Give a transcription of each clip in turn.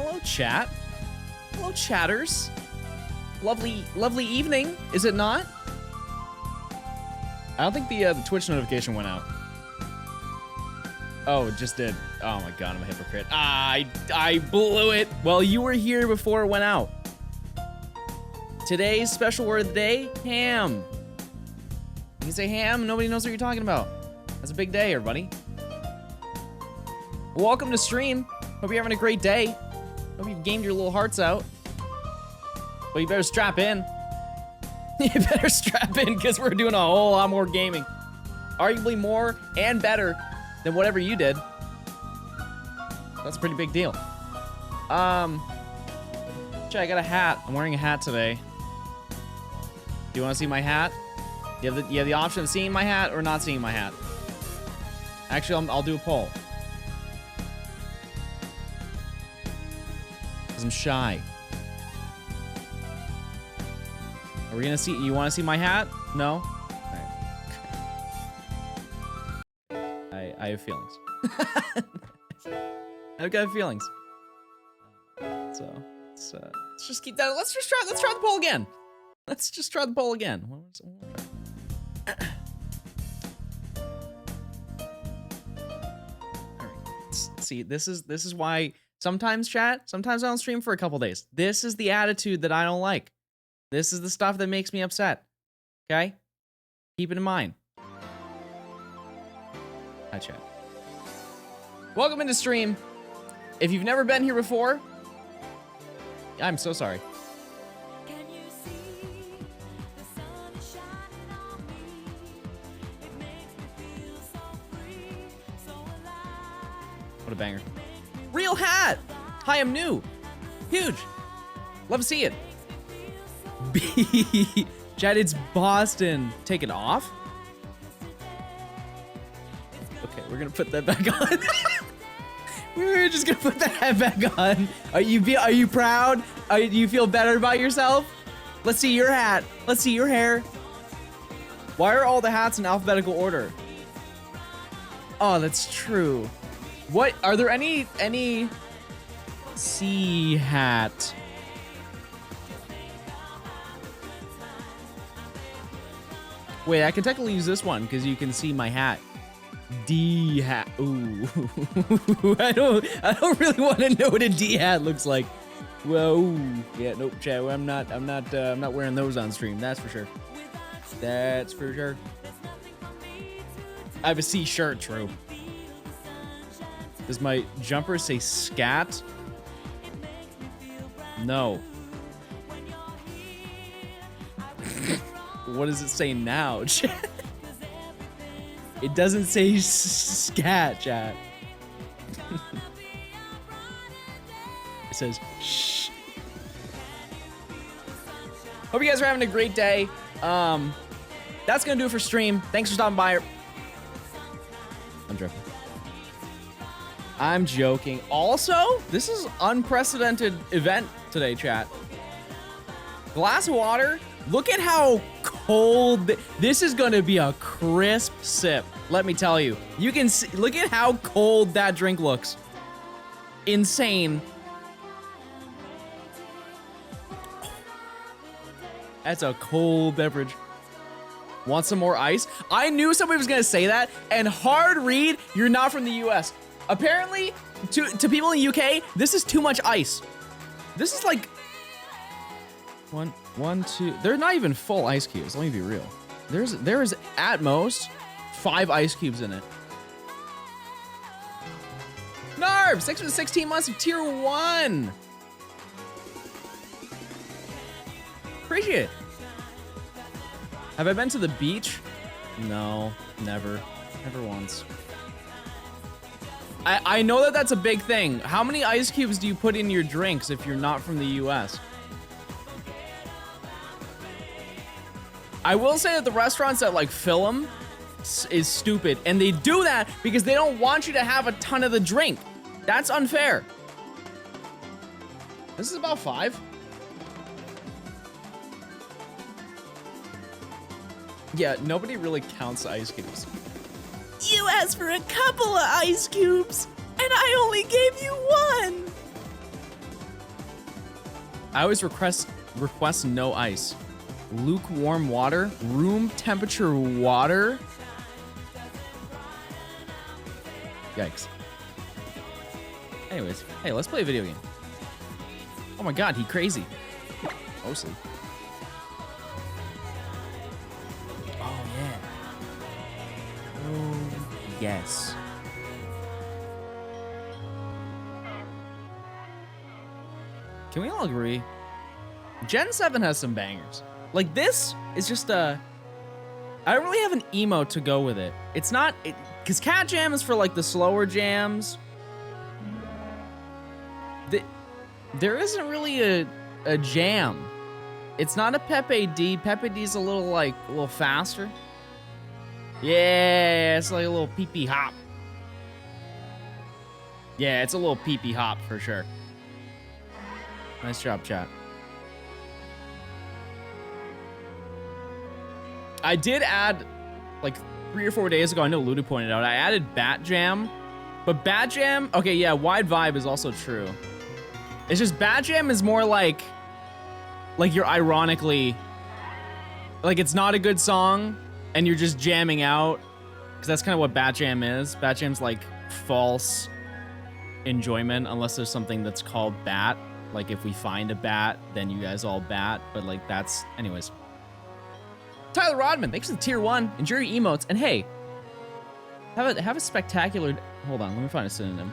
Hello, chat. Hello, chatters. Lovely evening, is it not? I don't think the Twitch notification went out. Oh, it just did. Oh my god, I'm a hypocrite. I blew it. Well, you were here before it went out. Today's special word of the day, ham. You say ham, nobody knows what you're talking about. That's a big day, everybody. Welcome to stream. Hope you're having a great day. Hope you've gamed your little hearts out. But you better strap in. You better strap in because we're doing a whole lot more gaming. Arguably more and better than whatever you did. That's a pretty big deal. Actually, I got a hat. I'm wearing a hat today. Do you want to see my hat? You have the option of seeing my hat or not seeing my hat. Actually, I'll do a poll. Because I'm shy. Are we gonna see? You want to see my hat? No? Alright. I have feelings. I've got feelings. So let's just keep that. Let's try the poll again. Let's just try the poll again. All right. See, this is why sometimes I don't stream for a couple days. This is the attitude that I don't like. This is the stuff that makes me upset. Okay? Keep it in mind. Hi, chat. Welcome into stream. If you've never been here before, I'm so sorry. What a banger. Real hat! Hi, I'm new. Huge. Love to see it. Chad, it's Boston. Take it off? Okay, we're gonna put that back on. We're just gonna put that hat back on. Are you proud? Do you feel better about yourself? Let's see your hat. Let's see your hair. Why are all the hats in alphabetical order? Oh, that's true. What are there any C hat? Wait, I can technically use this one because you can see my hat. D hat. Ooh. I don't really want to know what a D hat looks like. Whoa. Yeah, nope, chat. I'm not wearing those on stream. That's for sure. That's for sure. I have a C shirt, true. Does my jumper say scat? No. What does it say now, chat? It doesn't say scat, chat. It says shh. Hope you guys are having a great day. That's gonna do it for stream. Thanks for stopping by. I'm joking. Also, this is unprecedented event today, chat. Glass of water. Look at how cold. This is gonna be a crisp sip. Let me tell you. You can see, look at how cold that drink looks. Insane. That's a cold beverage. Want some more ice? I knew somebody was gonna say that, and hard read, you're not from the US. Apparently, to people in the UK, this is too much ice. This is like one, two. They're not even full ice cubes. Let me be real. There is at most 5 ice cubes in it. Narb, 6 for the 16 months of tier 1. Appreciate it. Have I been to the beach? No, never. Never once. I know that that's a big thing. How many ice cubes do you put in your drinks if you're not from the US? I will say that the restaurants that like fill them is stupid. And they do that because they don't want you to have a ton of the drink. That's unfair. This is about 5. Yeah, nobody really counts ice cubes. You asked for a couple of ice cubes, and I only gave you 1. I always request no ice. Lukewarm water, room temperature water. Yikes. Anyways, hey, let's play a video game. Oh my god, he crazy. Mostly. Oh yeah. Oh yes. Can we all agree? Gen 7 has some bangers. Like this is just I don't really have an emote to go with it. It's not, because Cat Jam is for like the slower jams. There isn't really a jam. It's not a Pepe D. Pepe D's a little faster. Yeah, it's like a little pee-pee hop. Yeah, it's a little pee-pee hop for sure. Nice job, chat. I did add, like 3 or 4 days ago, I know Ludo pointed out, I added Bat Jam. But Bat Jam, okay, yeah, Wide Vibe is also true. It's just Bat Jam is more like you're ironically, like it's not a good song and you're just jamming out. Because that's kind of what Bat Jam is. Bat Jam's like false enjoyment unless there's something that's called bat. Like if we find a bat, then you guys all bat. But like that's, anyways. Tyler Rodman, thanks for the tier 1. Enjoy your emotes. And hey, have a spectacular, hold on, let me find a synonym.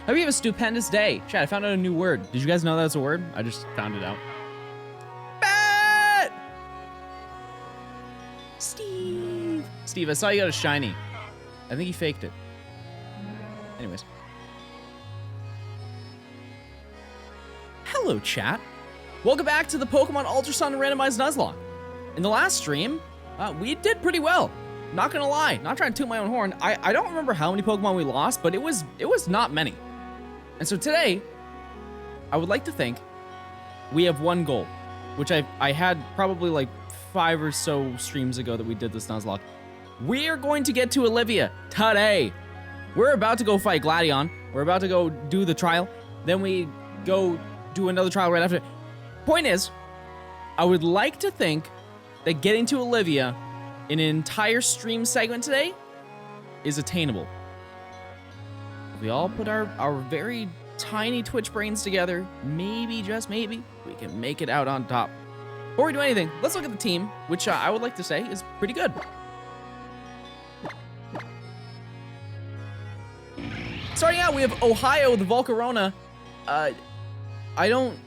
Hope you have a stupendous day. Chat, I found out a new word. Did you guys know that's a word? I just found it out. Bat! Steve, I saw you got a shiny. I think he faked it. Anyways. Hello, chat. Welcome back to the Pokemon Ultrasound Randomized Nuzlocke. In the last stream, we did pretty well. Not gonna lie, not trying to toot my own horn. I don't remember how many Pokemon we lost, but it was not many. And so today, I would like to think we have one goal, which I had probably like 5 or so streams ago that we did this Nuzlocke. We are going to get to Olivia today. We're about to go fight Gladion. We're about to go do the trial. Then we go do another trial right after. Point is, I would like to think that getting to Olivia in an entire stream segment today is attainable. If we all put our very tiny Twitch brains together, maybe, just maybe, we can make it out on top. Before we do anything, let's look at the team, which I would like to say is pretty good. Starting out, we have Ohio, the Volcarona.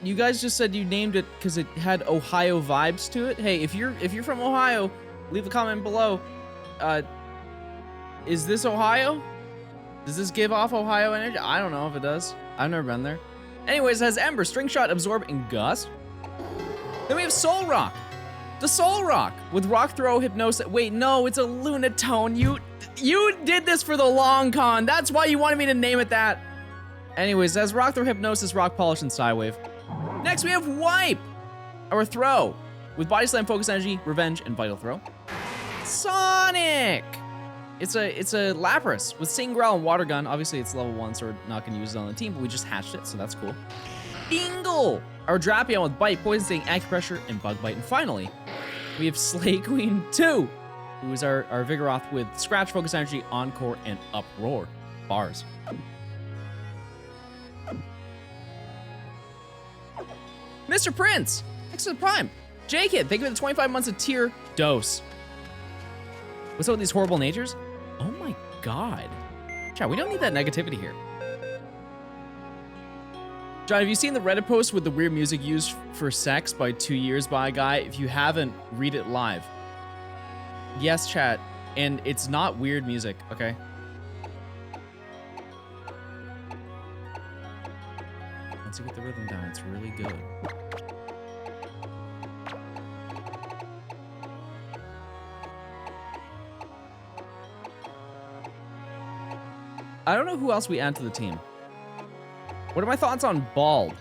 You guys just said you named it because it had Ohio vibes to it. Hey, if you're from Ohio, leave a comment below. Is this Ohio? Does this give off Ohio energy? I don't know if it does. I've never been there. Anyways, it has Ember, String Shot, Absorb, and Gust. Then we have Soul Rock. The Soul Rock with Rock Throw, Hypnosis. Wait, no, it's a Lunatone. You did this for the long con. That's why you wanted me to name it that. Anyways, it has Rock Throw, Hypnosis, Rock Polish, and Psywave. Next, we have Wipe, or Throw, with Body Slam, Focus Energy, Revenge, and Vital Throw. Sonic. It's a Lapras with Sing, Growl, and Water Gun. Obviously, it's level 1, so we're not going to use it on the team, but we just hatched it, so that's cool. Dingle, our Drapion with Bite, Poison Sting, Acupressure, and Bug Bite. And finally, we have Slay Queen 2, who is our Vigoroth with Scratch, Focus Energy, Encore, and Uproar. Bars. Mr. Prince, thanks for the Prime. J-Kid, thank you for the 25 months of tier dose. What's up with these horrible natures? Oh my god. Chat, we don't need that negativity here. John, have you seen the Reddit post with the weird music used for sex by 2 years by a guy? If you haven't, read it live. Yes, chat, and it's not weird music, okay? Once you get the rhythm down, it's really good. I don't know who else we add to the team. What are my thoughts on Bald?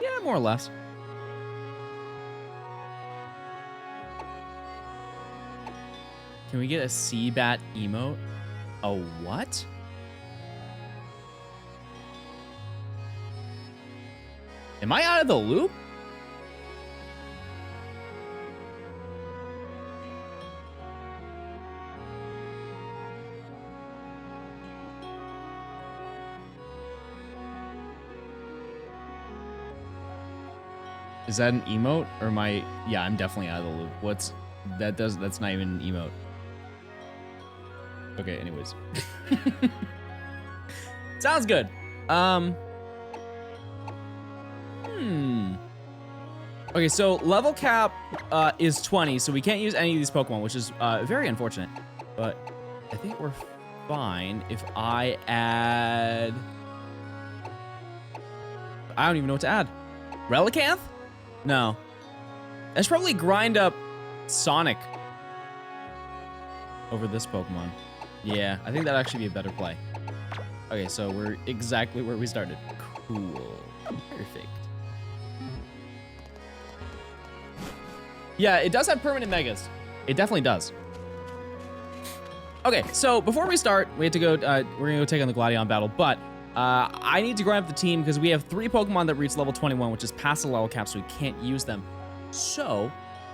Yeah, more or less. Can we get a Seabat emote? A what? Am I out of the loop? Is that an emote or am I? Yeah, I'm definitely out of the loop. What's that? That's not even an emote. Okay, anyways. Sounds good. Okay, so level cap is 20, so we can't use any of these Pokemon, which is very unfortunate. But I think we're fine if I add... I don't even know what to add. Relicanth? No. I should probably grind up Sonic over this Pokemon. Yeah, I think that'd actually be a better play. Okay, so we're exactly where we started. Cool. Perfect. Yeah, it does have permanent megas. It definitely does. Okay, so before we start, we have to go. We're gonna go take on the Gladion battle, but I need to grind up the team because we have 3 Pokemon that reach level 21, which is past the level cap, so we can't use them. So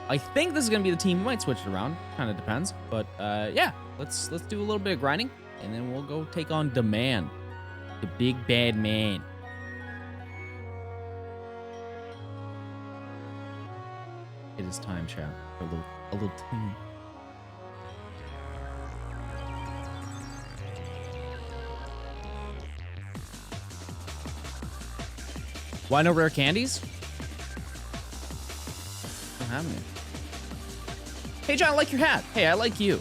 I think this is gonna be the team. We might switch it around. Kind of depends, but yeah, let's do a little bit of grinding, and then we'll go take on Demand, the big bad man. It is time, chat, for a little team. Why no rare candies? Don't have any. Hey, John, I like your hat. Hey, I like you.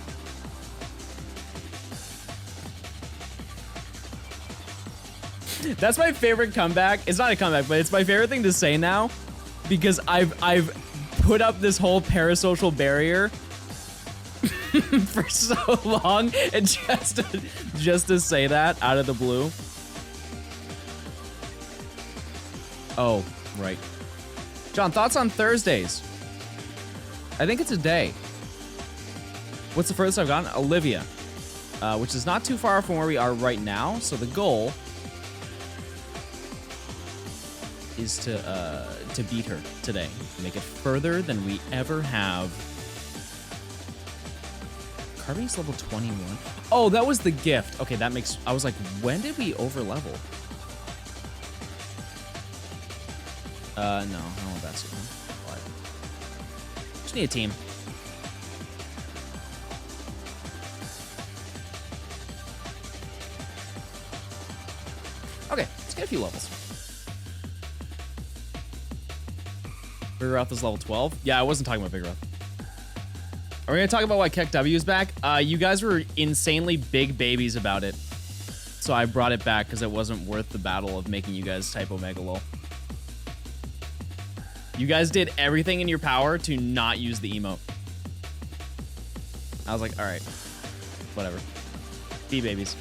That's my favorite comeback. It's not a comeback, but it's my favorite thing to say now because I've put up this whole parasocial barrier for so long, and just to say that out of the blue. Oh, right. John, thoughts on Thursdays? I think it's a day. What's the furthest I've gotten? Olivia, which is not too far from where we are right now. So the goal is to beat her today, make it further than we ever have. Carving's level 21. Oh, that was the gift. Okay, that makes. I was like, when did we over level? No, I don't want that soon. What? Just need a team. Okay, let's get a few levels. Vigoroth is level 12. Yeah, I wasn't talking about Vigoroth. Are we gonna talk about why Keck W is back? You guys were insanely big babies about it, so I brought it back because it wasn't worth the battle of making you guys type Omega Lol. You guys did everything in your power to not use the emote. I was like, all right, whatever. Be babies.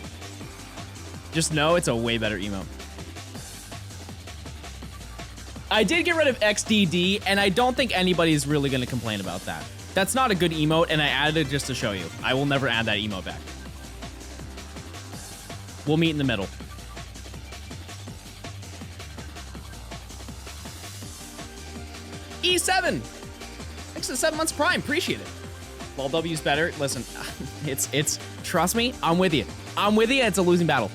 Just know it's a way better emote. I did get rid of XDD, and I don't think anybody's really gonna complain about that. That's not a good emote, and I added it just to show you. I will never add that emote back. We'll meet in the middle. E7! Thanks for the 7 months Prime, appreciate it. Well, W's better. Listen, it's, trust me, I'm with you. I'm with you, it's a losing battle.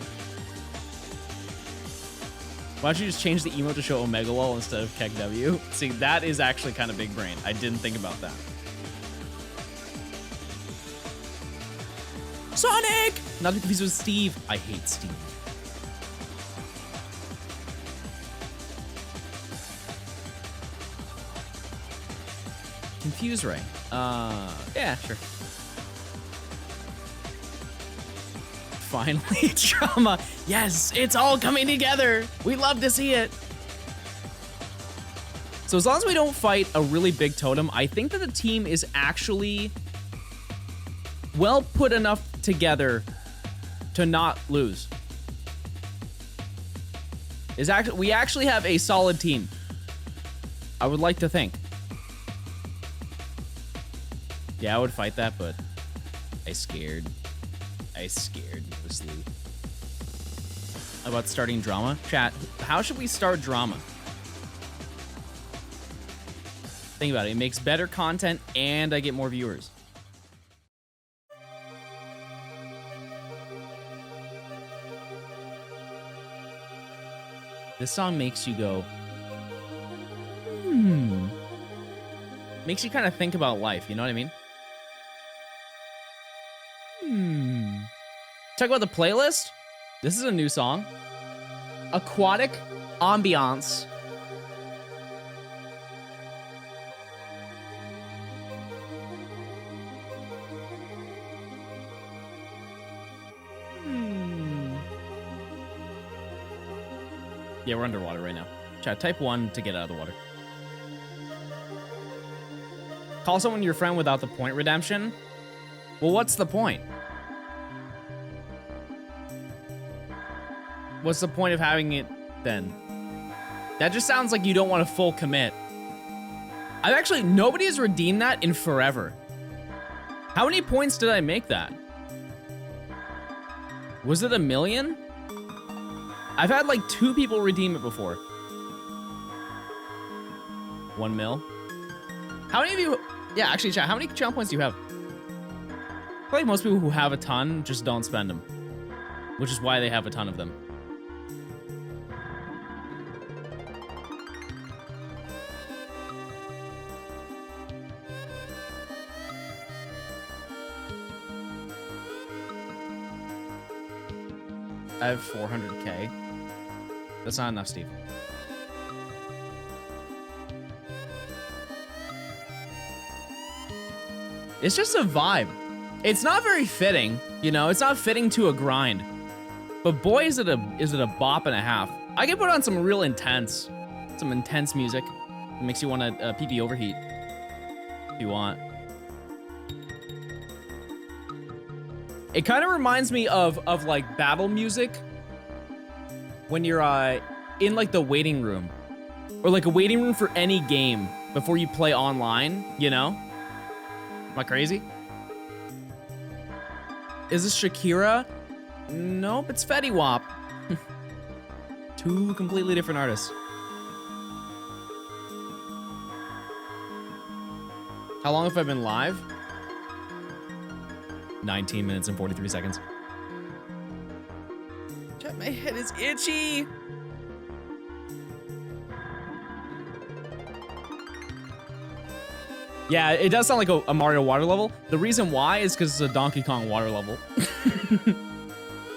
Why don't you just change the emote to show Omega Lol instead of Keck W? See, that is actually kind of big brain. I didn't think about that. Sonic! Not to be confused with Steve. I hate Steve. Confuse Ray. Yeah, sure. Finally, drama. Yes, it's all coming together. We love to see it. So as long as we don't fight a really big totem, I think that the team is actually well put enough together to not lose. We actually have a solid team. I would like to think. Yeah, I would fight that, but I scared. I scared you to sleep. About starting drama? Chat, how should we start drama? Think about it. It makes better content and I get more viewers. This song makes you go, Makes you kind of think about life, you know what I mean? Talk about the playlist. This is a new song. Aquatic Ambiance. Yeah, we're underwater right now. Chat, type 1 to get out of the water. Call someone your friend without the point redemption? Well, what's the point? What's the point of having it then? That just sounds like you don't want a full commit. I've actually, nobody has redeemed that in forever. How many points did I make that? Was it 1 million? I've had like 2 people redeem it before. 1 mil. How many of you, yeah, actually chat, how many channel points do you have? I feel like most people who have a ton just don't spend them, which is why they have a ton of them. I have 400K. That's not enough, Steve. It's just a vibe. It's not very fitting, you know? It's not fitting to a grind. But boy, is it a bop and a half. I can put on some real intense music. It makes you want to PP overheat if you want. It kind of reminds me of like battle music when you're in like the waiting room, or like a waiting room for any game before you play online, you know? Am I crazy? Is this Shakira? Nope, it's Fetty Wap. 2 completely different artists. How long have I been live? 19 minutes and 43 seconds. Chat, my head is itchy. Yeah, it does sound like a Mario water level. The reason why is because it's a Donkey Kong water level.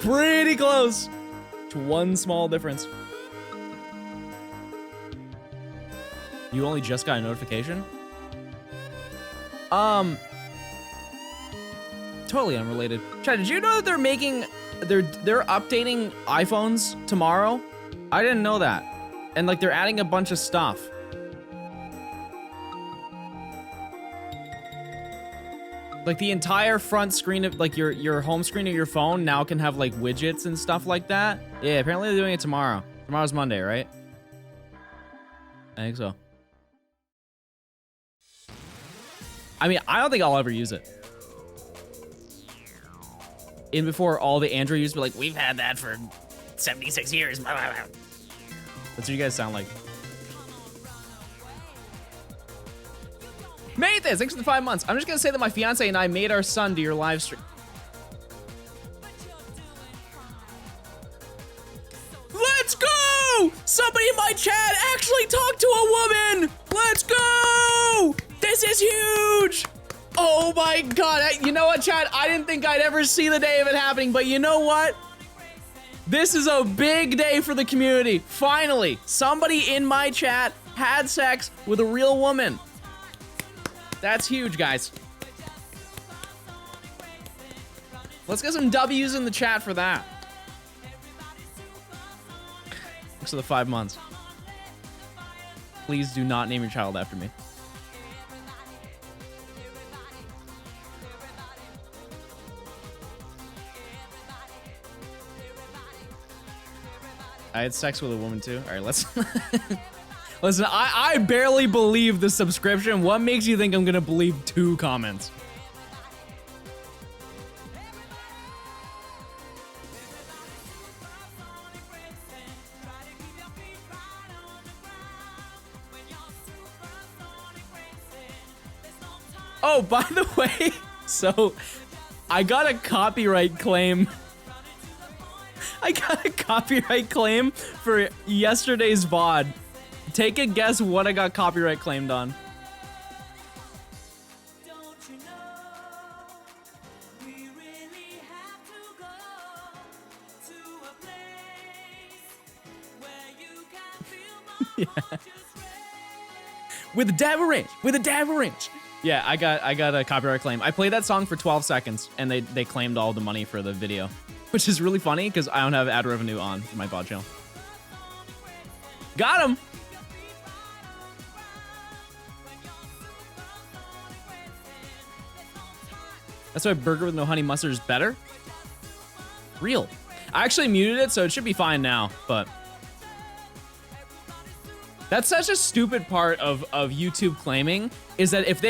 Pretty close to one small difference. You only just got a notification? Totally unrelated. Chad, did you know that they're updating iPhones tomorrow? I didn't know that. And like they're adding a bunch of stuff. Like the entire front screen of like your home screen of your phone now can have like widgets and stuff like that. Yeah, apparently they're doing it tomorrow. Tomorrow's Monday, right? I think so. I mean, I don't think I'll ever use it. In before all the Android users be like, we've had that for 76 years. That's what you guys sound like. Mathis, thanks for the 5 months. I'm just gonna say that my fiance and I made our son do your live stream. Let's go! Somebody in my chat actually talked to a woman! Let's go! This is huge! Oh my god, you know what, chat? I didn't think I'd ever see the day of it happening, but you know what? This is a big day for the community. Finally, somebody in my chat had sex with a real woman. That's huge, guys. Let's get some W's in the chat for that. Thanks for the 5 months. Please do not name your child after me. I had sex with a woman too. All right, let's... Listen, I barely believe the subscription. What makes you think I'm gonna believe 2 comments? Oh, by the way, so I got a copyright claim. I got a copyright claim for yesterday's VOD. Take a guess what I got copyright claimed on. Yeah. With a dab of ranch. With a dab of ranch. Yeah, I got a copyright claim. I played that song for 12 seconds, and they claimed all the money for the video, which is really funny because I don't have ad revenue on for my VOD channel. Got him. That's why burger with no honey mustard is better. Real. I actually muted it, so it should be fine now, but that's such a stupid part of YouTube claiming is that if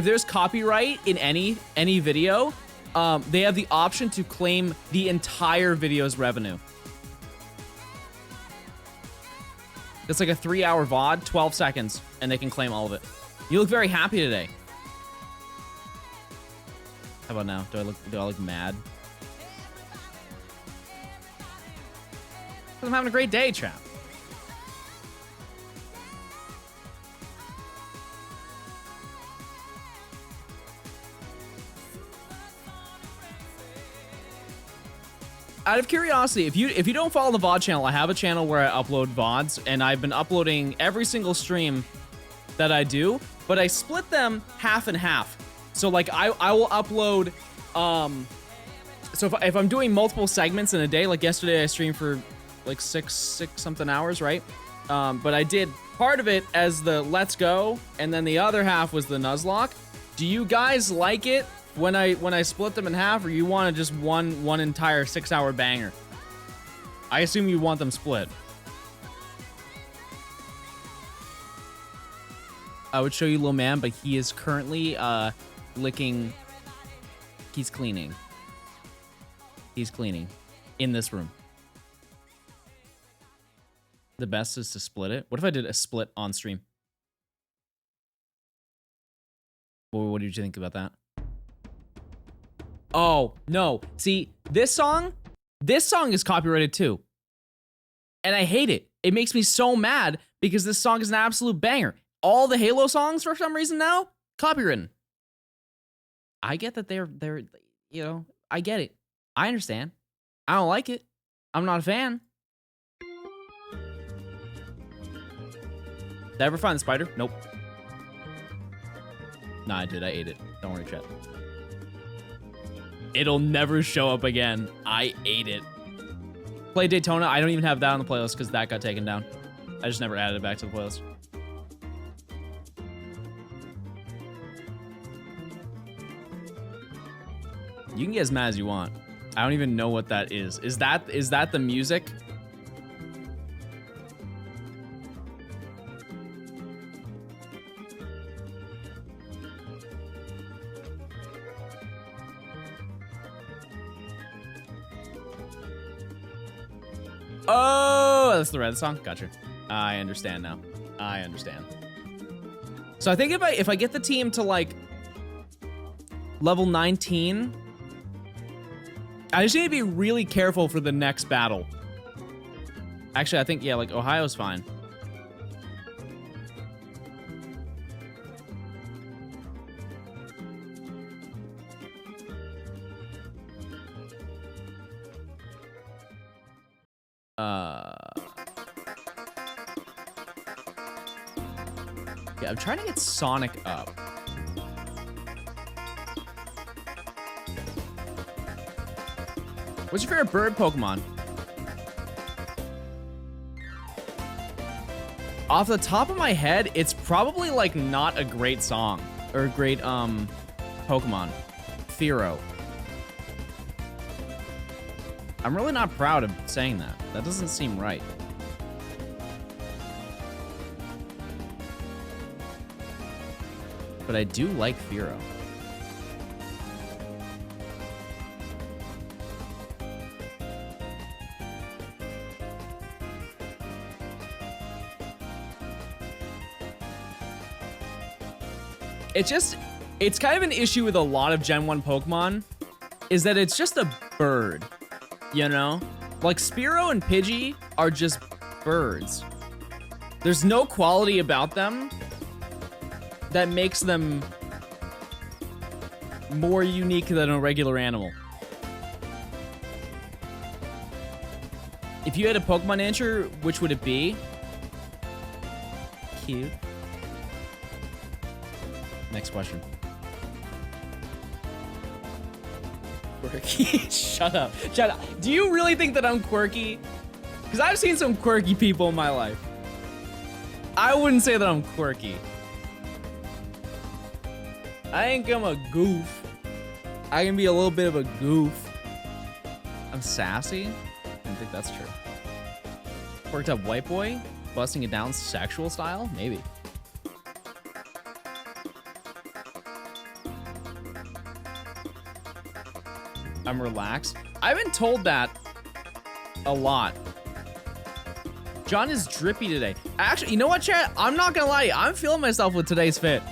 there's copyright in any video, they have the option to claim the entire video's revenue. It's like a 3-hour VOD, 12 seconds, and they can claim all of it. You look very happy today. How about now? Do I look mad? I'm having a great day, Trap. Out of curiosity, if you don't follow the VOD channel, I have a channel where I upload VODs, and I've been uploading every single stream that I do, but I split them half and half. So like I will upload, so if I'm doing multiple segments in a day, like yesterday I streamed for like six something hours, right? But I did part of it as the Let's Go, and then the other half was the Nuzlocke. Do you guys like it when I split them in half, or you want to just one entire 6-hour banger? I assume you want them split. I would show you Lil Man, but he is currently licking. He's cleaning. He's cleaning in this room. The best is to split it. What if I did a split on stream? What did you think about that? Oh, no. See, this song is copyrighted too. And I hate it. It makes me so mad because this song is an absolute banger. All the Halo songs, for some reason now, copywritten. I get that they're, you know, I get it. I understand. I don't like it. I'm not a fan. Did I ever find the spider? Nope. Nah, I did. I ate it. Don't worry, chat. It'll never show up again. I ate it. Play Daytona. I don't even have that on the playlist because that got taken down. I just never added it back to the playlist. You can get as mad as you want. I don't even know what that is. Is that the music? Oh, that's the red song. Gotcha. I understand now. I understand. So I think if I get the team to like level 19, I just need to be really careful for the next battle. Actually, I think, yeah, like Ohio's fine. Yeah, I'm trying to get Sonic up. What's your favorite bird Pokemon? Off the top of my head, it's probably like not a great song or a great Pokemon. Fearow. I'm really not proud of saying that. That doesn't seem right. But I do like Fearow. It's kind of an issue with a lot of Gen 1 Pokemon, is that it's just a bird, you know? Like, Spearow and Pidgey are just birds. There's no quality about them that makes them more unique than a regular animal. If you had a Pokemon answer, which would it be? Cute. Next question. Quirky. Shut up. Shut up. Do you really think that I'm quirky? Because I've seen some quirky people in my life. I wouldn't say that I'm quirky. I think I'm a goof. I can be a little bit of a goof. I'm sassy? I don't think that's true. Worked up white boy? Busting it down sexual style? Maybe. I'm relaxed. I've been told that a lot. John is drippy today. Actually, you know what, chat? I'm not gonna lie to you. I'm feeling myself with today's fit.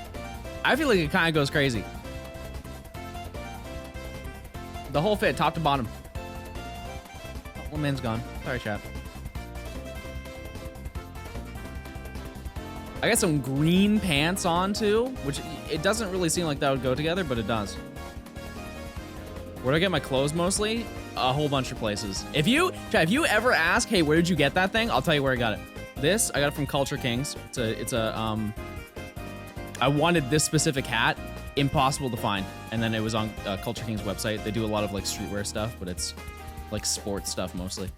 I feel like it kind of goes crazy. The whole fit, top to bottom. Oh, one man's gone. Sorry, chat. I got some green pants on too, which it doesn't really seem like that would go together, but it does. Where do I get my clothes mostly? A whole bunch of places. If you ever ask, hey, where did you get that thing? I'll tell you where I got it. This, I got it from Culture Kings. I wanted this specific hat, impossible to find. And then it was on Culture Kings website. They do a lot of like streetwear stuff, but it's like sports stuff mostly.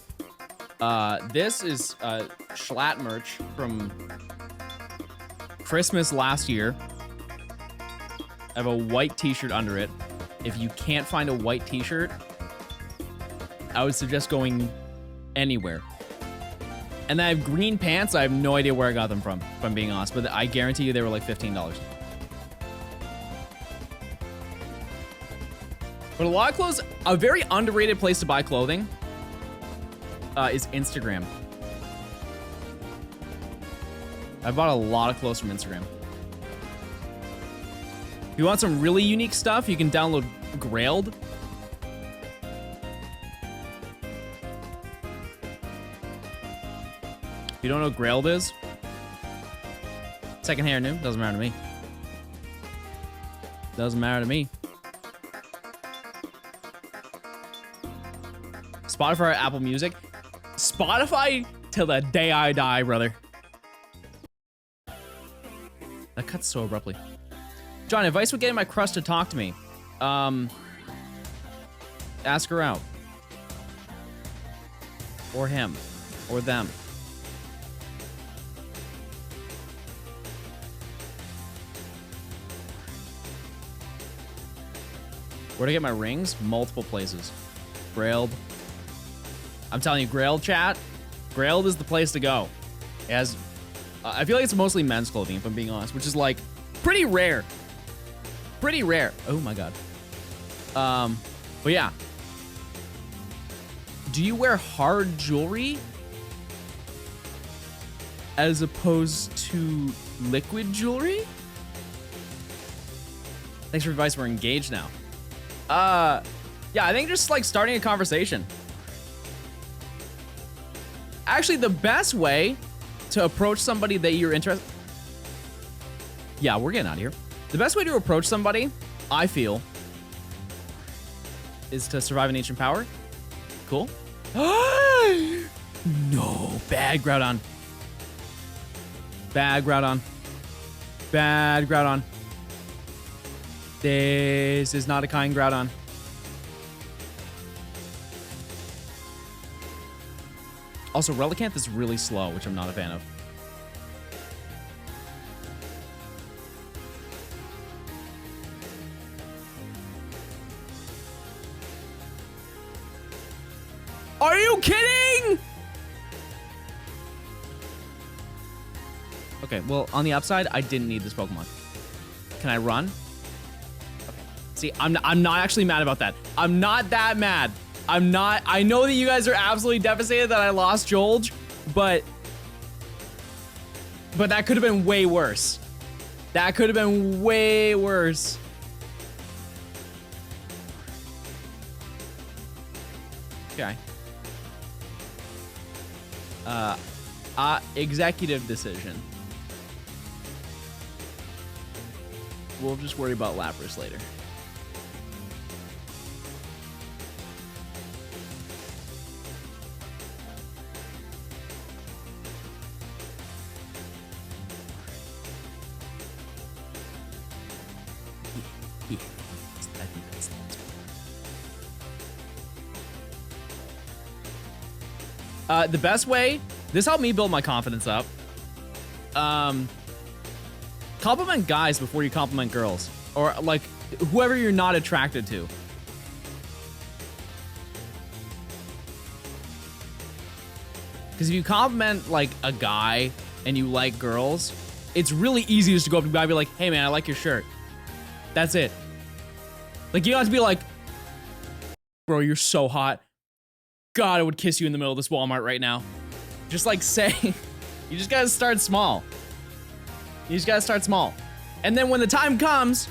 This is Schlatt merch from Christmas last year. I have a white t-shirt under it. If you can't find a white t-shirt, I would suggest going anywhere. And I have green pants. I have no idea where I got them from, if I'm being honest, but I guarantee you they were like $15. But a lot of clothes, a very underrated place to buy clothing is Instagram. I bought a lot of clothes from Instagram. If you want some really unique stuff, you can download Grailed. If you don't know what Grailed is, secondhand or new, doesn't matter to me. Doesn't matter to me. Spotify or Apple Music? Spotify till the day I die, brother. That cuts so abruptly. John, advice would get my crush to talk to me. Ask her out. Or him. Or them. Where to get my rings? Multiple places. Grailed. I'm telling you, Grailed chat. Grailed is the place to go. It has, I feel like it's mostly men's clothing, if I'm being honest, which is like pretty rare. Pretty rare. Oh my god. But yeah. Do you wear hard jewelry as opposed to liquid jewelry? Thanks for advice. We're engaged now. Yeah, I think just like starting a conversation. Actually, the best way to approach somebody that you're interested... Yeah, we're getting out of here. The best way to approach somebody, I feel, is to survive an ancient power. Cool. No, bad Groudon. Bad Groudon. Bad Groudon. This is not a kind Groudon. Also, Relicanth is really slow, which I'm not a fan of. Are you kidding? Okay, well, on the upside, I didn't need this Pokemon. Can I run? Okay. See, I'm not actually mad about that. I'm not that mad. I'm not. I know that you guys are absolutely devastated that I lost Jolge, but that could have been way worse. That could have been way worse. Okay. Executive decision. We'll just worry about Lapras later. Yeah, I think that's the one. The best way, this helped me build my confidence up. Compliment guys before you compliment girls, or like whoever you're not attracted to. Because if you compliment like a guy and you like girls, it's really easy just to go up to a guy and be like, hey man, I like your shirt. That's it. Like, you don't have to be like, bro, you're so hot. God, I would kiss you in the middle of this Walmart right now. Just like say, you just gotta start small. You just gotta start small. And then when the time comes,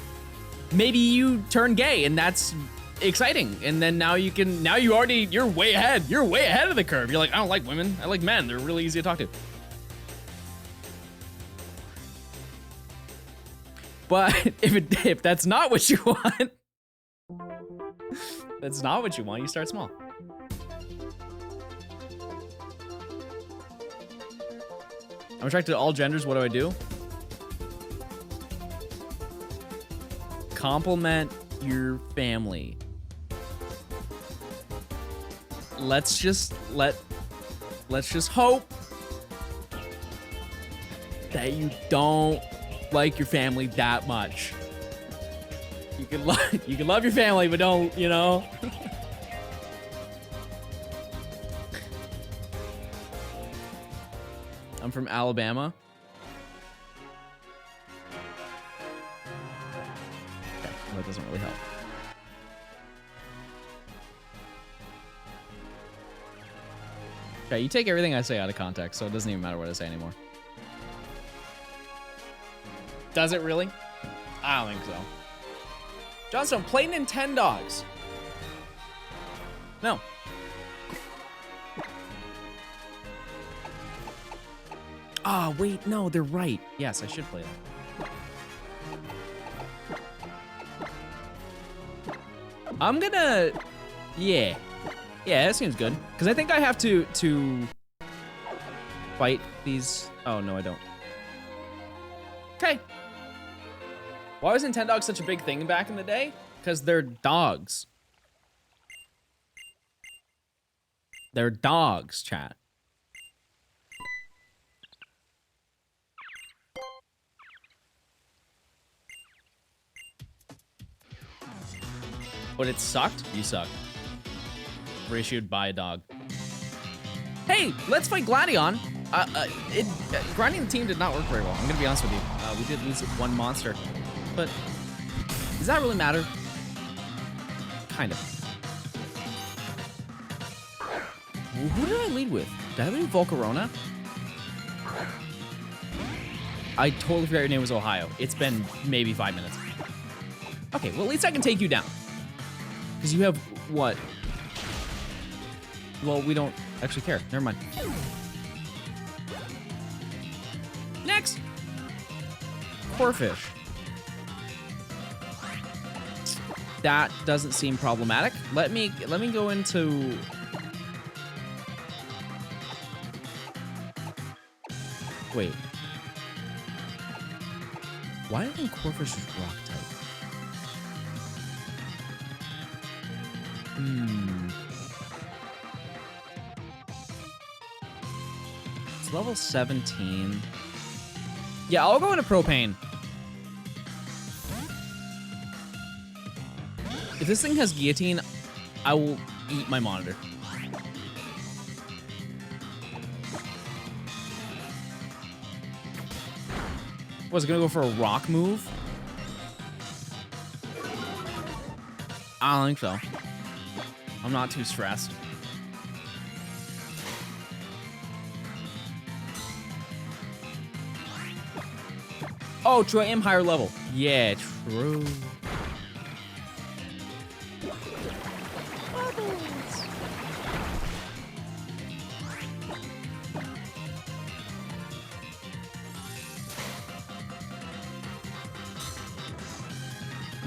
maybe you turn gay and that's exciting. And then now you can, you're way ahead. You're way ahead of the curve. You're like, I don't like women, I like men. They're really easy to talk to. But if that's not what you want, that's not what you want, you start small. I'm attracted to all genders, what do I do? Compliment your family. Let's just hope that you don't like your family that much. You can love your family, but don't, you know. I'm from Alabama. Okay, well, that doesn't really help. Okay, you take everything I say out of context, so it doesn't even matter what I say anymore. Does it really? I don't think so. Johnstone, play Nintendogs. No. Ah, wait, no, they're right. Yes, I should play that. I'm gonna... Yeah. Yeah, that seems good. Because I think I have to fight these... Oh, no, I don't. Okay. Why was Nintendogs such a big thing back in the day? Because they're dogs. They're dogs, chat. But it sucked? You suck. Reissued by a dog. Hey, let's fight Gladion. Grinding the team did not work very well. I'm gonna be honest with you. We did lose one monster. But does that really matter? Kind of. Who did I lead with? Did I lead with Volcarona? I totally forgot your name was Ohio. It's been maybe 5 minutes. Okay, well, at least I can take you down. Because you have what? Well, we don't actually care. Never mind. Next. Corfish. That doesn't seem problematic. Let me go into... Wait. Why do I think Corfish is rock type? It's level 17. Yeah, I'll go into Propane. If this thing has Guillotine, I will eat my monitor. Was it gonna go for a rock move? I don't think so. I'm not too stressed. Oh, true, I am higher level. Yeah, true.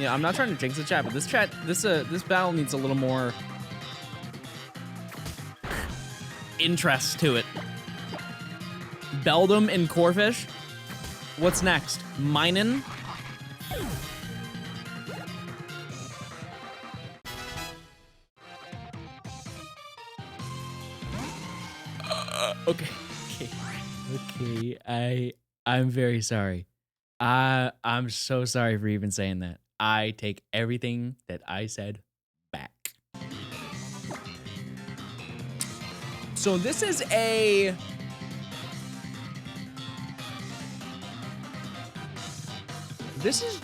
Yeah, I'm not trying to jinx the chat, but this battle needs a little more interest to it. Beldum and Corfish. What's next? Minen. Okay. I'm very sorry. I'm so sorry for even saying that. I take everything that I said back. So this is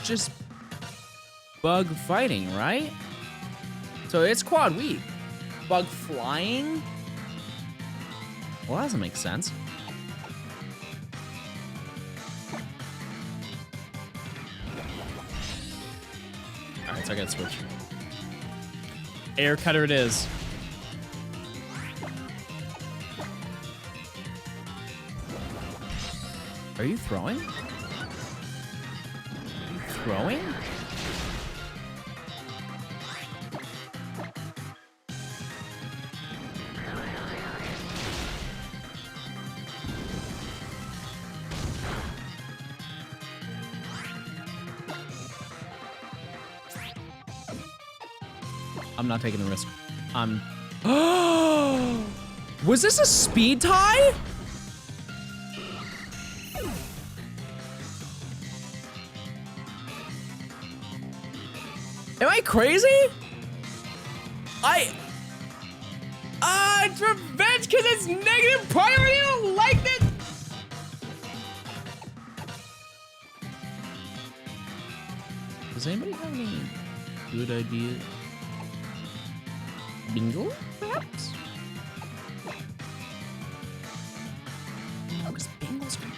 just bug fighting, right? So it's quad weak. Bug flying? Well, that doesn't make sense. Alright, so I gotta switch. Air cutter it is. Are you throwing? Throwing? I'm not taking the risk. Was this a speed tie? Am I crazy? It's revenge because it's negative priority. I don't like this. Does anybody have any good ideas? Bingo, perhaps? No, because Bingo's good.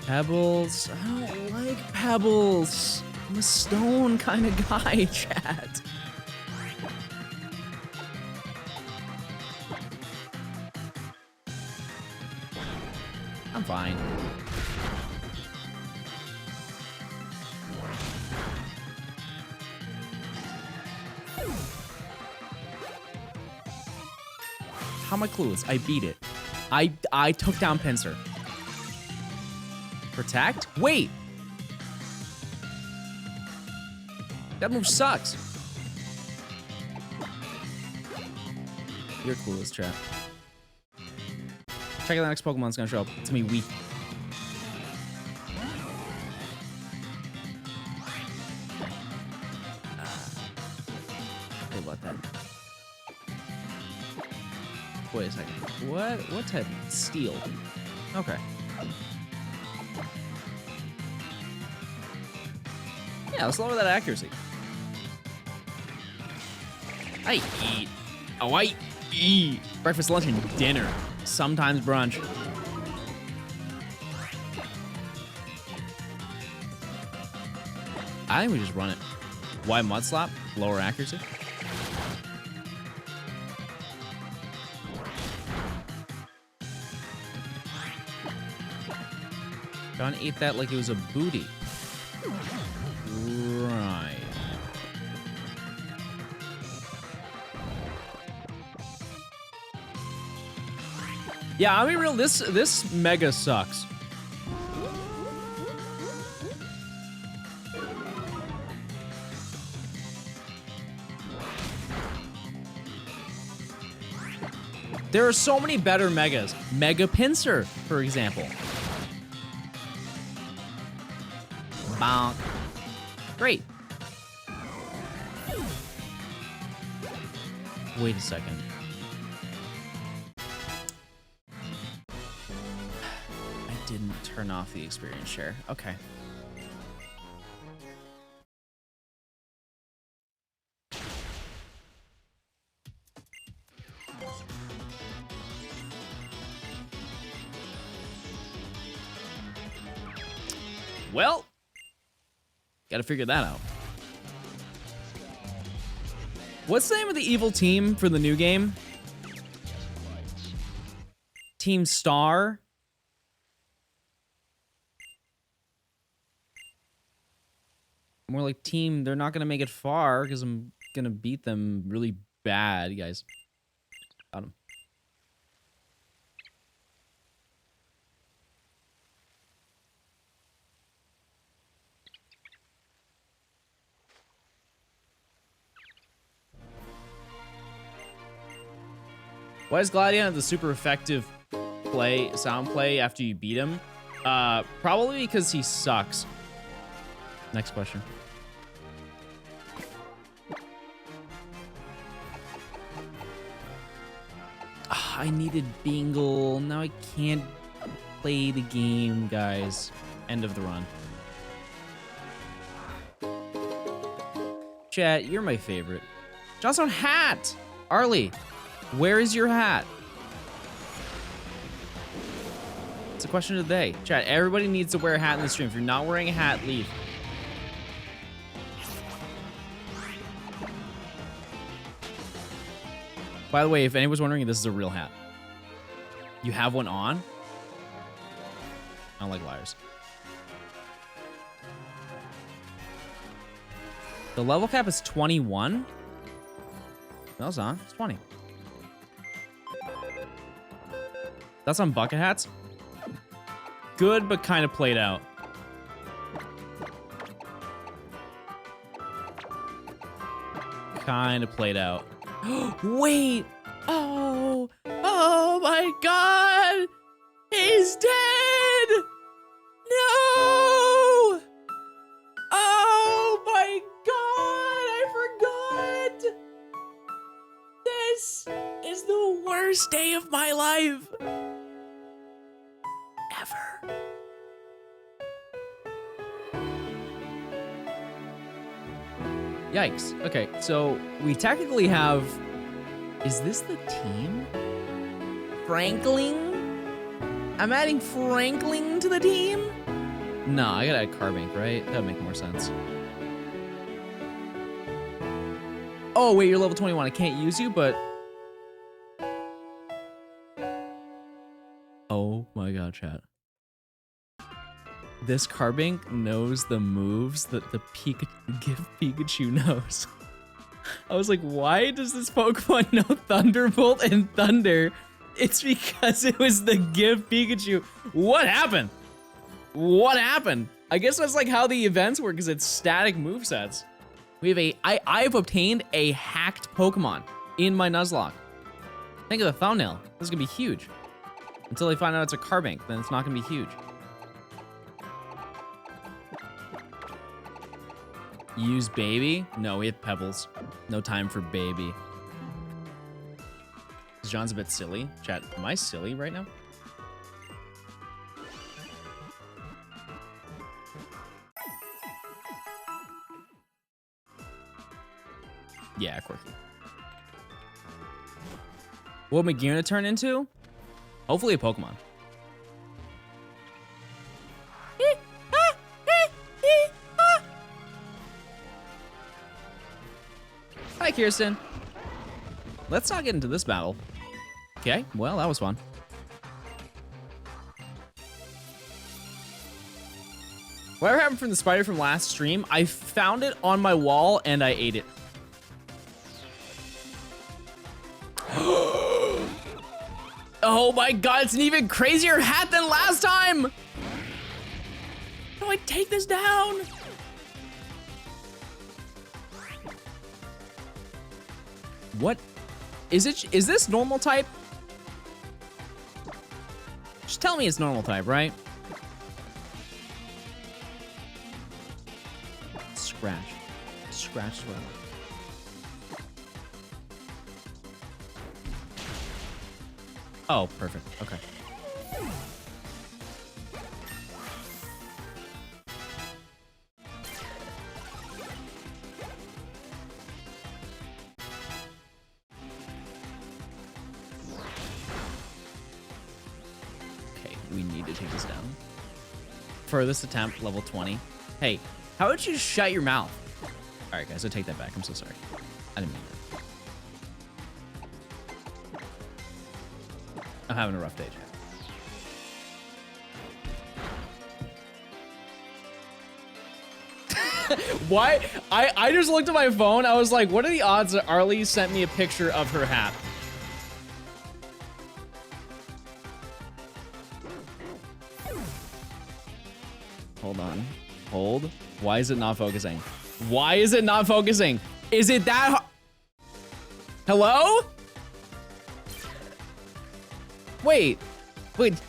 Pebbles. I don't like pebbles. I'm a stone kind of guy, chat. I'm fine. How am I clueless? I beat it. I took down Pinsir. Protect? Wait! That move sucks. You're clueless, chat. Check out the next Pokemon's gonna show up. It's gonna be weak. What about that? Wait a second. What type? Steel. Okay. Yeah, let's lower that accuracy. I eat. Oh, I eat. Breakfast, lunch, and dinner. Sometimes brunch. I think we just run it. Why Mud Slap? Lower accuracy? John ate that like it was a booty. Right. Yeah, I'll be real, this mega sucks. There are so many better megas. Mega Pinsir, for example. Bonk. Great. Wait a second. I didn't turn off the experience share. Okay. Well, gotta figure that out. What's the name of the evil team for the new game? Team Star. More like team, they're not gonna make it far because I'm gonna beat them really bad, guys. Got him. Why is Gladion have the super effective sound play after you beat him? Probably because he sucks. Next question. I needed Bingle. Now I can't play the game, guys. End of the run. Chat, you're my favorite. Johnstone hat! Arlie, where is your hat? It's a question of the day. Chat, everybody needs to wear a hat in the stream. If you're not wearing a hat, leave. By the way, if anyone's wondering, this is a real hat. You have one on? I don't like liars. The level cap is 21? No, it's not. It's 20. That's on bucket hats? Good, but kind of played out. Kind of played out. Wait! Oh! Oh my god! He's dead! No! Oh my god! I forgot! This is the worst day of my life! Ever. Yikes. Okay, so we technically have... Is this the team? Frankling? I'm adding Frankling to the team? No, I gotta add Carbink, right? That would make more sense. Oh, wait, you're level 21. I can't use you, but... Oh my god, chat. This Carbink knows the moves that the gift Pikachu knows. I was like, why does this Pokemon know Thunderbolt and Thunder? It's because it was the gift Pikachu. What happened? What happened? I guess that's like how the events work, because it's static movesets. We have I've obtained a hacked Pokemon in my Nuzlocke. Think of the thumbnail. This is gonna be huge. Until they find out it's a Carbink, then it's not gonna be huge. Use baby? No, we have Pebbles. No time for baby. John's a bit silly. Chat, am I silly right now? Yeah, quirky. What am I gonna turn into? Hopefully a Pokemon. Hi, Kirsten. Let's not get into this battle. Okay, well, that was fun. Whatever happened from the spider from last stream, I found it on my wall and I ate it. Oh my god, it's an even crazier hat than last time! How do I take this down? What? Is this normal type? Just tell me it's normal type, right? Scratch. Scratch, scratch. Oh, perfect. Okay. Okay, we need to take this down. Furthest attempt, level 20. Hey, how about you just shut your mouth? All right, guys, I take that back. I'm so sorry. I didn't mean that. I'm having a rough day, Jack. Why? I just looked at my phone. I was like, what are the odds that Arlie sent me a picture of her hat? Hold on. Hold. Why is it not focusing? Why is it not focusing? Is it that Hello? Wait,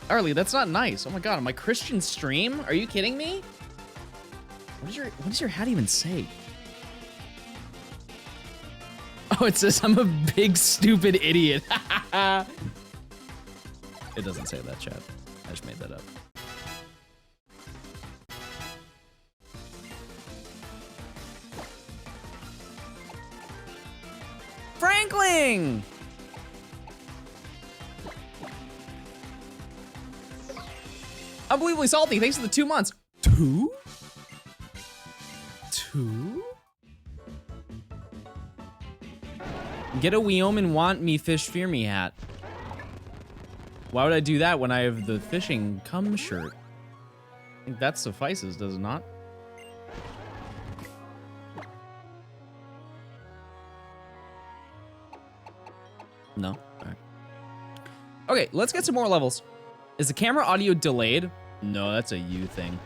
Arlie, that's not nice. Oh my God, on my Christian stream? Are you kidding me? What does your hat even say? Oh, it says I'm a big stupid idiot. It doesn't say that, chat. I just made that up. Frankling! Unbelievably salty. Thanks for the 2 months. 2? 2? Get a Wyoming want me fish fear me hat. Why would I do that when I have the fishing cum shirt? I think that suffices, does it not? No? Alright. Okay, let's get some more levels. Is the camera audio delayed? No, that's a you thing.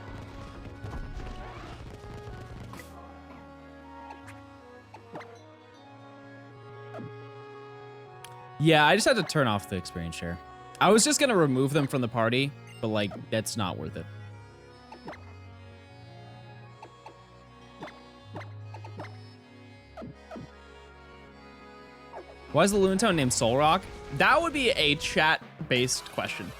Yeah, I just had to turn off the experience share. I was just gonna remove them from the party, but like, that's not worth it. Why is the Loontown named Soul Rock? That would be a chat-based question.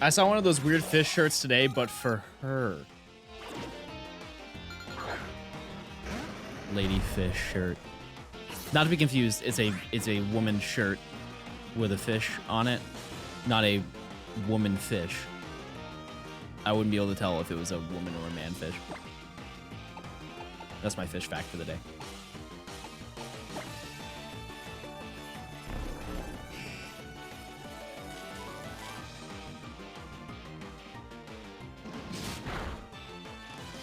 I saw one of those weird fish shirts today, but for her. Lady fish shirt. Not to be confused, it's a woman shirt with a fish on it, not a woman fish. I wouldn't be able to tell if it was a woman or a man fish. That's my fish fact for the day.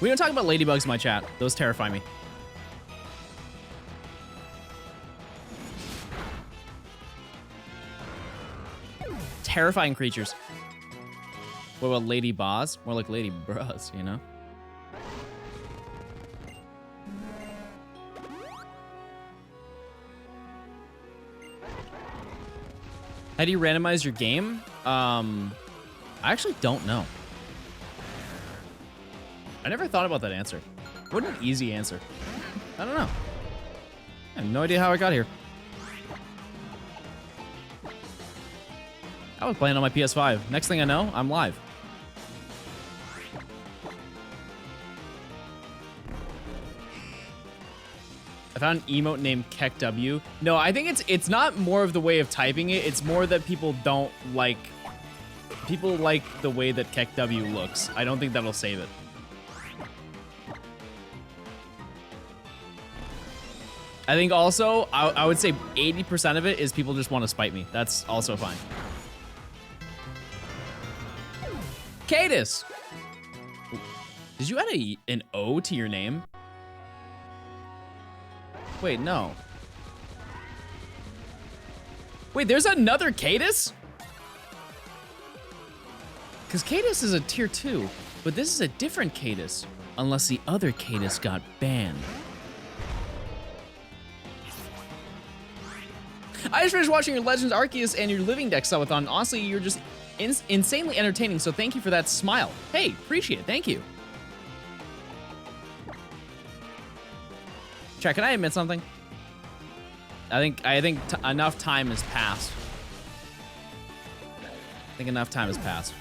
We don't talk about ladybugs in my chat. Those terrify me. Terrifying creatures. What about lady boss? More like lady bras, you know? How do you randomize your game? I actually don't know. I never thought about that answer. What an easy answer. I don't know. I have no idea how I got here. I was playing on my PS5. Next thing I know, I'm live. I found an emote named KekW. No, I think it's not more of the way of typing it. It's more that people don't like... People like the way that KekW looks. I don't think that'll save it. I think also, I would say 80% of it is people just want to spite me. That's also fine. Cadis! Did you add an O to your name? Wait, no. Wait, there's another Cadis? Because Cadis is a tier 2, but this is a different Cadis. Unless the other Cadis got banned. I just finished watching your Legends Arceus and your Living Deck subathon. Honestly, you're just insanely entertaining, so thank you for that smile. Hey, appreciate it, thank you. Chat, can I admit something? I think enough time has passed. I think enough time has passed.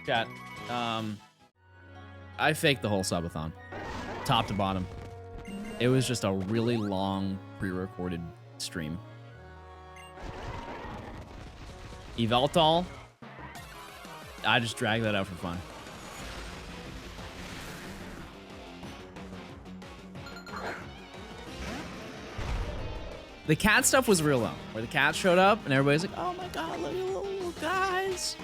Chat, I faked the whole subathon, top to bottom. It was just a really long pre-recorded stream. Eveltal, I just dragged that out for fun. The cat stuff was real though, where the cat showed up and everybody's like, oh my god, look at the little guys.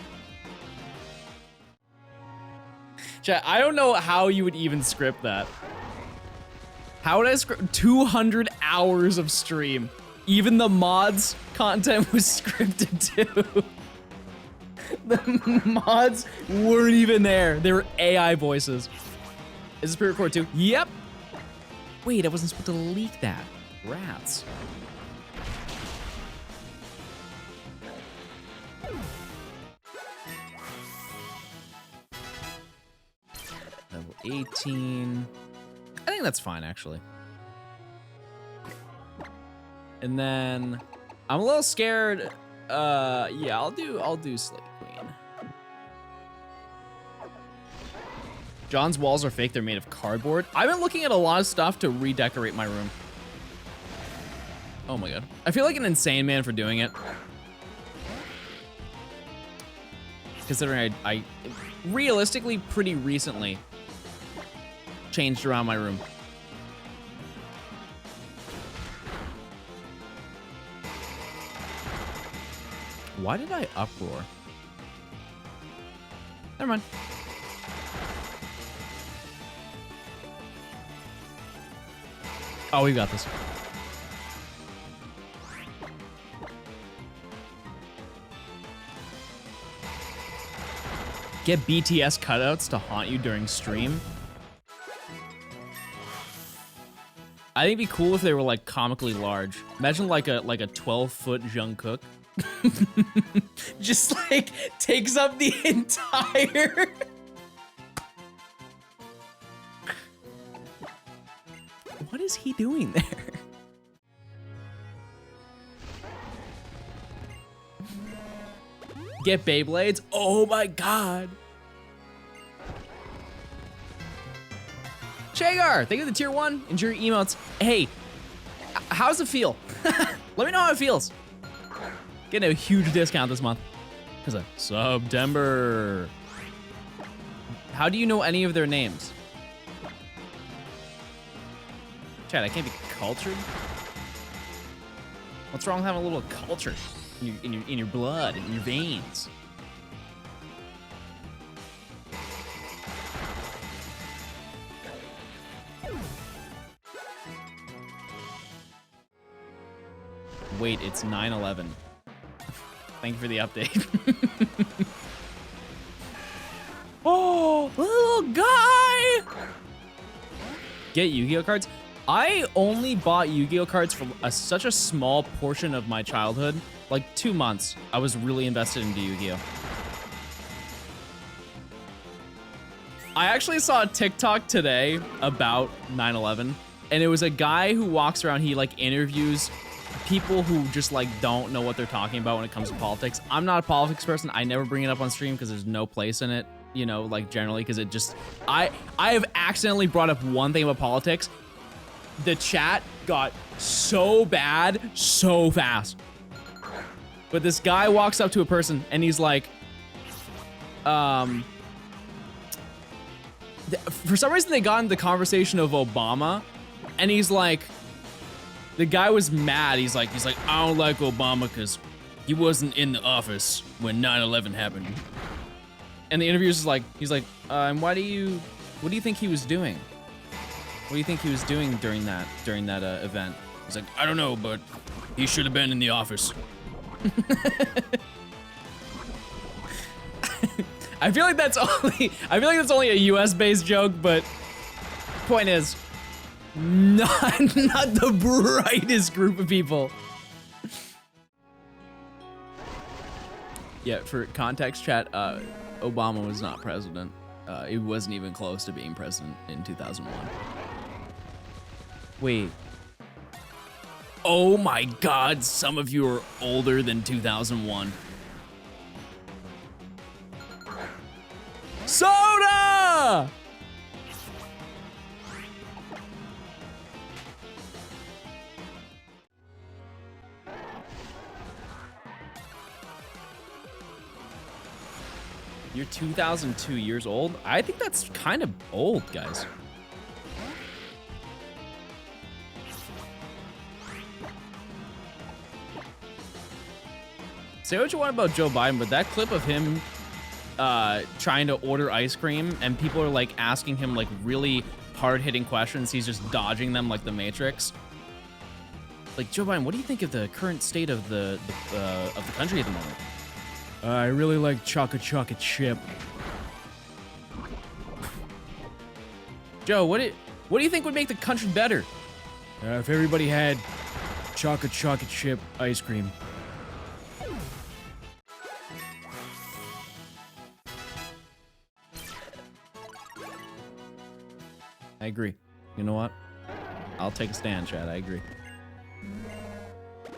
Chat, I don't know how you would even script that. How would I script 200 hours of stream? Even the mods content was scripted too. The mods weren't even there. They were AI voices. Is this pre-record too? Yep. Wait, I wasn't supposed to leak that. Rats. Level 18. I think that's fine, actually. And then I'm a little scared. Yeah, I'll do Slate Queen. John's walls are fake. They're made of cardboard. I've been looking at a lot of stuff to redecorate my room. Oh my god. I feel like an insane man for doing it. Considering I realistically pretty recently changed around my room. Why did I uproar? Never mind. Oh, we got this. Get BTS cutouts to haunt you during stream. I think it'd be cool if they were like comically large. Imagine like a 12-foot Jungkook. Just like takes up the entire. What is he doing there? Get Beyblades? Oh my god. Chagar, thank you for the tier 1. Enjoy your emotes. Hey, how's it feel? Let me know how it feels. Getting a huge discount this month. Because of September. How do you know any of their names? Chad, I can't be cultured. What's wrong with having a little culture in your blood, in your veins? Wait, it's 9/11. Thank you for the update. Oh, little guy! Get Yu-Gi-Oh cards? I only bought Yu-Gi-Oh cards for such a small portion of my childhood. Like 2 months, I was really invested into Yu-Gi-Oh. I actually saw a TikTok today about 9/11, and it was a guy who walks around, he like interviews people who just like don't know what they're talking about when it comes to politics. I'm not a politics person. I never bring it up on stream because there's no place in it, you know, like generally, because it just, I have accidentally brought up one thing about politics. The chat got so bad so fast. But this guy walks up to a person and he's like, for some reason they got into the conversation of Obama, and he's like, the guy was mad. He's like, I don't like Obama because he wasn't in the office when 9/11 happened. And the interviewer's like, he's like, and what do you think he was doing? What do you think he was doing during that event? He's like, I don't know, but he should have been in the office. I feel like that's only a US-based joke, but point is, not the brightest group of people. Yeah, for context, chat, Obama was not president. He wasn't even close to being president in 2001. Wait. Oh my god, some of you are older than 2001. Soda! You're 2002 years old? I think that's kind of old, guys. Say what you want about Joe Biden, but that clip of him trying to order ice cream, and people are like asking him like really hard-hitting questions. He's just dodging them like the Matrix. Like, Joe Biden, what do you think of the current state of the country at the moment? I really like chocolate chip. Joe, what do you think would make the country better? If everybody had chocolate chip ice cream. I agree. You know what? I'll take a stand, Chad. I agree.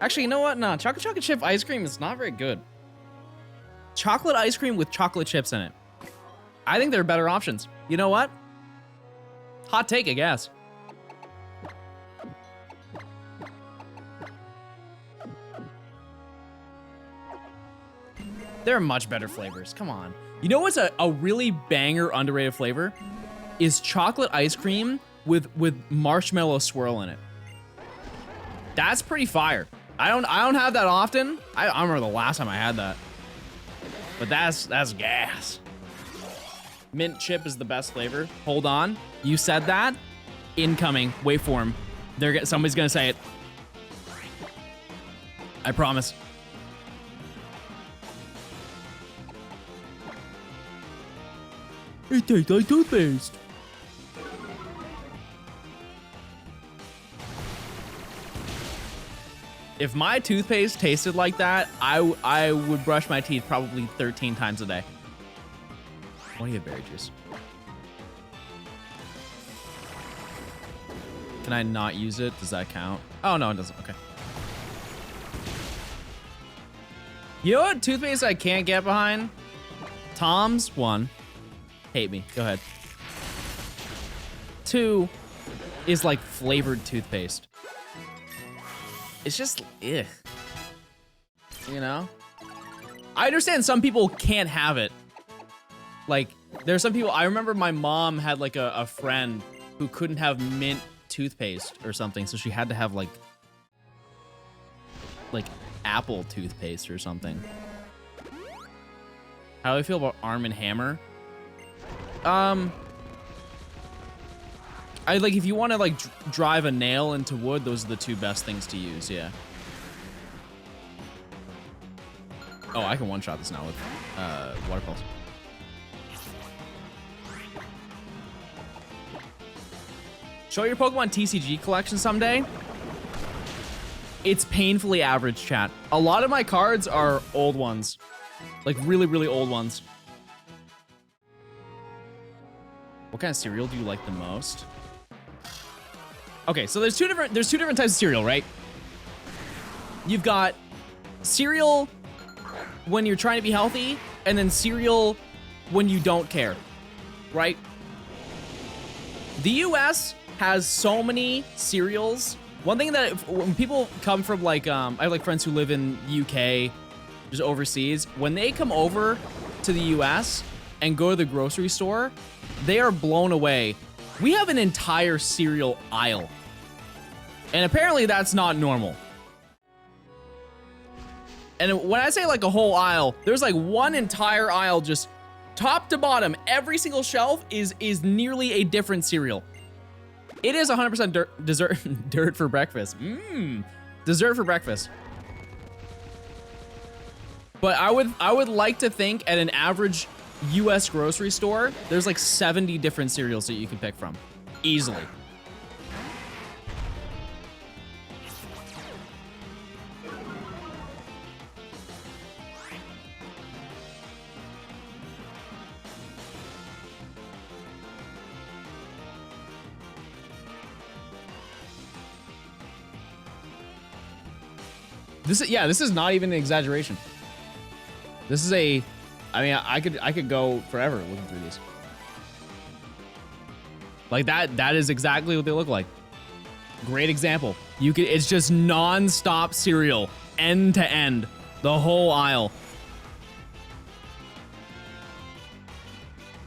Actually, you know what? No, chocolate chip ice cream is not very good. Chocolate ice cream with chocolate chips in it. I think there are better options. You know what? Hot take, I guess. There are much better flavors. Come on. You know what's a really banger underrated flavor? Is chocolate ice cream with marshmallow swirl in it. That's pretty fire. I don't have that often. I remember the last time I had that. But that's gas. Mint chip is the best flavor. Hold on. You said that? Incoming. Wait for him. Somebody's gonna say it. I promise. It tastes like toothpaste. If my toothpaste tasted like that, I would brush my teeth probably 13 times a day. What do you have, berry juice? Can I not use it? Does that count? Oh, no, it doesn't. Okay. You know what toothpaste I can't get behind? Tom's, 1. Hate me. Go ahead. 2 is like flavored toothpaste. It's just, ugh. You know? I understand some people can't have it. Like, there's some people, I remember my mom had like a friend who couldn't have mint toothpaste or something, so she had to have like apple toothpaste or something. How do I feel about Arm & Hammer? I like, if you want to like drive a nail into wood, those are the 2 best things to use, yeah. Oh, I can one-shot this now with water pulse. Show your Pokemon TCG collection someday. It's painfully average, chat. A lot of my cards are old ones. Like really, really old ones. What kind of cereal do you like the most? Okay, so there's two different types of cereal, right? You've got cereal when you're trying to be healthy, and then cereal when you don't care, right? The US has so many cereals. One thing that when people come from like, I have like friends who live in UK, just overseas. When they come over to the US and go to the grocery store, they are blown away. We have an entire cereal aisle. And apparently that's not normal. And when I say like a whole aisle, there's like one entire aisle, just top to bottom. Every single shelf is nearly a different cereal. It is 100% dessert for breakfast. Dessert for breakfast. But I would like to think at an average US grocery store, there's like 70 different cereals that you can pick from. Easily. This is not even an exaggeration. This is I mean, I could go forever looking through these. Like that is exactly what they look like. Great example. It's just non-stop cereal, end to end, the whole aisle.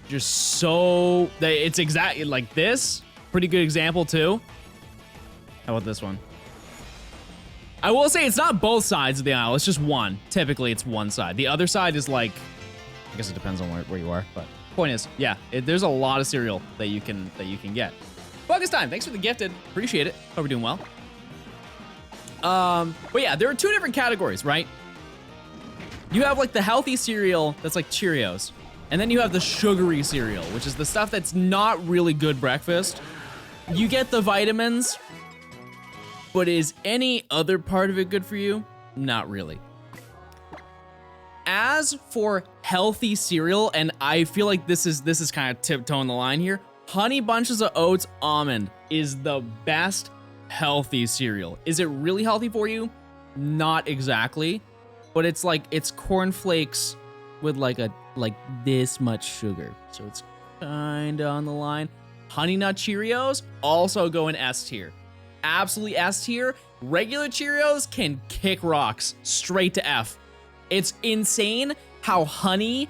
Just so, it's exactly like this. Pretty good example too. How about this one? I will say it's not both sides of the aisle. It's just one. Typically, it's one side. The other side is like I guess it depends on where you are, but point is, yeah, there's a lot of cereal that you can get. Bugus Time, thanks for the gifted. Appreciate it. Hope we're doing well. But yeah, there are 2 different categories, right? You have like the healthy cereal that's like Cheerios, and then you have the sugary cereal, which is the stuff that's not really good breakfast. You get the vitamins, but is any other part of it good for you? Not really. As for healthy cereal, and I feel like this is kind of tiptoeing the line here, Honey Bunches of Oats Almond is the best healthy cereal. Is it really healthy for you? Not exactly, but it's like, it's cornflakes with like this much sugar. So it's kinda on the line. Honey Nut Cheerios also go in S tier. Absolutely S tier. Regular Cheerios can kick rocks straight to F. It's insane how honey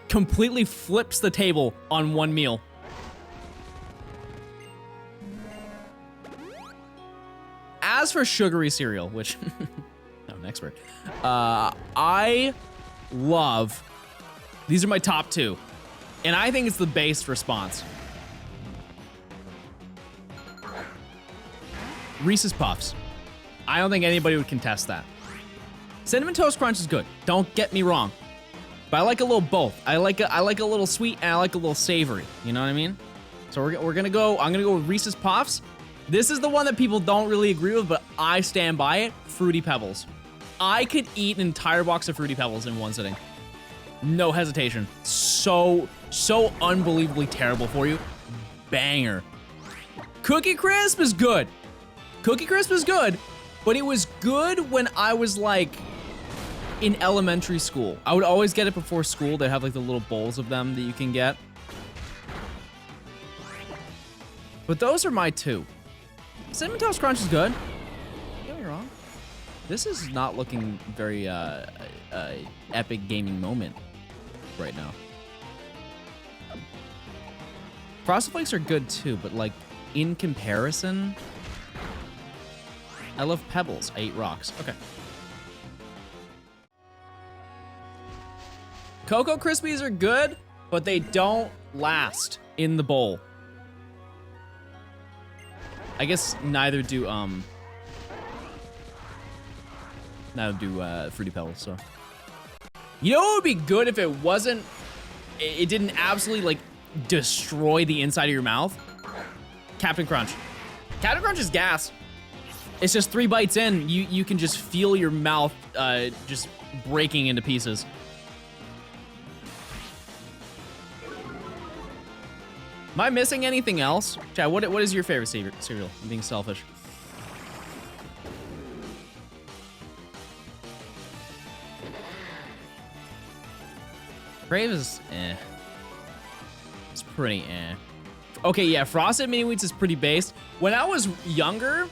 completely flips the table on one meal. As for sugary cereal, which, I'm an expert, I love, these are my top 2, and I think it's the base response. Reese's Puffs. I don't think anybody would contest that. Cinnamon Toast Crunch is good, don't get me wrong, but I like a little both. I like a little sweet and I like a little savory, you know what I mean? So I'm gonna go with Reese's Puffs. This is the one that people don't really agree with, but I stand by it. Fruity Pebbles. I could eat an entire box of Fruity Pebbles in one sitting. No hesitation. So unbelievably terrible for you. Banger. Cookie Crisp is good. Cookie Crisp is good, but it was good when I was like in elementary school. I would always get it before school. They have like the little bowls of them that you can get. But those are my 2. Cinnamon Toast Crunch is good. Don't get me wrong. This is not looking very epic gaming moment right now. Frosted Flakes are good too, but like in comparison, I love Pebbles. I eat rocks. Okay. Cocoa Krispies are good, but they don't last in the bowl. I guess neither do Fruity Pebbles, so. You know what would be good if it didn't absolutely like destroy the inside of your mouth? Captain Crunch. Captain Crunch is gas. It's just 3 bites in, you can just feel your mouth just breaking into pieces. Am I missing anything else? Chad, what is your favorite cereal? I'm being selfish. Crave is eh. It's pretty eh. Okay, yeah, Frosted Mini Wheats is pretty based. When I was younger,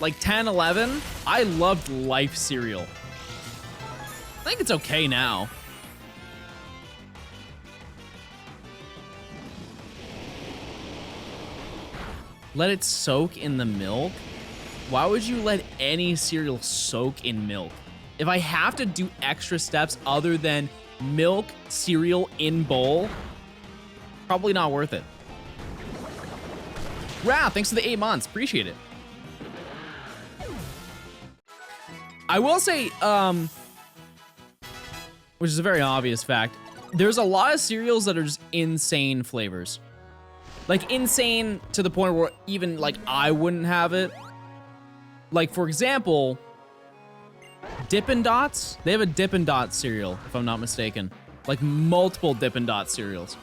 like 10, 11, I loved Life cereal. I think it's okay now. Let it soak in the milk? Why would you let any cereal soak in milk? If I have to do extra steps other than milk cereal in bowl, probably not worth it. Wow, thanks for the 8 months. Appreciate it. I will say, which is a very obvious fact, there's a lot of cereals that are just insane flavors. Like insane to the point where even like I wouldn't have it. Like for example, Dippin' Dots. They have a Dippin' Dots cereal, if I'm not mistaken. Like multiple Dippin' Dots cereals.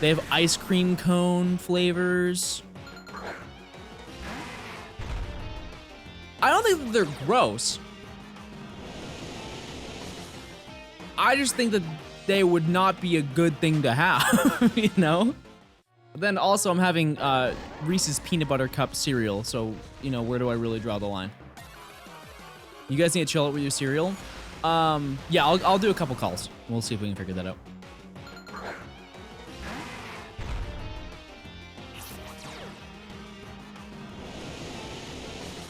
They have ice cream cone flavors. I don't think that they're gross. I just think that they would not be a good thing to have, you know? But then also I'm having Reese's Peanut Butter Cup cereal, so, you know, where do I really draw the line? You guys need to chill out with your cereal? Yeah, I'll do a couple calls. We'll see if we can figure that out.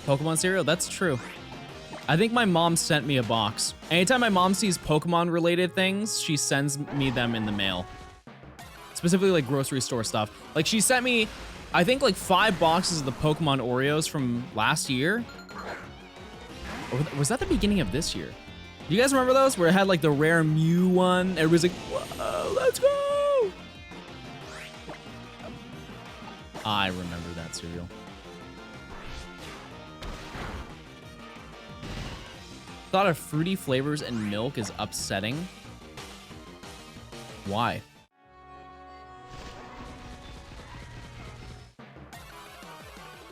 Pokemon cereal, that's true. I think my mom sent me a box. Anytime my mom sees Pokemon related things, she sends me them in the mail. Specifically like grocery store stuff. Like she sent me, I think like 5 boxes of the Pokemon Oreos from last year. Or was that the beginning of this year? Do you guys remember those? Where it had like the rare Mew one? Everybody's like, whoa, let's go! I remember that cereal. Thought of fruity flavors and milk is upsetting. Why?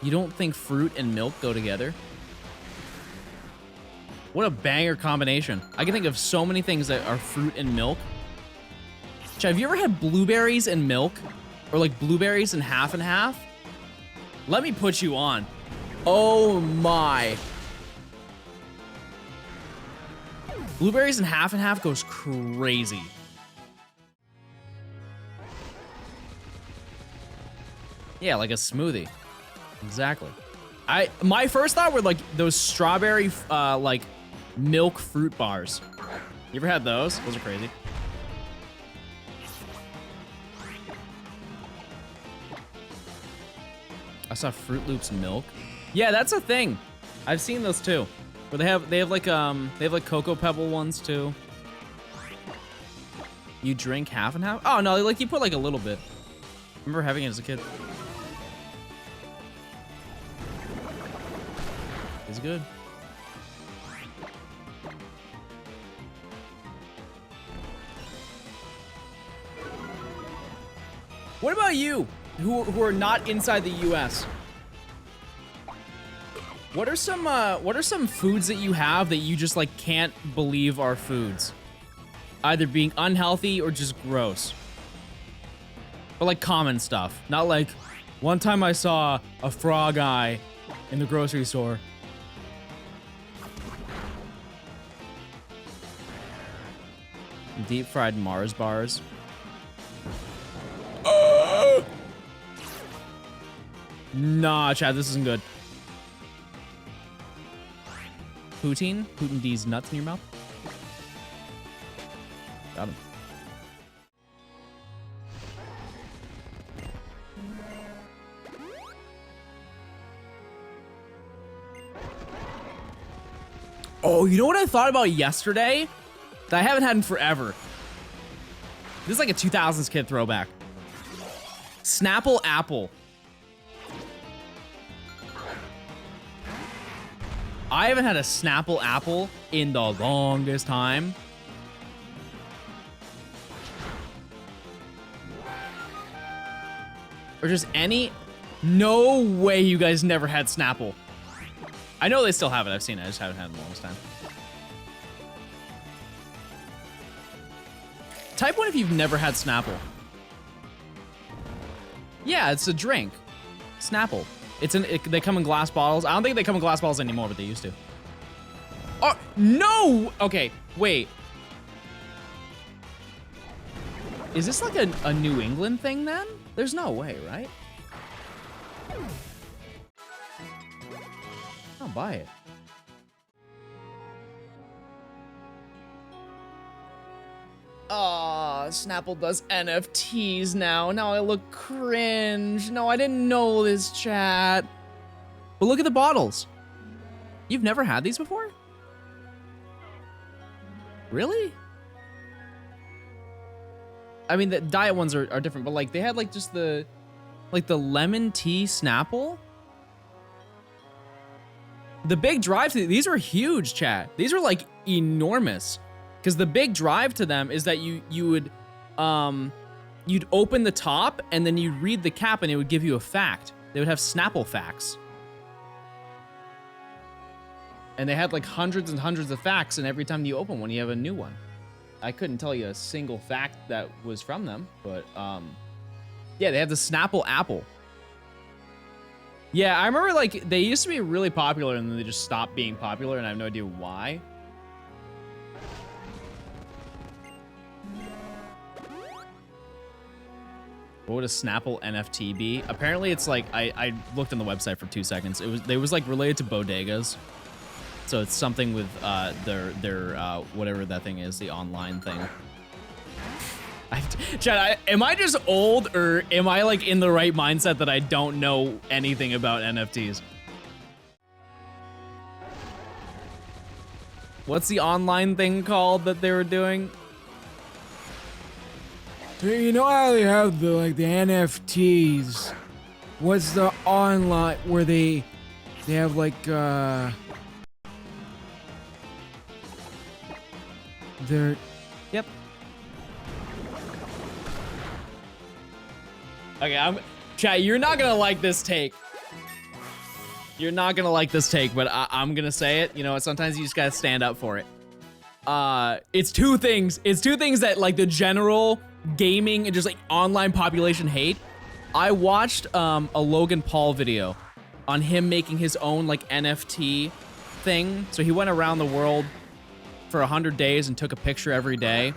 You don't think fruit and milk go together? What a banger combination. I can think of so many things that are fruit and milk. Have you ever had blueberries and milk? Or like blueberries and half? Let me put you on. Oh my. Blueberries and half goes crazy. Yeah, like a smoothie. Exactly. My first thought were like those strawberry like milk fruit bars. You ever had those? Those are crazy. I saw Fruit Loops milk. Yeah, that's a thing. I've seen those too. Where they have like Cocoa Pebble ones too. You drink half and half? Oh no, like you put like a little bit. I remember having it as a kid. It's good. What about you, who are not inside the U.S.? What are some foods that you have that you just like can't believe are foods? Either being unhealthy or just gross. But like common stuff, not like one time I saw a frog eye in the grocery store. Deep fried Mars bars. Nah, Chad, this isn't good. Poutine? Poutine D's nuts in your mouth? Got him. Oh, you know what I thought about yesterday? That I haven't had in forever. This is like a 2000s kid throwback. Snapple apple. I haven't had a Snapple apple in the longest time. Or just any. No way you guys never had Snapple. I know they still have it. I've seen it. I just haven't had it in the longest time. Type 1 if you've never had Snapple. Yeah, it's a drink. Snapple. They come in glass bottles. I don't think they come in glass bottles anymore, but they used to. Oh, no! Okay, wait. Is this like a New England thing then? There's no way, right? I'll buy it. Oh, Snapple does NFTs now. Now I look cringe. No, I didn't know this, chat. But look at the bottles. You've never had these before? Really? I mean, the diet ones are different, but like they had like just the lemon tea Snapple. The big drive, these were huge, chat. These were like enormous. Because the big drive to them is that you'd open the top and then you'd read the cap and it would give you a fact. They would have Snapple facts. And they had like hundreds and hundreds of facts, and every time you open one, you have a new one. I couldn't tell you a single fact that was from them, but yeah, they had the Snapple apple. Yeah, I remember like they used to be really popular and then they just stopped being popular, and I have no idea why. What would a Snapple NFT be? Apparently it's like, I looked on the website for 2 seconds. It was like related to bodegas. So it's something with their whatever that thing is, the online thing. Chad, am I just old, or am I like in the right mindset that I don't know anything about NFTs? What's the online thing called that they were doing? You know how they have the like the NFTs? What's the online where they have like they're Yep. Okay, Chat, you're not gonna like this take. You're not gonna like this take, but I'm gonna say it. You know what? Sometimes you just gotta stand up for it. It's two things. It's two things that like the general gaming and just like online population hate. I watched a Logan Paul video on him making his own like NFT thing. So he went around the world for 100 days and took a picture every day.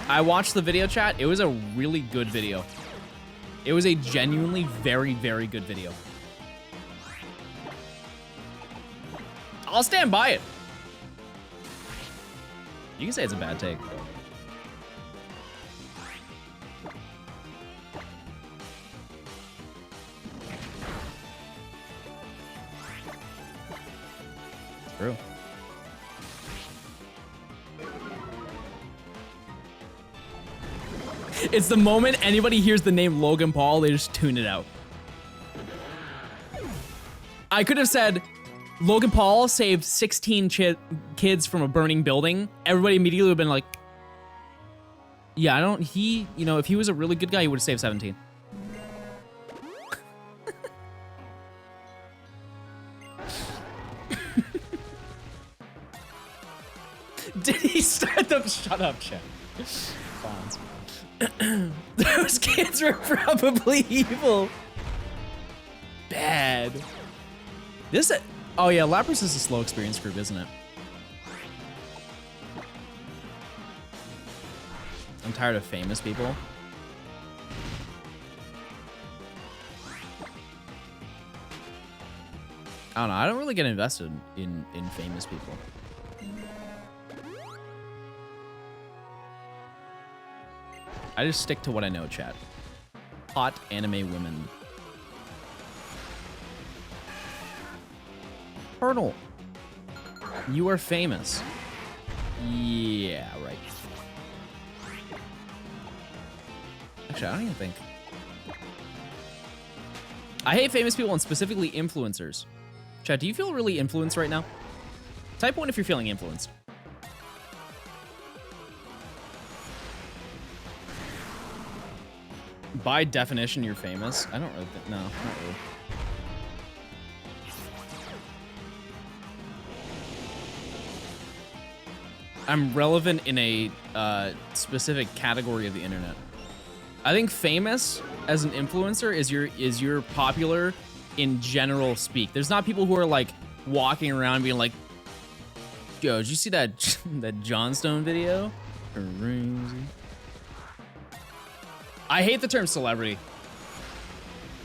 I watched the video, chat. It was a really good video. It was a genuinely very, very good video. I'll stand by it. You can say it's a bad take. True. It's the moment anybody hears the name Logan Paul, they just tune it out. I could have said, Logan Paul saved 16 kids from a burning building. Everybody immediately would have been like, yeah, you know, if he was a really good guy, he would have saved 17. Did he start them? Shut up, Chet. Those kids were probably evil. Bad. Oh yeah, Lapras is a slow experience group, isn't it? I'm tired of famous people. I don't know, I don't really get invested in famous people. I just stick to what I know, chat. Hot anime women. Colonel, you are famous. Yeah, right. Actually, I don't even think. I hate famous people and specifically influencers. Chat, do you feel really influenced right now? Type 1 if you're feeling influenced. By definition, you're famous. I don't really think, no, not really. I'm relevant in a specific category of the internet. I think famous as an influencer is you're popular in general speak. There's not people who are like walking around being like, yo, did you see that that Johnstone video? Crazy. I hate the term celebrity.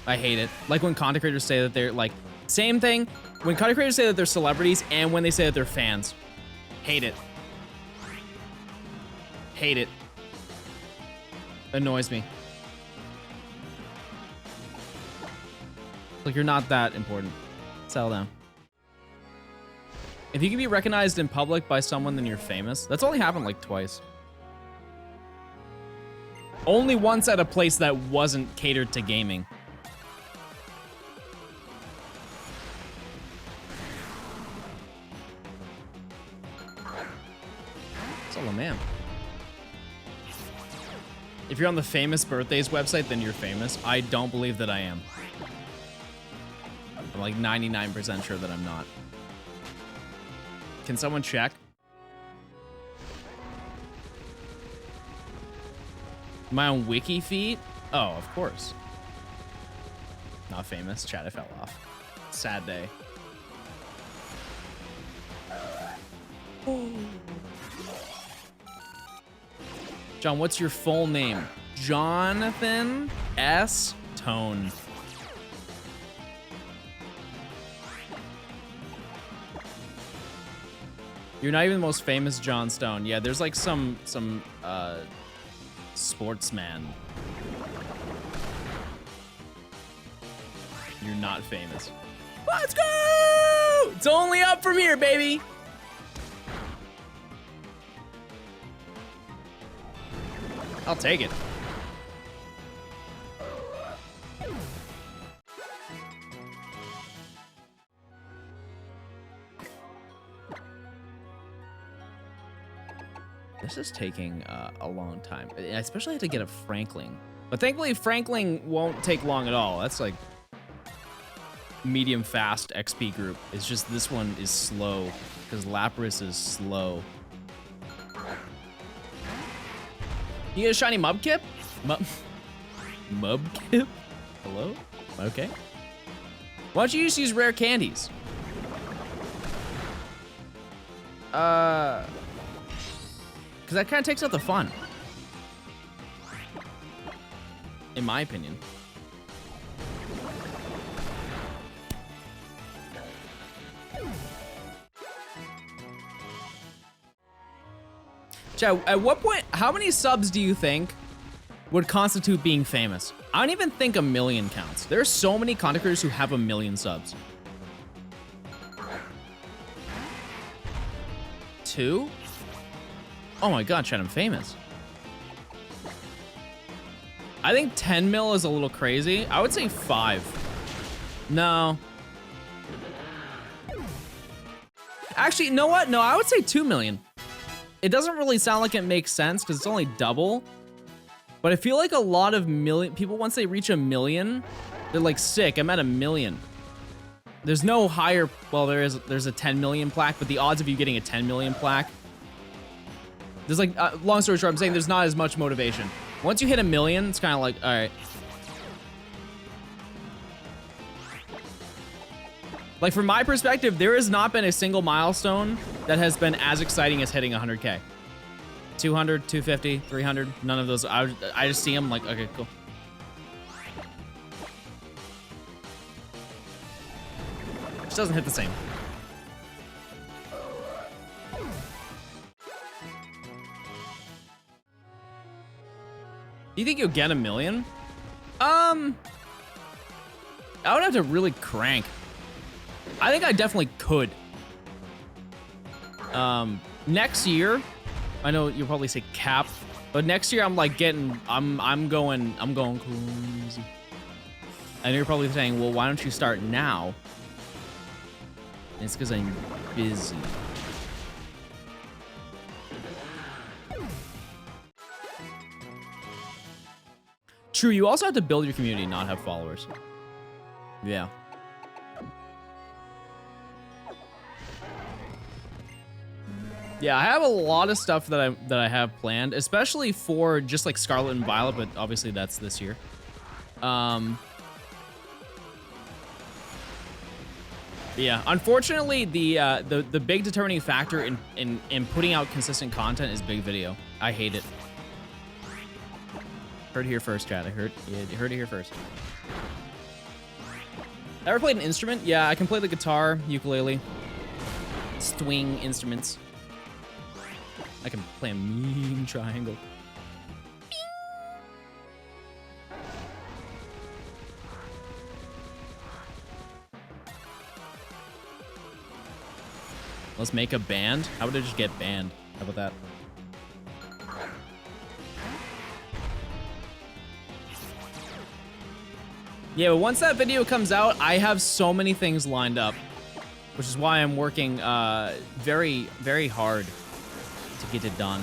I hate it. Like when content creators say that they're like, same thing. When content creators say that they're celebrities and when they say that they're fans. Hate it. Hate it. Annoys me. Like, you're not that important. Settle down. If you can be recognized in public by someone, then you're famous. That's only happened like twice. Only once at a place that wasn't catered to gaming. It's all a man. If you're on the famous birthdays website, then you're famous. I don't believe that I am. I'm like 99% sure that I'm not. Can someone check? Am I on wiki feet? Oh, of course. Not famous. Chat, I fell off. Sad day. John, what's your full name? Jonathan S. Tone. You're not even the most famous Johnstone. Yeah, there's like some sportsman. You're not famous. Let's go! It's only up from here, baby. I'll take it. This is taking a long time. I especially have to get a Franklin. But thankfully, Franklin won't take long at all. That's like medium fast XP group. It's just this one is slow because Lapras is slow. You get a shiny Mubkip? Mubkip? Hello? Okay. Why don't you just use rare candies? Because that kind of takes out the fun. In my opinion. Chat, at what point, how many subs do you think would constitute being famous? I don't even think 1 million counts. There are so many content creators who have 1 million subs. 2? Oh my god, chat, I'm famous. I think 10 mil is a little crazy. I would say 5. No. Actually, you know what? No, I would say 2 million. It doesn't really sound like it makes sense because it's only double. But I feel like a lot of people, once they reach 1 million, they're like, sick, I'm at 1 million. There's no higher, well, there's a 10 million plaque, but the odds of you getting a 10 million plaque, there's like, long story short, I'm saying there's not as much motivation. Once you hit 1 million, it's kind of like, all right. Like from my perspective, there has not been a single milestone that has been as exciting as hitting 100K. 200, 250, 300, none of those. I just see them like, okay, cool. Just doesn't hit the same. Do you think you'll get 1 million? I would have to really crank. I think I definitely could. Next year, I know you'll probably say cap, but next year I'm like I'm going crazy. And you're probably saying, well, why don't you start now? And it's because I'm busy. True, you also have to build your community, not have followers. Yeah. Yeah, I have a lot of stuff that I have planned, especially for just like Scarlet and Violet, but obviously that's this year. Yeah, unfortunately, the big determining factor in putting out consistent content is big video. I hate it. Heard it here first, chat. You heard it here first. Ever played an instrument? Yeah, I can play the guitar, ukulele, string instruments. I can play a mean triangle. Let's make a band. How would I just get banned? How about that? Yeah, but once that video comes out, I have so many things lined up, which is why I'm working very, very hard to get it done.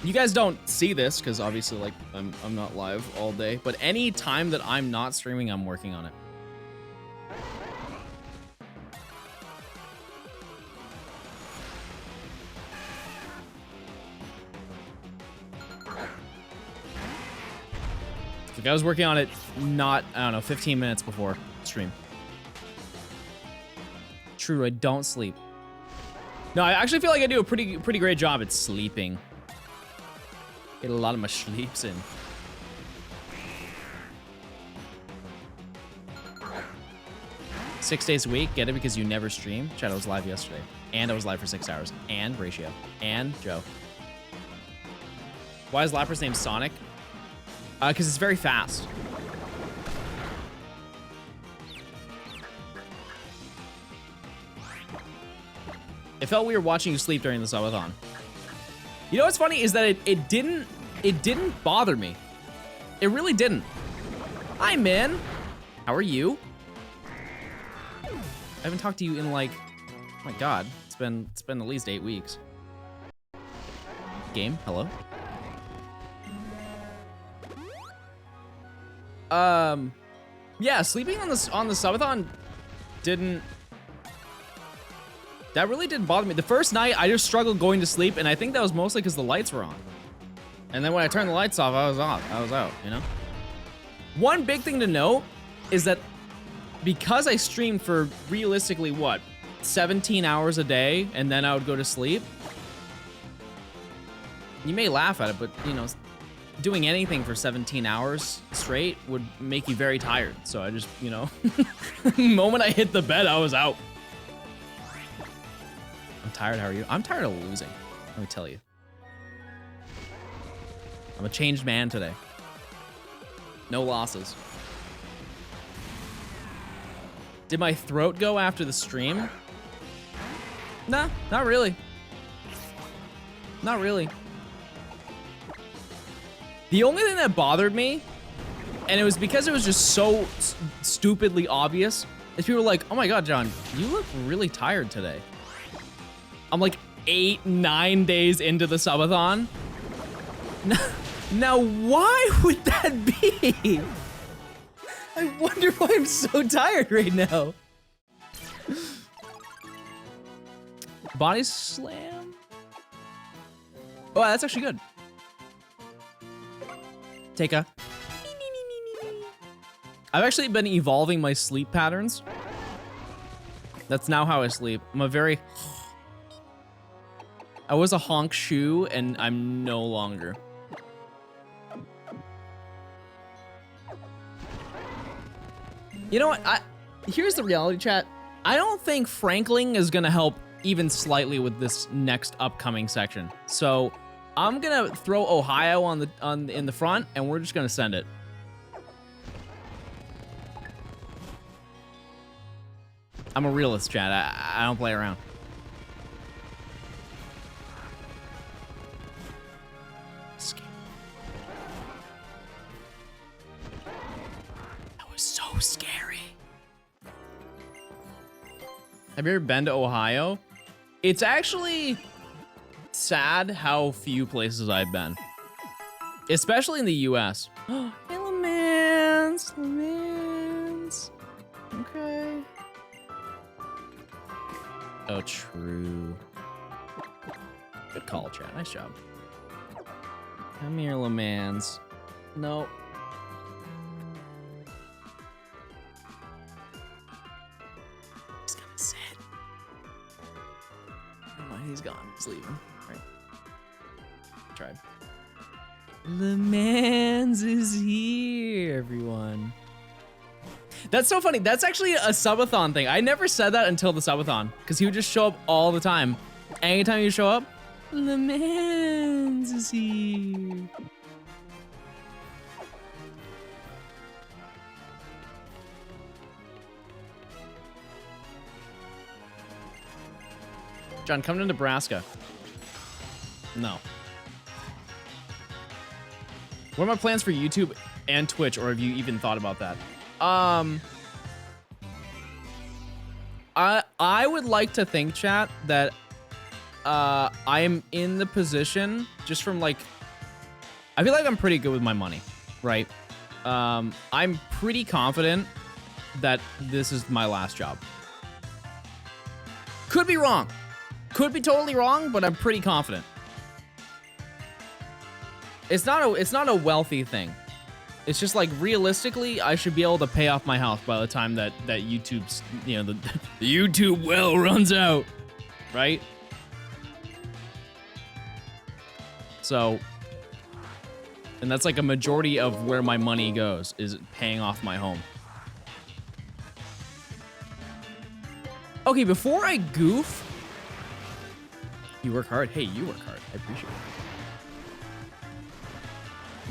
You guys don't see this because obviously, like, I'm not live all day, but any time that I'm not streaming, I'm working on it. Like I was working on it not, I don't know, 15 minutes before stream. True, I don't sleep. No, I actually feel like I do a pretty great job at sleeping. Get a lot of my sleeps in. 6 days a week. Get it because you never stream. Chat, I was live yesterday. And I was live for 6 hours. And Ratio. And Joe. Why is Lapper's name Sonic? Because it's very fast. It felt weird watching you sleep during the subathon. You know what's funny is that it didn't bother me. It really didn't. Hi, Min. How are you? I haven't talked to you in like, oh my God, it's been at least 8 weeks. Game, hello. Yeah, sleeping on the subathon that really didn't bother me. The first night, I just struggled going to sleep, and I think that was mostly because the lights were on. And then when I turned the lights off, I was out, you know? One big thing to note is that because I streamed for realistically, what, 17 hours a day, and then I would go to sleep? You may laugh at it, but, you know, doing anything for 17 hours straight would make you very tired. So I just, you know, the moment I hit the bed, I was out. I'm tired, how are you? I'm tired of losing, let me tell you. I'm a changed man today. No losses. Did my throat go after the stream? Nah, not really. Not really. The only thing that bothered me, and it was because it was just so stupidly obvious, is people were like, oh my God, John, you look really tired today. I'm like 8-9 days into the subathon. Now, why would that be? I wonder why I'm so tired right now. Body slam? Oh, that's actually good. Take a. I've actually been evolving my sleep patterns. That's now how I sleep. I was a honk shoe, and I'm no longer. You know what? Here's the reality, chat. I don't think Frankling is gonna help even slightly with this next upcoming section. So I'm gonna throw Ohio in the front, and we're just gonna send it. I'm a realist, chat. I don't play around. That was so scary. Have you ever been to Ohio? It's actually sad how few places I've been. Especially in the US. Hey, Lamans. Okay. Oh, true. Good call, chat. Nice job. Come here, Lamans. No. He's gonna sit. Oh, he's gone. He's leaving. All right. Tried. Lamans is here, everyone. That's so funny. That's actually a subathon thing. I never said that until the subathon, because he would just show up all the time. Anytime you show up, Lamans is here. John, come to Nebraska. No. What are my plans for YouTube and Twitch, or have you even thought about that? I would like to think, chat, that I am in the position, just from like, I feel like I'm pretty good with my money, right? I'm pretty confident that this is my last job. Could be wrong. Could be totally wrong, but I'm pretty confident. It's not a wealthy thing. It's just like, realistically, I should be able to pay off my house by the time that YouTube's, you know, the YouTube well runs out, right? So, and that's like a majority of where my money goes, is paying off my home. Okay, before I goof, you work hard. Hey, you work hard. I appreciate it.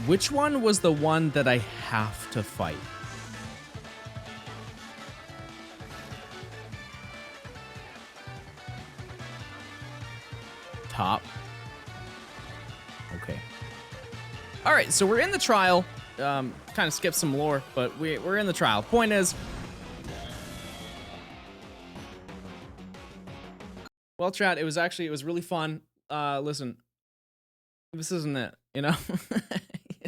Which one was the one that I have to fight? Top. Okay. All right, so we're in the trial. Kind of skipped some lore, but we're in the trial. Point is, well, chat, it was really fun. Listen, this isn't it, you know?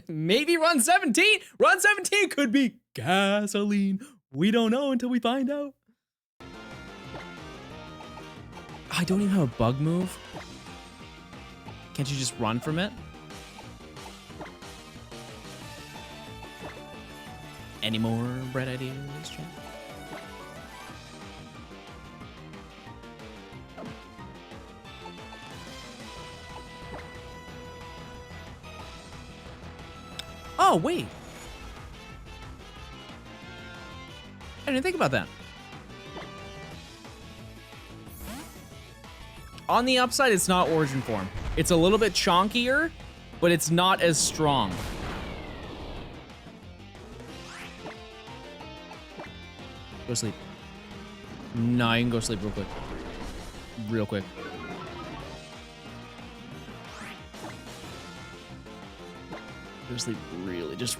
Maybe run 17. Run 17 could be gasoline. We don't know until we find out. I don't even have a bug move. Can't you just run from it? Any more bright ideas, chat? Oh, wait. I didn't think about that. On the upside, it's not origin form. It's a little bit chonkier, but it's not as strong. Go sleep. No, you can go sleep real quick. Real quick. Go to sleep really, just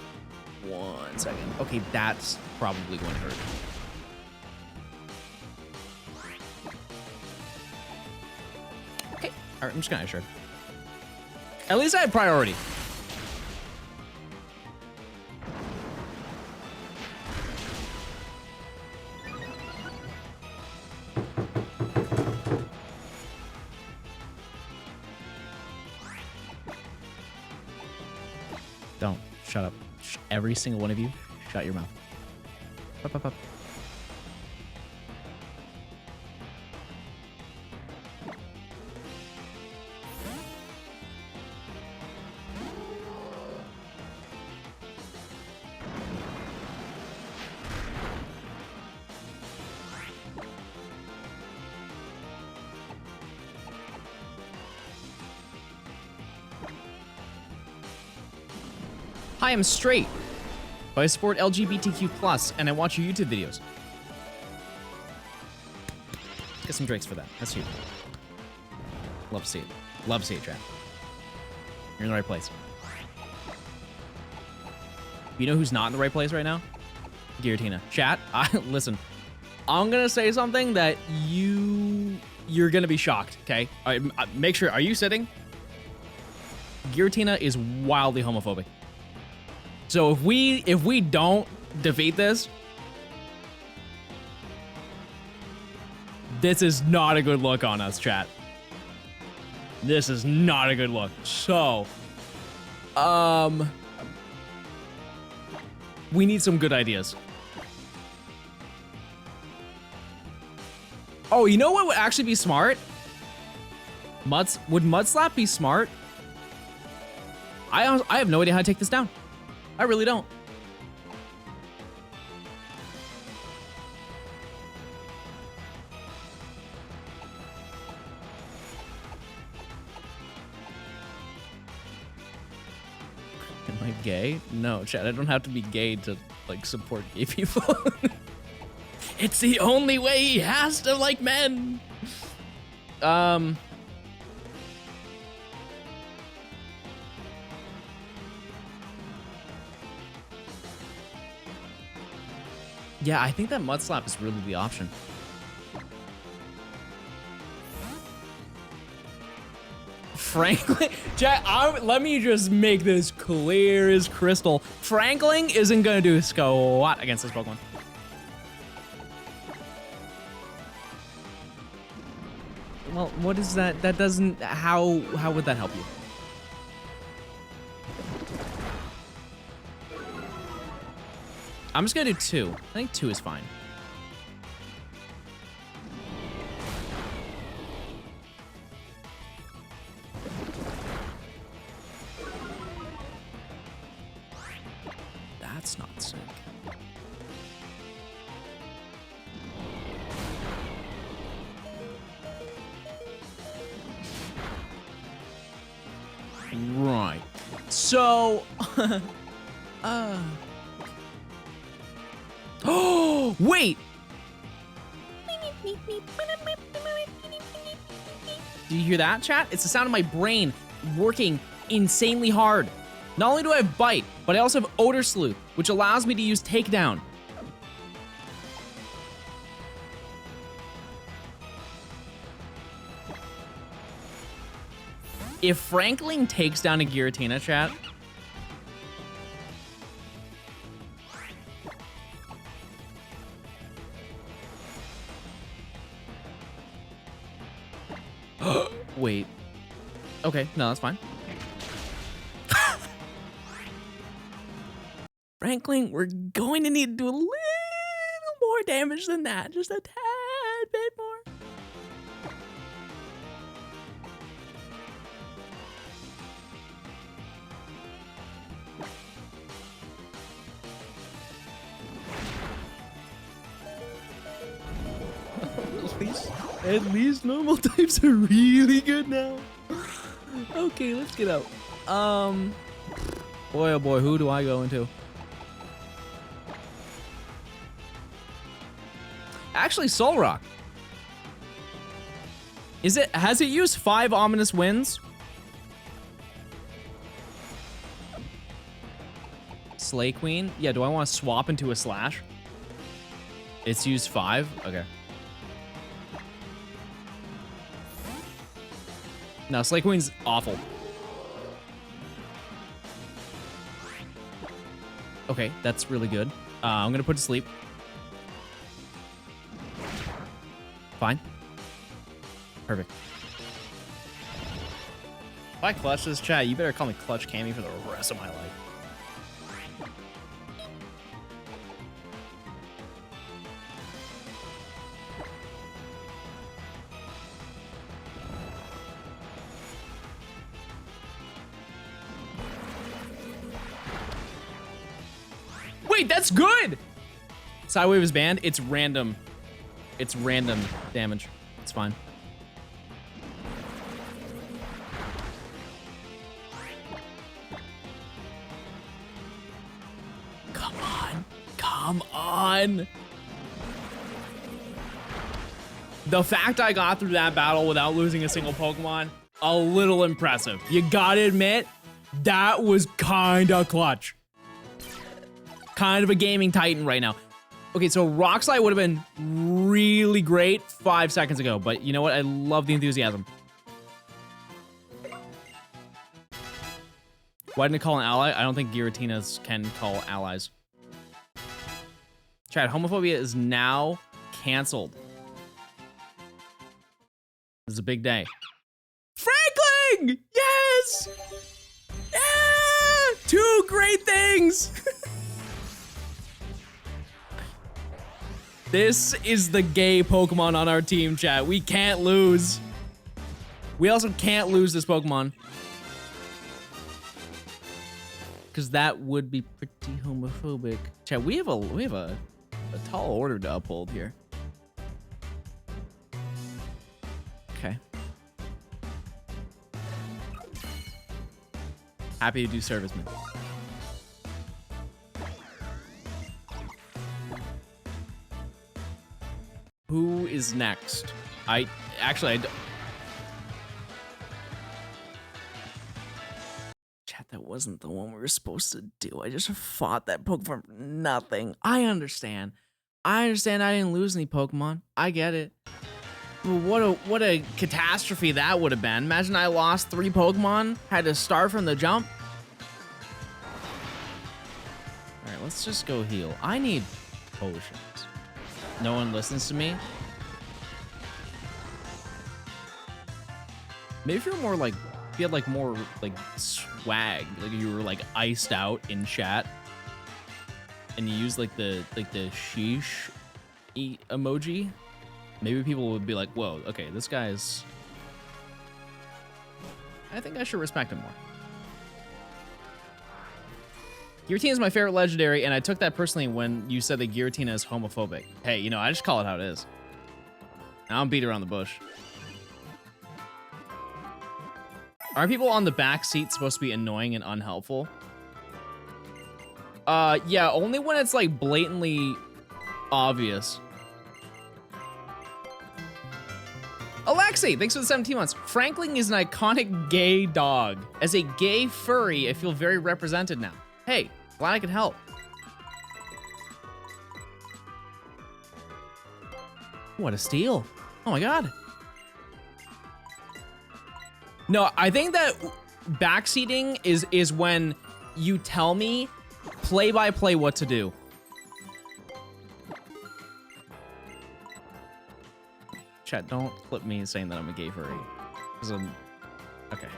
1 second. Okay, that's probably going to hurt. Okay, all right, I'm just gonna sure. At least I had priority. Don't. Shut up. Every single one of you, shut your mouth. Up, up, up. Hi, I'm straight, but I support LGBTQ+, and I watch your YouTube videos. Get some drinks for that. That's you. Love to see it. Love to see it, chat. You're in the right place. You know who's not in the right place right now? Giratina. Chat, listen. I'm gonna say something that you're gonna be shocked, okay? Make sure, are you sitting? Giratina is wildly homophobic. So if we don't defeat this is not a good look on us, chat. This is not a good look. So, we need some good ideas. Oh, you know what would actually be smart? Would Mud Slap be smart? I have no idea how to take this down. I really don't. Am I gay? No, Chad, I don't have to be gay to, like, support gay people. It's the only way he has to like men. Yeah, I think that Mud Slap is really the option. Franklin, Jack, let me just make this clear as crystal. Franklin isn't gonna do squat against this Pokemon. Well, what is that? That doesn't, how would that help you? I'm just gonna do 2. I think 2 is fine. That's not sick. Right. So, oh, wait. Do you hear that, chat? It's the sound of my brain working insanely hard. Not only do I have Bite, but I also have Odor Sleuth, which allows me to use Takedown. If Franklin takes down a Giratina, chat, wait. Okay, no, that's fine. Franklin, we're going to need to do a little more damage than that. Just a tad bit more. At least normal types are really good now. Okay, let's get out. Boy, oh boy, who do I go into? Actually, Solrock. Has it used 5 ominous winds? Slay Queen? Yeah, do I want to swap into a Slash? It's used 5? Okay. No, Slay Queen's awful. Okay, that's really good. I'm gonna put to sleep. Fine. Perfect. If I clutch this, chat, you better call me Clutch Cammy for the rest of my life. Wait, that's good! Sidewave is banned. It's random. It's random damage. It's fine. Come on. Come on. The fact I got through that battle without losing a single Pokemon, a little impressive. You gotta admit, that was kinda clutch. Kind of a gaming titan right now. Okay, so Rock Slide would have been really great 5 seconds ago, but you know what? I love the enthusiasm. Why didn't it call an ally? I don't think Giratinas can call allies. Chat, homophobia is now canceled. This is a big day. Franklin! Yes! Yeah! 2 great things! This is the gay Pokemon on our team, chat. We can't lose. We also can't lose this Pokemon. Because that would be pretty homophobic. Chat, we have a tall order to uphold here. Okay. Happy to do serviceman. Who is next? Chat, that wasn't the one we were supposed to do. I just fought that Pokemon for nothing. I understand. I didn't lose any Pokemon. I get it. But what a catastrophe that would have been. Imagine I lost 3 Pokemon, had to start from the jump. All right, let's just go heal. I need potions. No one listens to me. Maybe if you're more like, if you had like more like swag, like you were like iced out in chat, and you use like the sheesh emoji, maybe people would be like, whoa, okay, this guy's. I think I should respect him more. Giratina is my favorite legendary, and I took that personally when you said that Giratina is homophobic. Hey, you know, I just call it how it is. I don't beat around the bush. Aren't people on the back seat supposed to be annoying and unhelpful? Yeah, only when it's like blatantly obvious. Alexei, thanks for the 17 months. Franklin is an iconic gay dog. As a gay furry, I feel very represented now. Hey, glad I could help. What a steal. Oh my God. No, I think that backseating is when you tell me play by play what to do. Chat, don't clip me saying that I'm a gay furry. Okay.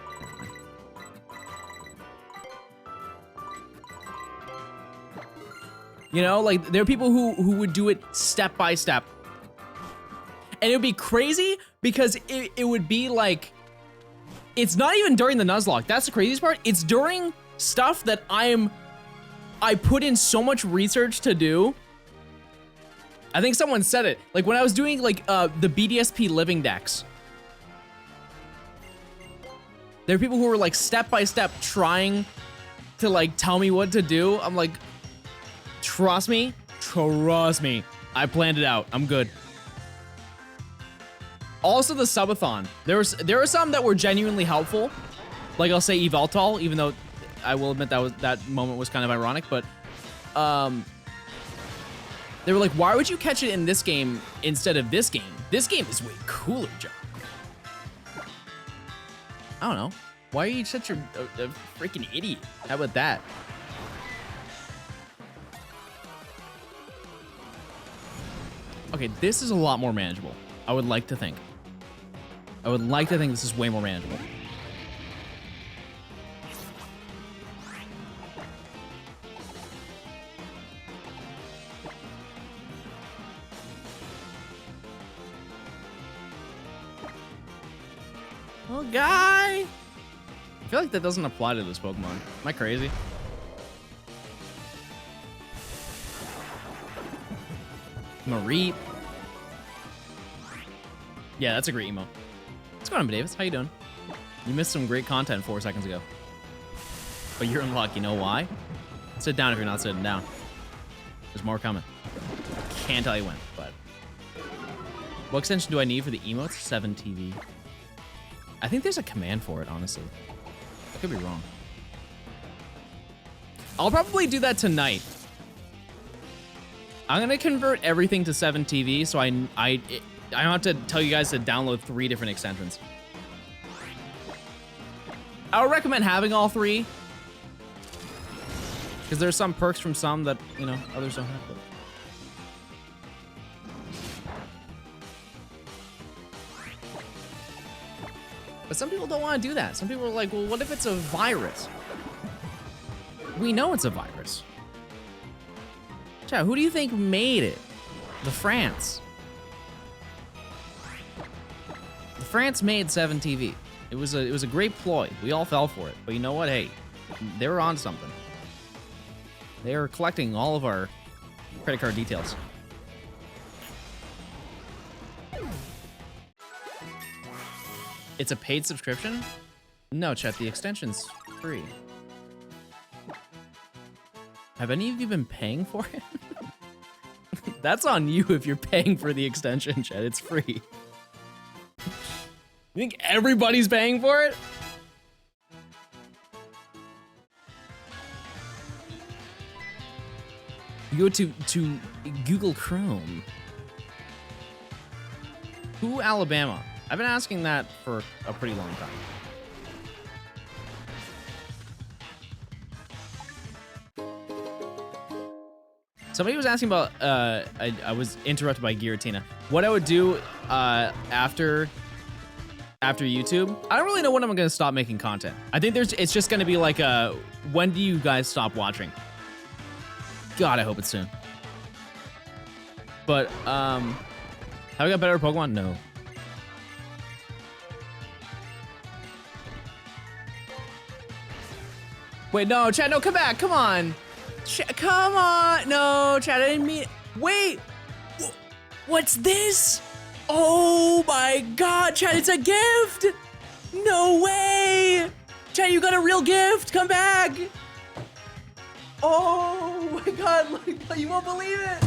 You know, like there are people who would do it step by step. And it would be crazy because it would be like, it's not even during the Nuzlocke. That's the craziest part. It's during stuff that I put in so much research to do. I think someone said it. Like when I was doing like the BDSP living decks. There are people who were like step by step trying to like tell me what to do. I'm like, trust me. I planned it out. I'm good. Also the subathon. There were some that were genuinely helpful. Like I'll say Evoltol, even though I will admit that moment was kind of ironic, but they were like, why would you catch it in this game instead of this game? This game is way cooler, John. I don't know. Why are you such a freaking idiot? How about that? Okay, this is a lot more manageable. I would like to think. This is way more manageable. Oh, guy! I feel like that doesn't apply to this Pokemon. Am I crazy? Mareep. Yeah, that's a great emo. What's going on, Davis? How you doing? You missed some great content 4 seconds ago. But you're in luck, you know why? Sit down if you're not sitting down. There's more coming. Can't tell you when, but... What extension do I need for the emotes? 7TV. I think there's a command for it, honestly. I could be wrong. I'll probably do that tonight. I'm gonna convert everything to 7TV, so I don't have to tell you guys to download 3 different extensions. I would recommend having all 3. Because there's some perks from some that, you know, others don't have. But some people don't want to do that. Some people are like, well, what if it's a virus? We know it's a virus. Chat, who do you think made it? The France. The France made 7TV. It was a great ploy. We all fell for it. But you know what? Hey, they were on something. They are collecting all of our credit card details. It's a paid subscription? No, chat, the extension's free. Have any of you been paying for it? That's on you if you're paying for the extension, chat. It's free. You think everybody's paying for it? You go to Google Chrome. Who, Alabama? I've been asking that for a pretty long time. Somebody was asking about, I was interrupted by Giratina. What I would do after YouTube. I don't really know when I'm gonna stop making content. I think it's just gonna be like when do you guys stop watching? God, I hope it's soon. But, have I got better Pokemon? No. Wait, no, Chad, no, come back, come on. Come on, no, Chad, I didn't mean, wait. What's this? Oh my God, Chad, it's a gift. No way. Chat, you got a real gift. Come back. Oh my God, look, you won't believe it.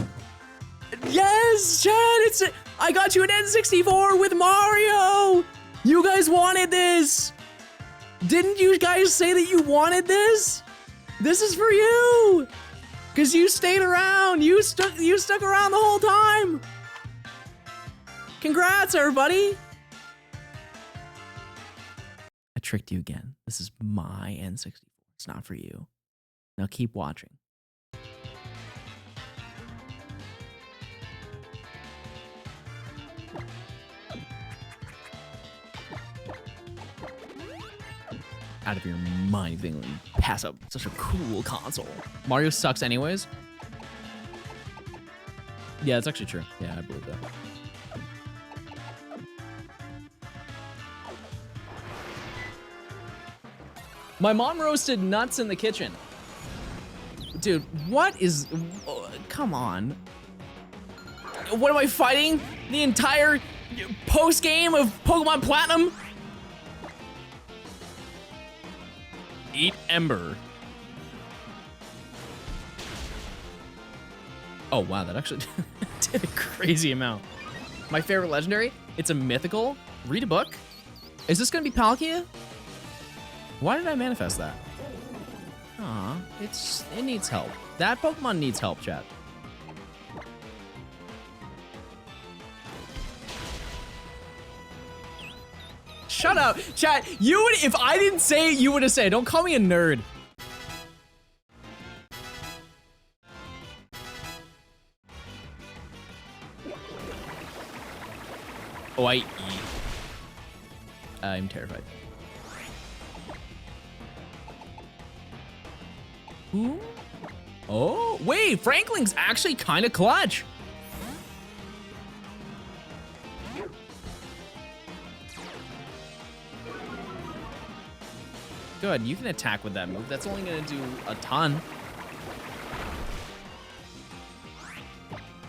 Yes, chat, I got you an N64 with Mario. You guys wanted this. Didn't you guys say that you wanted this? This is for you. Cause you stayed around. You stuck around the whole time. Congrats, everybody. I tricked you again. This is my N64. It's not for you. Now keep watching. Out of your mind, thing, pass up such a cool console. Mario sucks anyways. Yeah, it's actually true. Yeah, I believe that. My mom roasted nuts in the kitchen. Dude, what is... come on. What am I fighting? The entire post-game of Pokemon Platinum? Eat Ember. Oh, wow, that actually did a crazy amount. My favorite legendary? It's a mythical. Read a book. Is this gonna be Palkia? Why did I manifest that? Aw, it needs help. That Pokemon needs help, chat. Shut up, chat. You would, if I didn't say it, you would have said it. Don't call me a nerd. Oh, I eat. I'm terrified. Ooh. Oh, wait, Frankling's actually kind of clutch. Good, you can attack with that move. That's only gonna do a ton.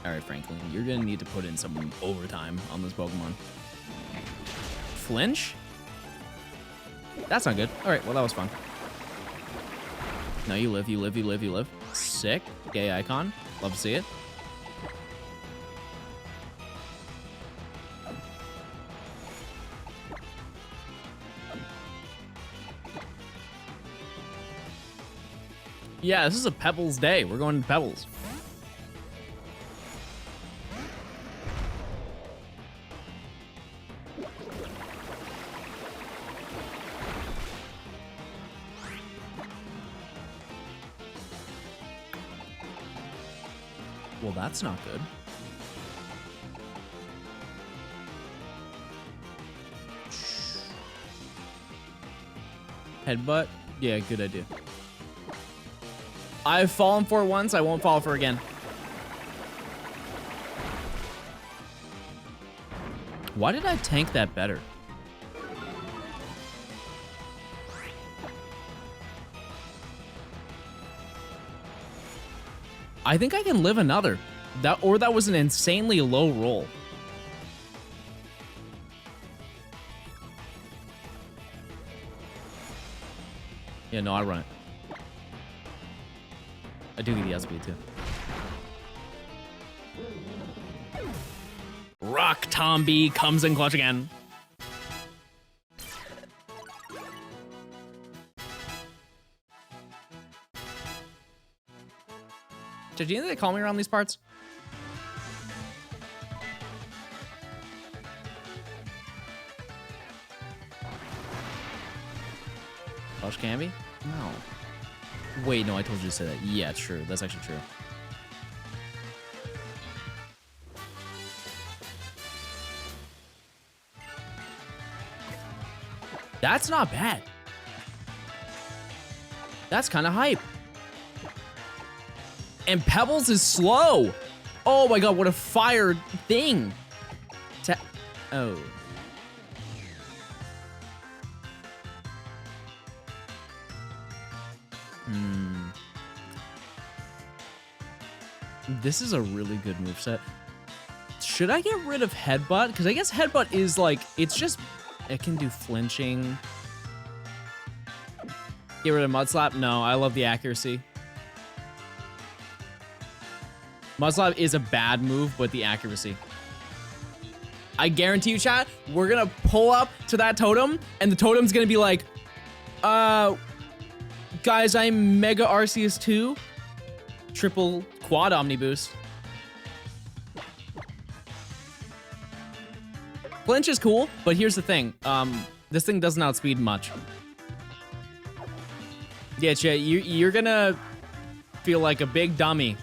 All right, Franklin, you're gonna need to put in some overtime on this Pokemon. Flinch? That's not good. All right, well, that was fun. No, you live, you live, you live, you live. Sick, gay icon. Love to see it. Yeah, this is a Pebbles day. We're going to Pebbles. Well, that's not good. Headbutt? Yeah, good idea. I've fallen for it once, I won't fall for it again. Why did I tank that better? I think I can live another. That was an insanely low roll. Yeah, no, I run it. I do get the SB too. Rock Tomby comes in clutch again. Do you think they call me around these parts? Clutch Canby? No. Wait, no, I told you to say that. Yeah, it's true. That's actually true. That's not bad. That's kind of hype. And Pebbles is slow. Oh my god, what a fire thing. Oh. This is a really good moveset. Should I get rid of Headbutt? Because I guess Headbutt is like, it's just, it can do flinching. Get rid of Mudslap? No, I love the accuracy. Mudslap is a bad move, but the accuracy. I guarantee you, chat, we're gonna pull up to that totem, and the totem's gonna be like, guys, I'm Mega Arceus 2. Triple quad Omni Boost. Flinch is cool, but here's the thing. This thing doesn't outspeed much. Yeah, chat, you're gonna feel like a big dummy.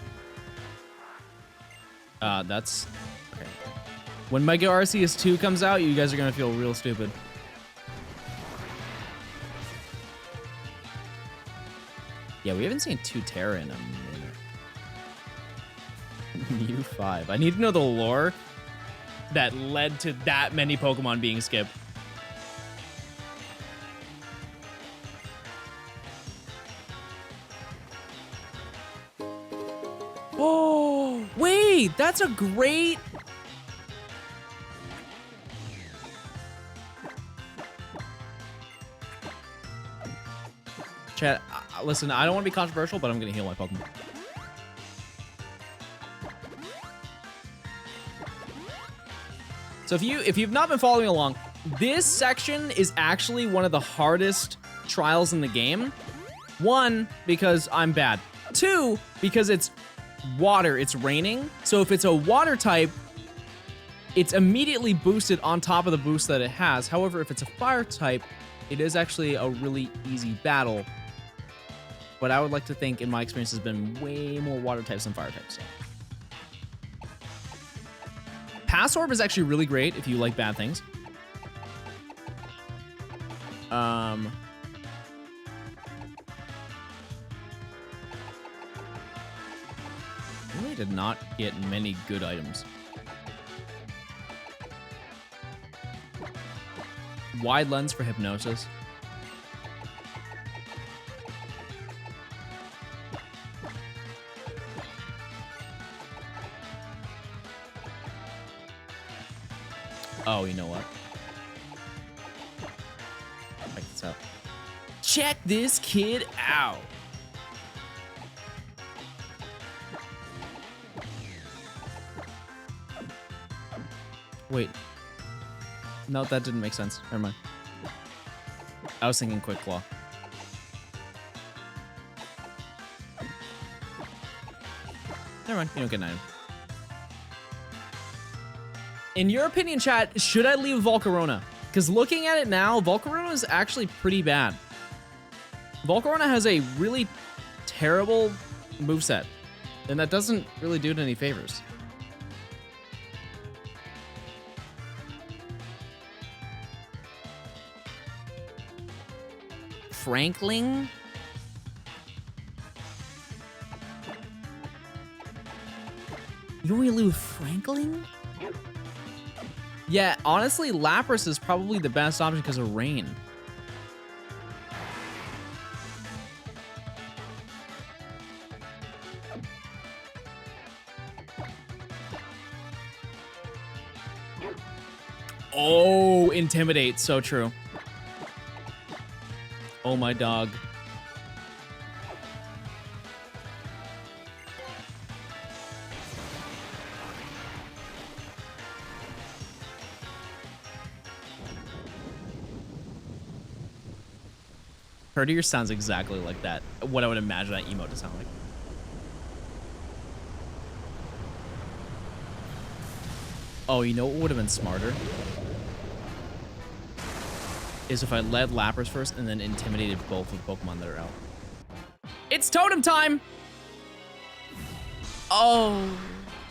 That's... okay. When Mega Arceus 2 comes out, you guys are gonna feel real stupid. Yeah, we haven't seen 2 Terra in a minute. Mew 5. I need to know the lore that led to that many Pokemon being skipped. Oh, wait, that's a great... Chat, listen, I don't want to be controversial, but I'm going to heal my Pokemon. So if you've not been following along, this section is actually one of the hardest trials in the game. 1, because I'm bad. 2, because it's water, it's raining. So if it's a water type, it's immediately boosted on top of the boost that it has. However, if it's a fire type, it is actually a really easy battle. But I would like to think, in my experience, has been way more water types than fire types. So. Pass Orb is actually really great if you like bad things. Really did not get many good items. Wide lens for hypnosis. Oh, you know what? Check this out. Check this kid out. Wait. No, that didn't make sense. Never mind. I was thinking Quick Claw. Never mind. You don't get an item. In your opinion, chat, should I leave Volcarona? Because looking at it now, Volcarona is actually pretty bad. Volcarona has a really terrible moveset, and that doesn't really do it any favors. Frankling? You want me to leave Frankling? Yeah, honestly, Lapras is probably the best option because of rain. Oh, Intimidate, so true. Oh, my dog. Courtier sounds exactly like that. What I would imagine that emote to sound like. Oh, you know what would have been smarter? Is if I led Lapras first and then intimidated both of the Pokemon that are out. It's totem time! Oh.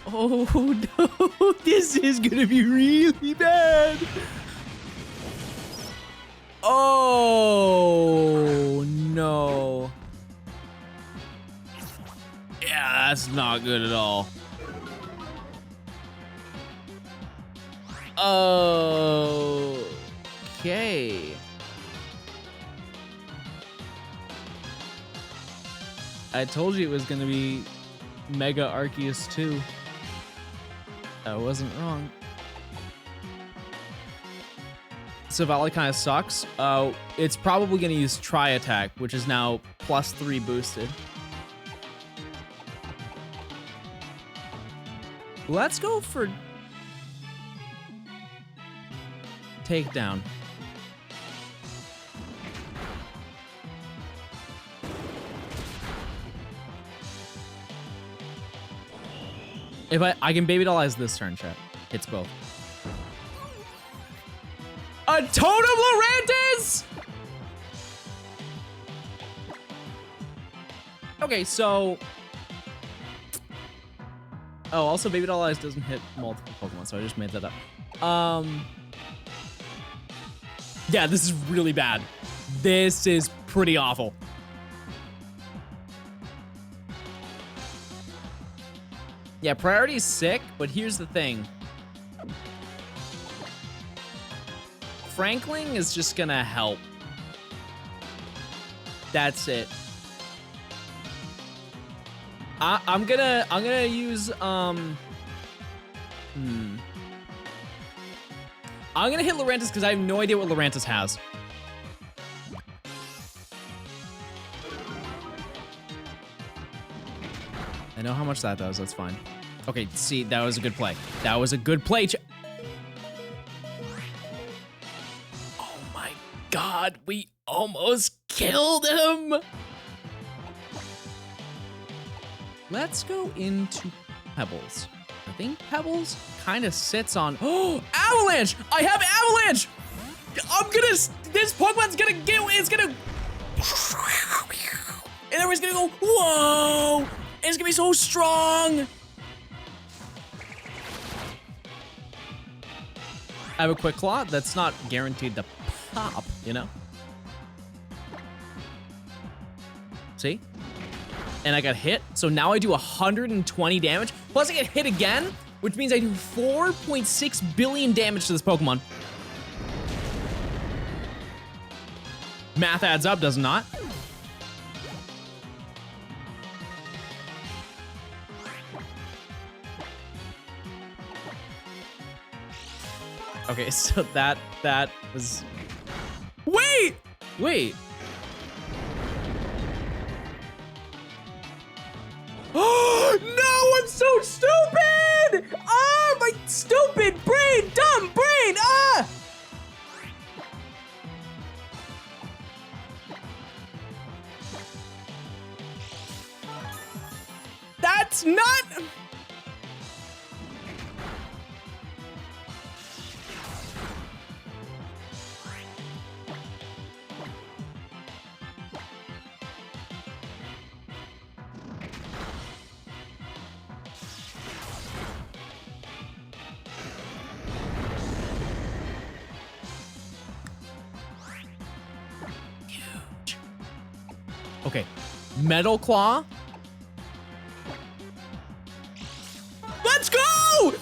Oh no, this is gonna be really bad. Oh no. Yeah, that's not good at all. Okay. I told you it was gonna be Mega Arceus 2. I wasn't wrong. So Valley kind of sucks. It's probably going to use Tri Attack, which is now +3 boosted. Let's go for Takedown. If I can baby dollize this turn, chat. Hits both. A Totem Lorantis! Okay, so... Oh, also Baby Doll Eyes doesn't hit multiple Pokemon, so I just made that up. Yeah, this is really bad. This is pretty awful. Yeah, priority's sick, but here's the thing. Frankling is just gonna help. That's it. I'm gonna use I'm gonna hit Lorantis because I have no idea what Lorantis has. I know how much that does, that's fine. Okay, see, that was a good play. That was a good play. Oh my God, we almost killed him. Let's go into Pebbles. I think Pebbles kind of sits on, oh, Avalanche! I have Avalanche! This Pokemon's gonna get, it's gonna, and everybody's gonna go, whoa! It's gonna be so strong! I have a Quick Claw that's not guaranteed to pop, you know? See? And I got hit, so now I do 120 damage, plus I get hit again, which means I do 4.6 billion damage to this Pokemon. Math adds up, does it not? Okay, so that was... Wait! Oh, no, I'm so stupid! Ah, my stupid brain, dumb brain, ah! That's not... Okay, Metal Claw. Let's go!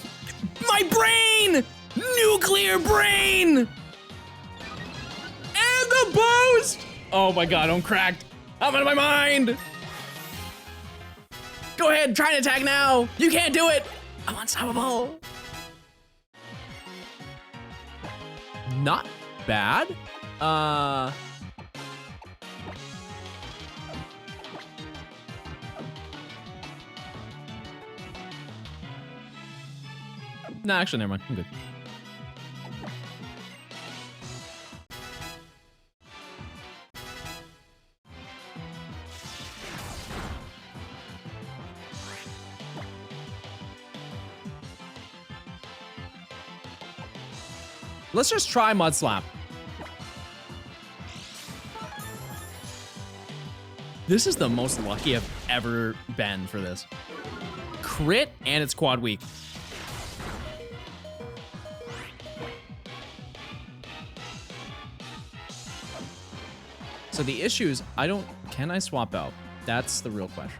My brain! Nuclear brain! And the boost! Oh my God, I'm cracked. I'm out of my mind. Go ahead, try and attack now. You can't do it. I'm unstoppable. Not bad. No, actually, never mind. I'm good. Let's just try Mud Slap. This is the most lucky I've ever been for this. Crit and it's quad weak. So the issue is, can I swap out? That's the real question.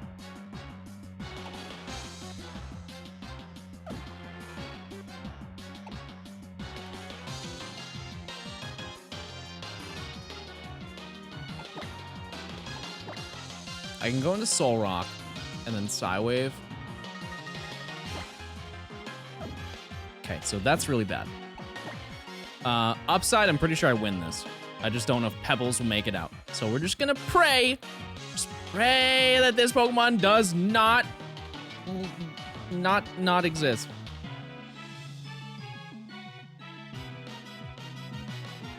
I can go into Soul Rock and then Psywave. Okay, so that's really bad. Upside, I'm pretty sure I win this. I just don't know if Pebbles will make it out. So we're just gonna pray. Just pray that this Pokemon does not exist.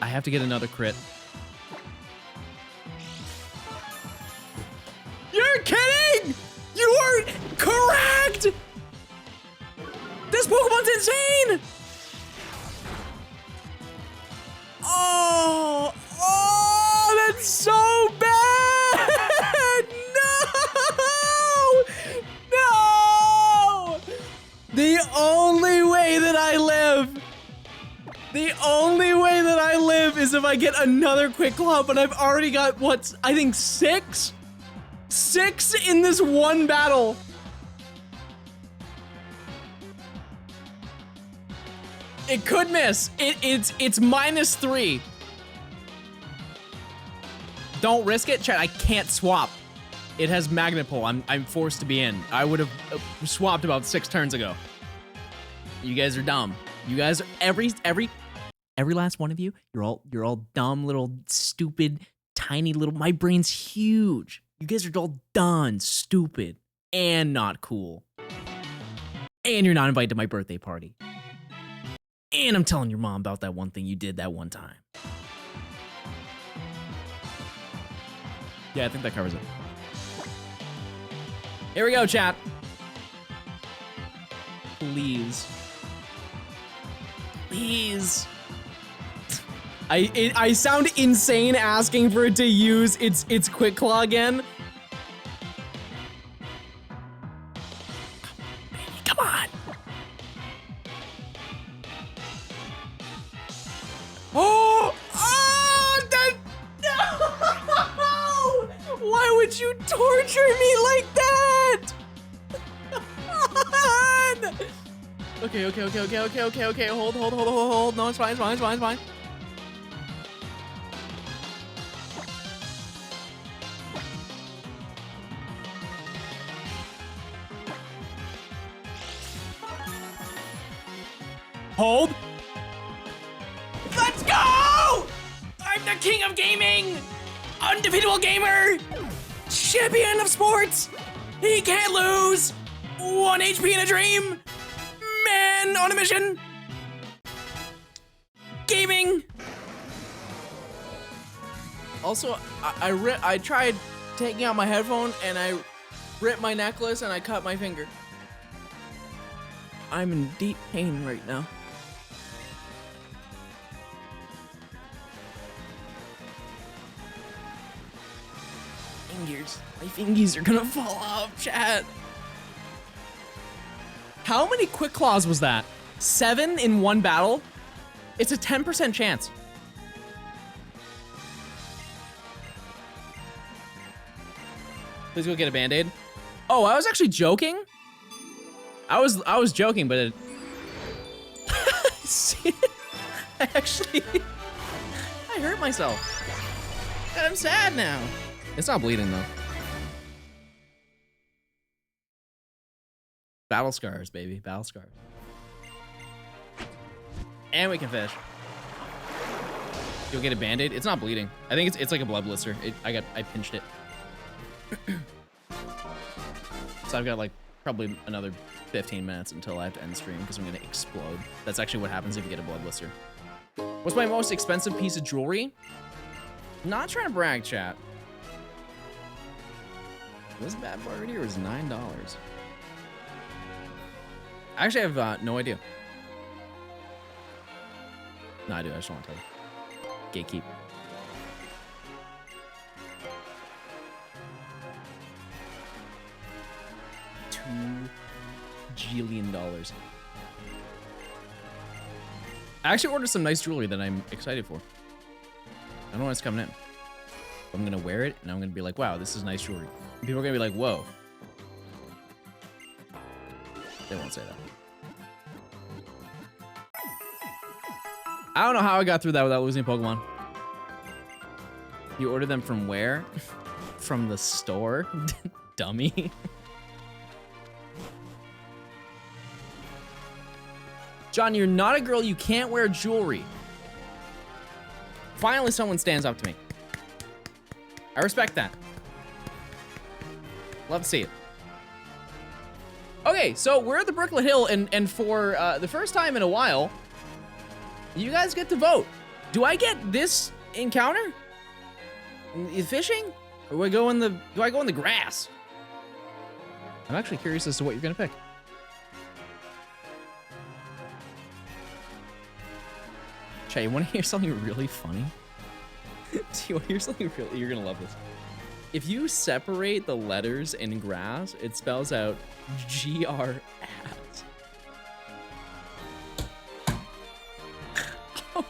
I have to get another crit. You're kidding! You are correct! This Pokemon's insane! Oh, that's so bad! No! The only way that I live is if I get another Quick Claw, but I've already got, what, I think 6? 6 in this one battle. It could miss. It's -3. Don't risk it, chat. I can't swap. It has Magnet Pull. I'm forced to be in. I would have swapped about 6 turns ago. You guys are dumb. You guys are every last one of you. You're all dumb little stupid tiny little. My brain's huge. You guys are all done, stupid, and not cool. And you're not invited to my birthday party. And I'm telling your mom about that one thing you did that one time. Yeah, I think that covers it. Here we go, chat. Please. Please. I sound insane asking for it to use its Quick Claw again. Come on. Oh! Oh! That, no! Why would you torture me like that? Okay. Hold. No, it's fine. Hold. Let's go! I'm the king of gaming! Undefeatable gamer! Champion of sports! He can't lose! 1 HP in a dream! Man on a mission! Gaming! Also, I tried taking out my headphone and I ripped my necklace and I cut my finger. I'm in deep pain right now. My fingies are gonna fall off, chat. How many Quick Claws was that? 7 in one battle? It's a 10% chance. Please go get a Band-Aid. Oh, I was actually joking? I was joking, but it... I hurt myself. God, I'm sad now. It's not bleeding though. Battle scars, baby. Battle scars. And we can fish. You'll get a Band-Aid. It's not bleeding. I think it's like a blood blister. I pinched it. So I've got like probably another 15 minutes until I have to end stream because I'm gonna explode. That's actually what happens if you get a blood blister. What's my most expensive piece of jewelry? Not trying to brag, chat. Was bad boy right here was $9. Actually, I have no idea. No, I do. I just want to tell you. Gatekeep. $2 jillion. I actually ordered some nice jewelry that I'm excited for. I don't know when it's coming in. I'm gonna wear it and I'm gonna be like, wow, this is nice jewelry. And people are gonna be like, whoa. They won't say that. I don't know how I got through that without losing Pokemon. You ordered them from where? From the store? Dummy. John, you're not a girl. You can't wear jewelry. Finally, someone stands up to me. I respect that. Love to see it. Okay, so we're at the Brooklet Hill, and for the first time in a while, you guys get to vote. Do I get this encounter? Fishing? Or do I go in the grass? I'm actually curious as to what you're gonna pick. Chay, you wanna hear something really funny? Do you wanna hear something really, you're gonna love this. If you separate the letters in grass, it spells out GR at. Oh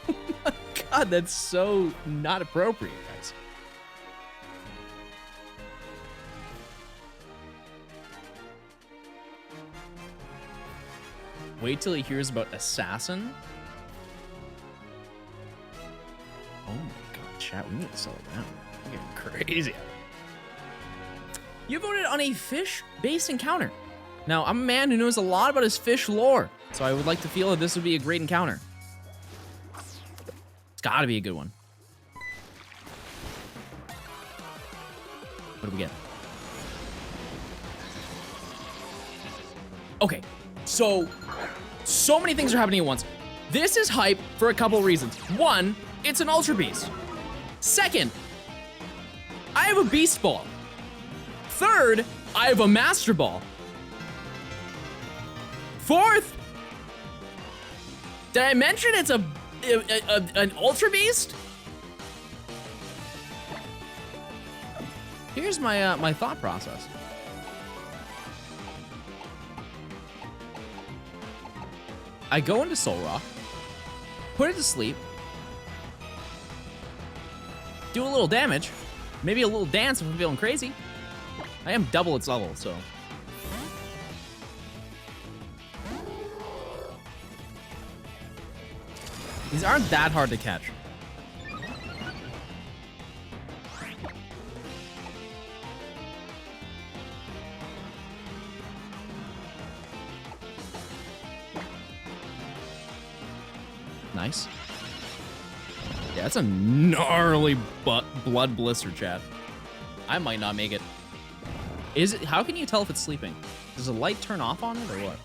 my god, that's so not appropriate, guys. Wait till he hears about assassin. Oh my god, chat, we need to slow down. We're getting crazy. You voted on a fish-based encounter. Now, I'm a man who knows a lot about his fish lore, so I would like to feel that this would be a great encounter. It's gotta be a good one. What do we get? Okay, so many things are happening at once. This is hype for a couple reasons. One, it's an Ultra Beast. Second, I have a Beast Ball. Third, I have a Master Ball. Fourth, did I mention it's an Ultra Beast? Here's my my thought process. I go into Soul Rock, put it to sleep, do a little damage, maybe a little dance if I'm feeling crazy. I am double its level, so. These aren't that hard to catch. Nice. Yeah, that's a gnarly blood blister, chat. I might not make it. Is it? How can you tell if it's sleeping? Does the light turn off on it or what?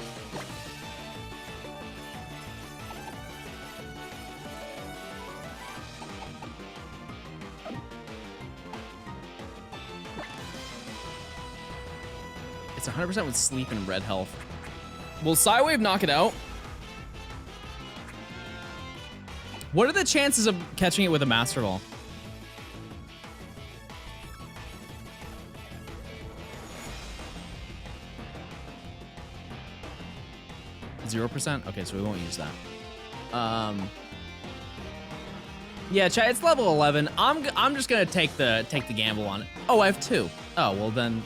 It's 100% with sleep and red health. Will Psywave knock it out? What are the chances of catching it with a Master Ball? 0%? Okay, so we won't use that. Yeah, chat, it's level 11. I'm just gonna take the gamble on it. Oh, I have 2. Oh, well then.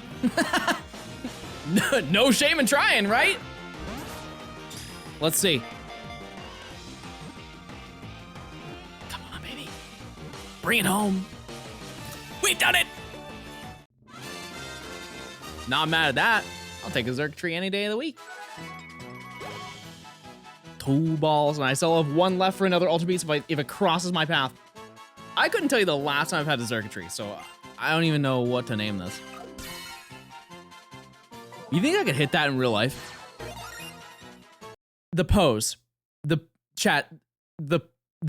No shame in trying, right? Let's see. Come on, baby. Bring it home. We've done it. Not mad at that. I'll take a Xurkitree any day of the week. 2 balls, and I still have 1 left for another Ultra Beast if it crosses my path. I couldn't tell you the last time I've had a Xurkitree, so I don't even know what to name this. You think I could hit that in real life? The pose. The chat. The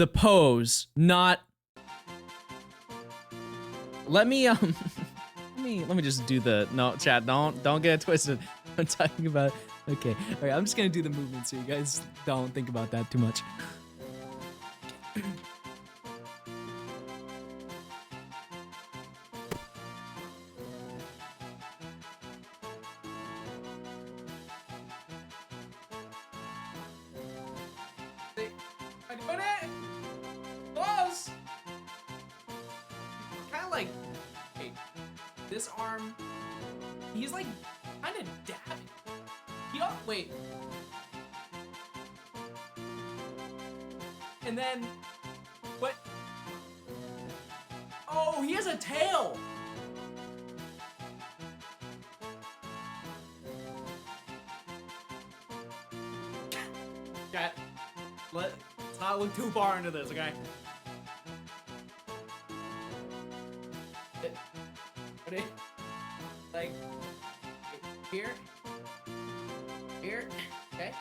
pose, not... Let me just do the... No, chat, don't get it twisted. I'm talking about... Okay, all right, I'm just gonna do the movement so you guys don't think about that too much. I got it! Close! Kind of like... Hey, this arm... He's like, kind of dabbing. Wait. And then, what? Oh, he has a tail. Chat, let's not look too far into this, okay? Put it like here. Here. Okay.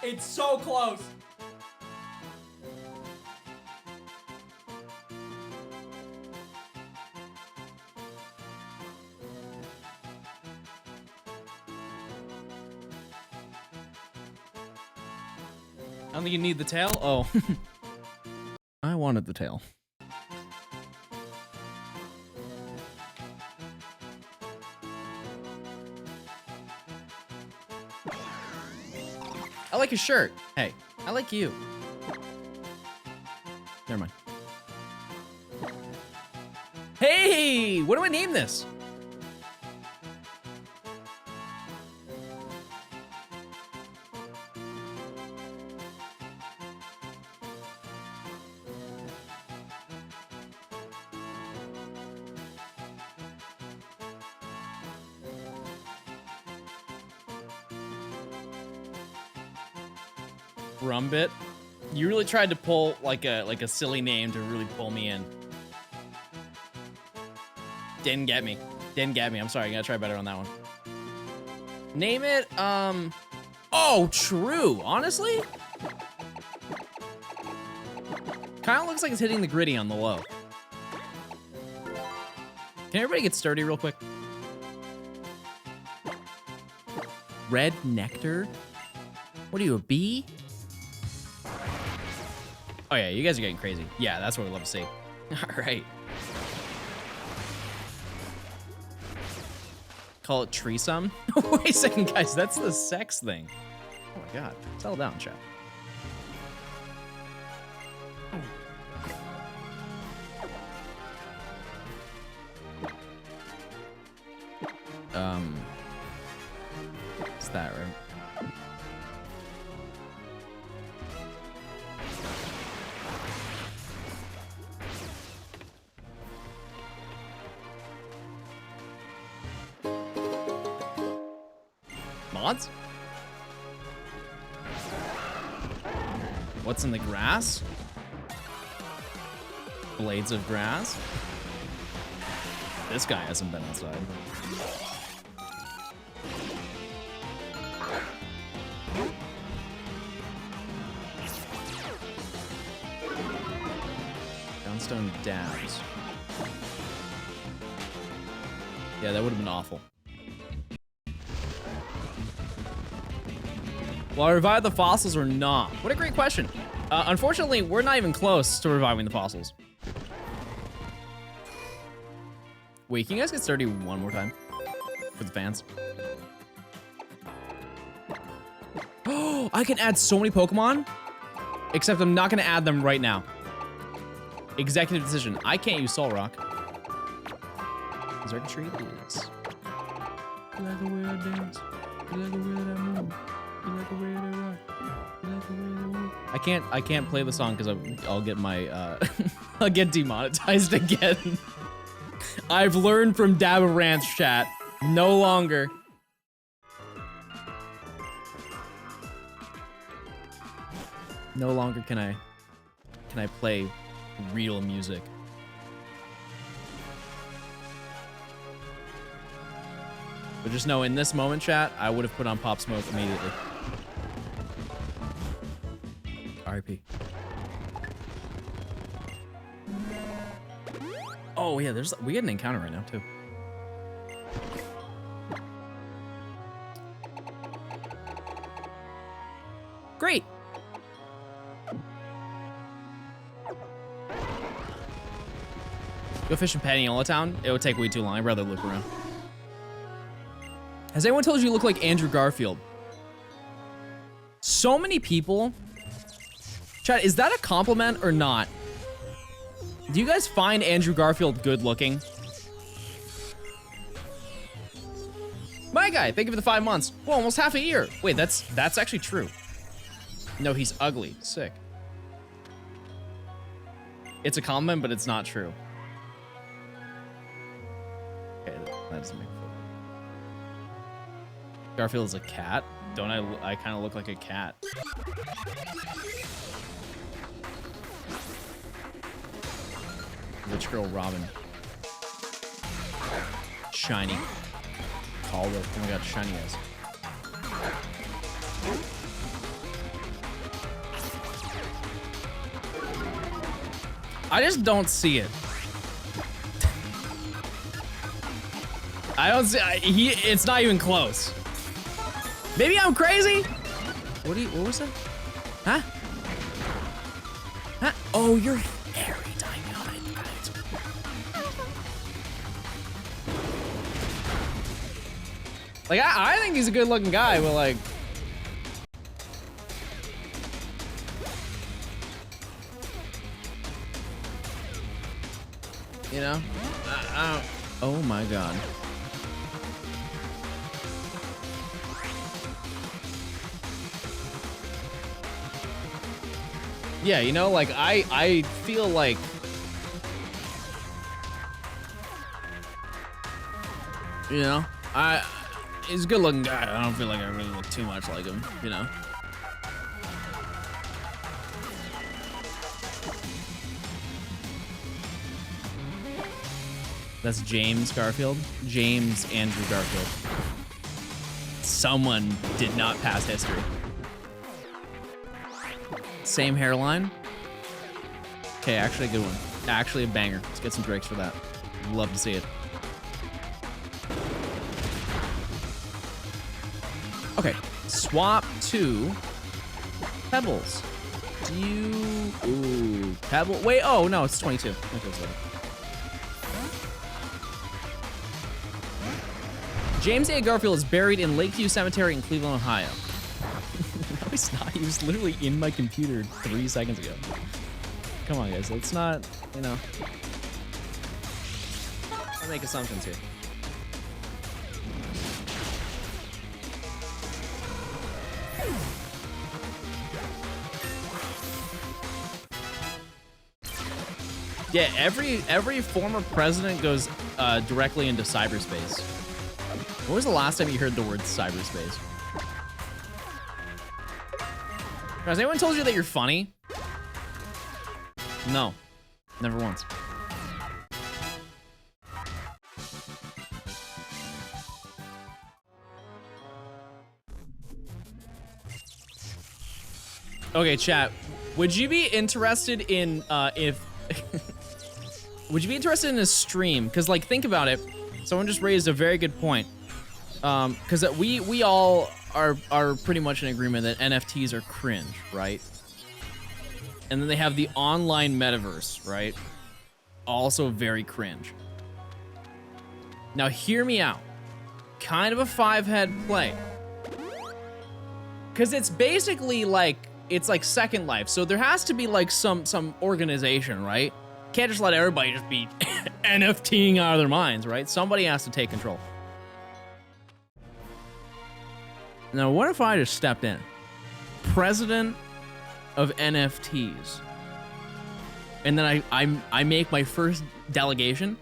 It's so close. I don't think you need the tail. Oh. I wanted the tail. I like his shirt. Hey, I like you. Never mind. Hey, what do I name this? Rumbit. You really tried to pull like a silly name to really pull me in. Didn't get me. Didn't get me. I'm sorry. I gotta try better on that one. Name it. Oh, true. Honestly, kind of looks like it's hitting the gritty on the low. Can everybody get sturdy real quick? Red nectar. What are you, a bee? Oh yeah, you guys are getting crazy. Yeah, that's what we love to see. All right. Call it threesome? Wait a second, guys. That's the sex thing. Oh my god. Settle down, chat. It's that, right? Mods? What's in the grass? Blades of grass? This guy hasn't been outside. Johnstone dabs. Yeah, that would have been awful. Will I revive the fossils or not? What a great question. Unfortunately, we're not even close to reviving the fossils. Wait, can you guys get sturdy one more time? For the fans. Oh, I can add so many Pokemon. Except I'm not gonna add them right now. Executive decision. I can't use Soul Rock. Is there a tree? Yes. You like the way I dance. You like the way that I move. You like the way that I rock. You like the way that I move. I can't play the song because I'll get my I'll get demonetized again. I've learned from Dabba Ranch chat. No longer. No longer can I play real music. But just know in this moment, chat, I would have put on Pop Smoke immediately. RIP. Oh yeah, we get an encounter right now too. Great. Go fish in Paniola Town? It would take way too long. I'd rather look around. Has anyone told you look like Andrew Garfield? So many people. Chat, is that a compliment or not? Do you guys find Andrew Garfield good looking? My guy, thank you for the 5 months. Well, almost half a year. Wait, that's actually true. No, he's ugly. Sick. It's a compliment, but it's not true. Okay, that doesn't make sense. Garfield is a cat? Don't I kind of look like a cat? Twitch girl Robin. Shiny. Calder. Oh my god, shiny is. I just don't see it. I don't see. It's not even close. Maybe I'm crazy. What was that? Huh? Huh? Oh, you're very dynamic. Like I think he's a good-looking guy, but like. You know? I don't. Oh my god. Yeah, you know, like I feel like you know, he's a good looking guy. I don't feel like I really look too much like him, you know. That's James Garfield. James Andrew Garfield. Someone did not pass history. Same hairline. Okay, actually a good one. Actually a banger. Let's get some drakes for that. Love to see it. Okay, swap to Pebbles. Do you... Ooh, Pebble... Wait, oh, no, it's 22. Okay, so. James A. Garfield is buried in Lakeview Cemetery in Cleveland, Ohio. No, he's not. He was literally in my computer 3 seconds ago. Come on, guys. Let's not, you know... I'll make assumptions here. Yeah, every former president goes directly into cyberspace. When was the last time you heard the word cyberspace? Has anyone told you that you're funny? No, never once. Okay, chat. Would you be interested in would you be interested in a stream? Because like, think about it. Someone just raised a very good point. Because we all are pretty much in agreement that NFTs are cringe, right? And then they have the online metaverse, right? Also very cringe. Now hear me out. Kind of a five-head play. Because it's basically like, it's like Second Life. So there has to be like some organization, right? Can't just let everybody just be NFTing out of their minds, right? Somebody has to take control. Now, what if I just stepped in? President of NFTs. And then I make my first delegation.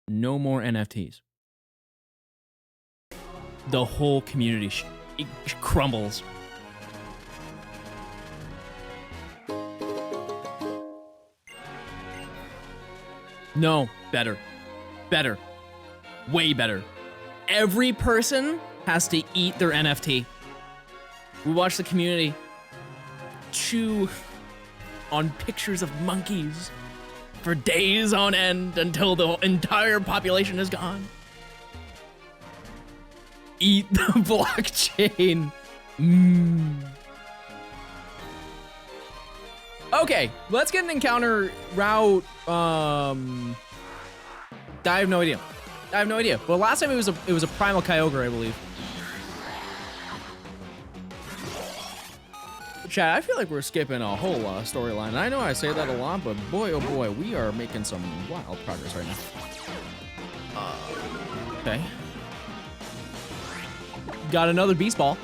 No more NFTs. The whole community it crumbles. No, better. Better. Way better. Every person has to eat their NFT. We watch the community chew on pictures of monkeys for days on end until the entire population is gone. Eat the blockchain. Okay, let's get an encounter route. I have no idea. Well, last time it was a primal Kyogre, I believe. Chat, I feel like we're skipping a whole storyline. I know I say that a lot, but boy, oh boy, we are making some wild progress right now. Okay. Got another Beast Ball.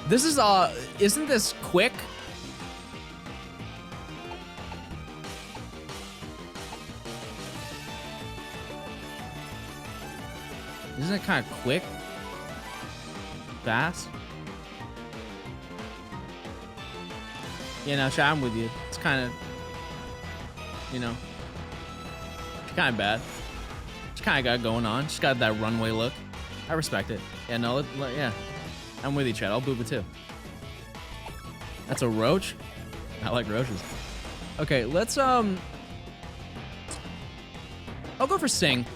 This is, isn't this quick? Isn't it kind of quick? Fast? Yeah, no, chat, I'm with you. It's kind of you know. She's kind of bad. She's kind of got it going on. She's got that runway look. I respect it. Yeah, no, yeah. I'm with you, Chad. I'll boob it too. That's a roach? I like roaches. Okay, let's, I'll go for Sing.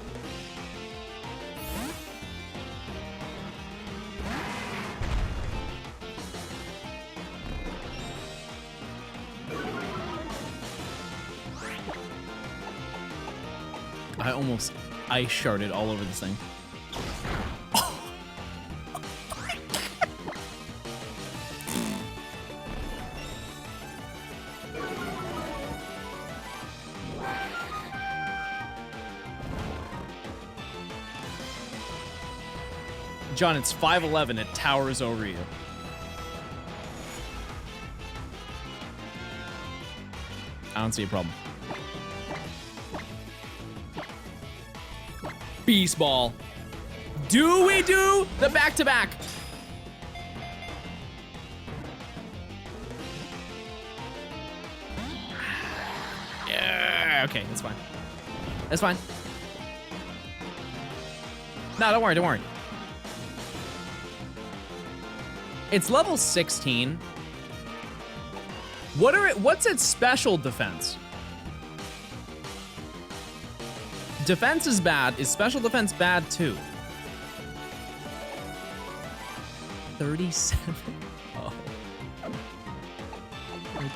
I almost ice sharded all over this thing. John, it's 5'11", it towers over you. I don't see a problem. Beast ball. Do we do the back-to-back? Yeah, okay, that's fine. That's fine. No, don't worry, don't worry. It's level 16. What's its special defense? Defense is bad. Is special defense bad too? 37? Oh. Okay.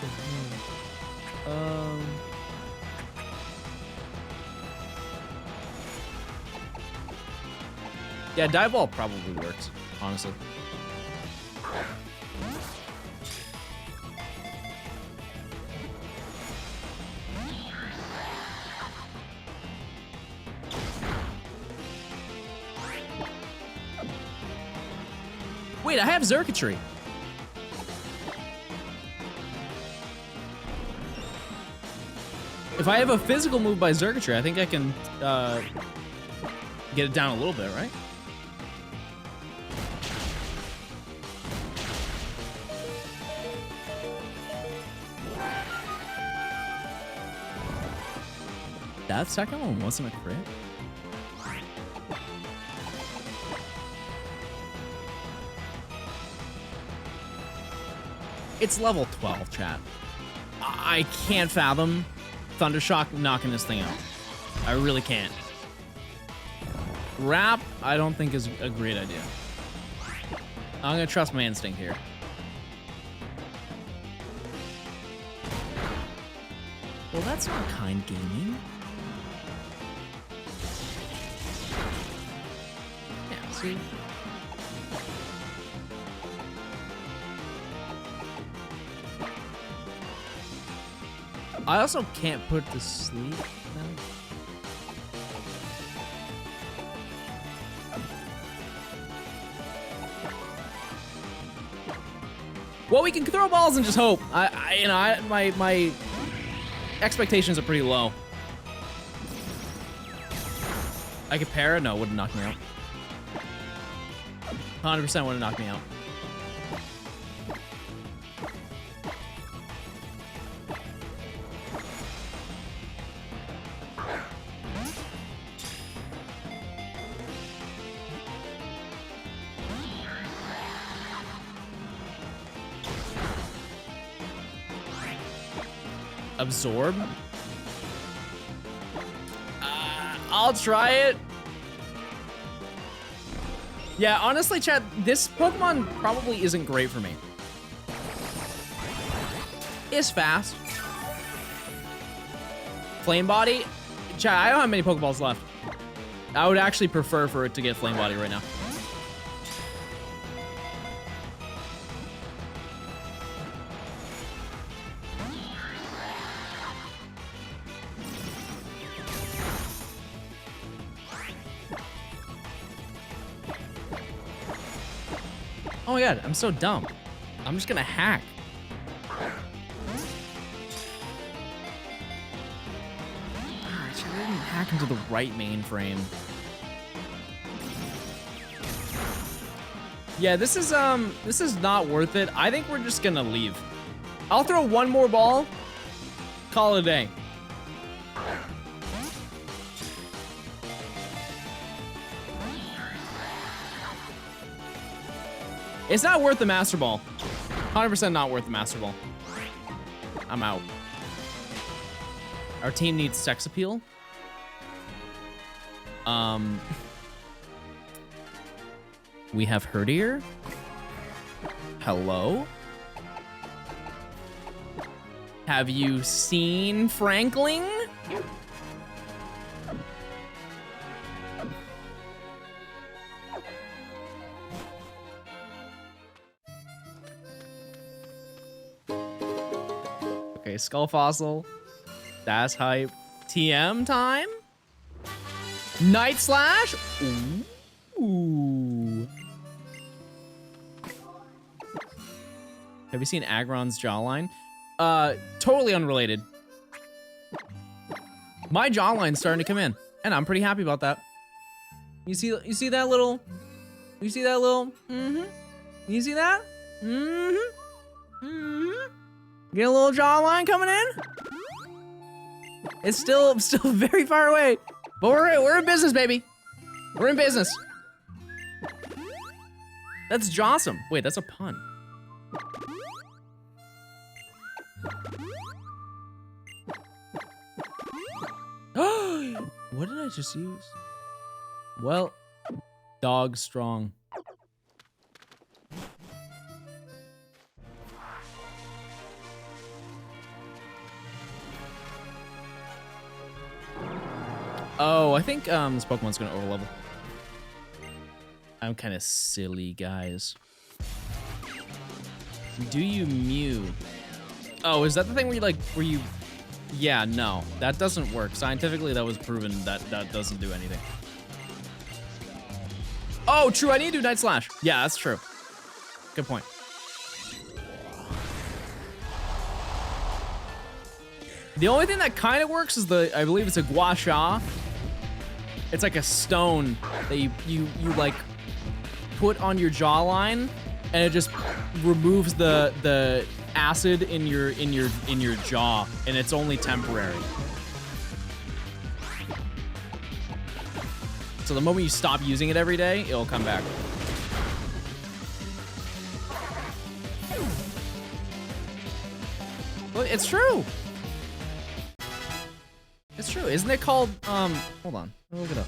Yeah, dive ball probably works, honestly. Wait, I have circuitry. If I have a physical move by circuitry, I think I can get it down a little bit, right? That second one wasn't a crit? It's level 12, chat. I can't fathom Thundershock knocking this thing out. I really can't. Wrap, I don't think is a great idea. I'm gonna trust my instinct here. Well, that's not kind gaming. Yeah, see? I also can't put to sleep now. Well, we can throw balls and just hope. My expectations are pretty low. I could para? No, it wouldn't knock me out. 100% wouldn't knock me out. Absorb? I'll try it. Yeah, honestly, chat, this Pokemon probably isn't great for me. It's fast. Flame Body? Chat, I don't have many Pokeballs left. I would actually prefer for it to get Flame Body right now. Oh my god, I'm so dumb. I'm just gonna hack. I didn't hack into the right mainframe. Yeah, this is not worth it. I think we're just gonna leave. I'll throw one more ball, call it a day. It's not worth the Master Ball. 100% not worth the Master Ball. I'm out. Our team needs sex appeal. We have Herdier. Hello? Have you seen Frankling? Okay, Skull Fossil. That's hype. TM time? Night Slash? Ooh. Have you seen Aggron's jawline? Totally unrelated. My jawline's starting to come in, and I'm pretty happy about that. You see that little? You see that little? You see that? Get a little jawline coming in. It's still very far away, but we're in business, baby. We're in business. That's Johnstone. Wait, that's a pun. What did I just use? Well, dog strong. Oh, I think this Pokemon's gonna overlevel. I'm kind of silly, guys. Do you Mew? Oh, is that the thing where you? Yeah, no, that doesn't work. Scientifically, that was proven that doesn't do anything. Oh, true, I need to do Night Slash. Yeah, that's true. Good point. The only thing that kind of works is I believe it's a Gua Sha. It's like a stone that you like put on your jawline, and it just removes the acid in your jaw, and it's only temporary. So the moment you stop using it every day, it'll come back. Well, it's true. It's true. Isn't it called, hold on. Let me look it up.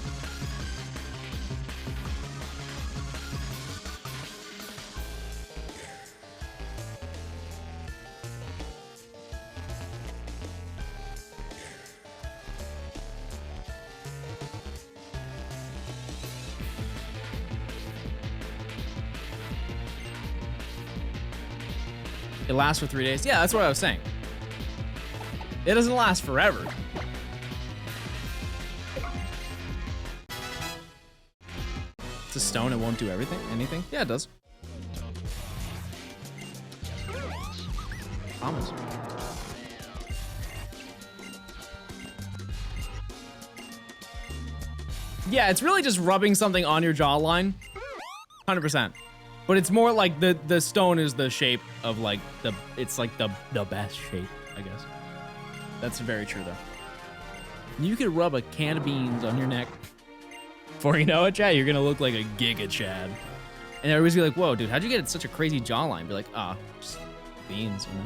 It lasts for 3 days. Yeah, that's what I was saying. It doesn't last forever. It's a stone, it won't do anything? Yeah, it does. Promise. Yeah, it's really just rubbing something on your jawline. 100%. But it's more like the stone is the shape of like it's like the best shape, I guess. That's very true though. You could rub a can of beans on your neck. Before you know it, Chad, you're gonna look like a Giga Chad. And everybody's gonna be like, whoa, dude, how'd you get such a crazy jawline? Be like, just beans, you know?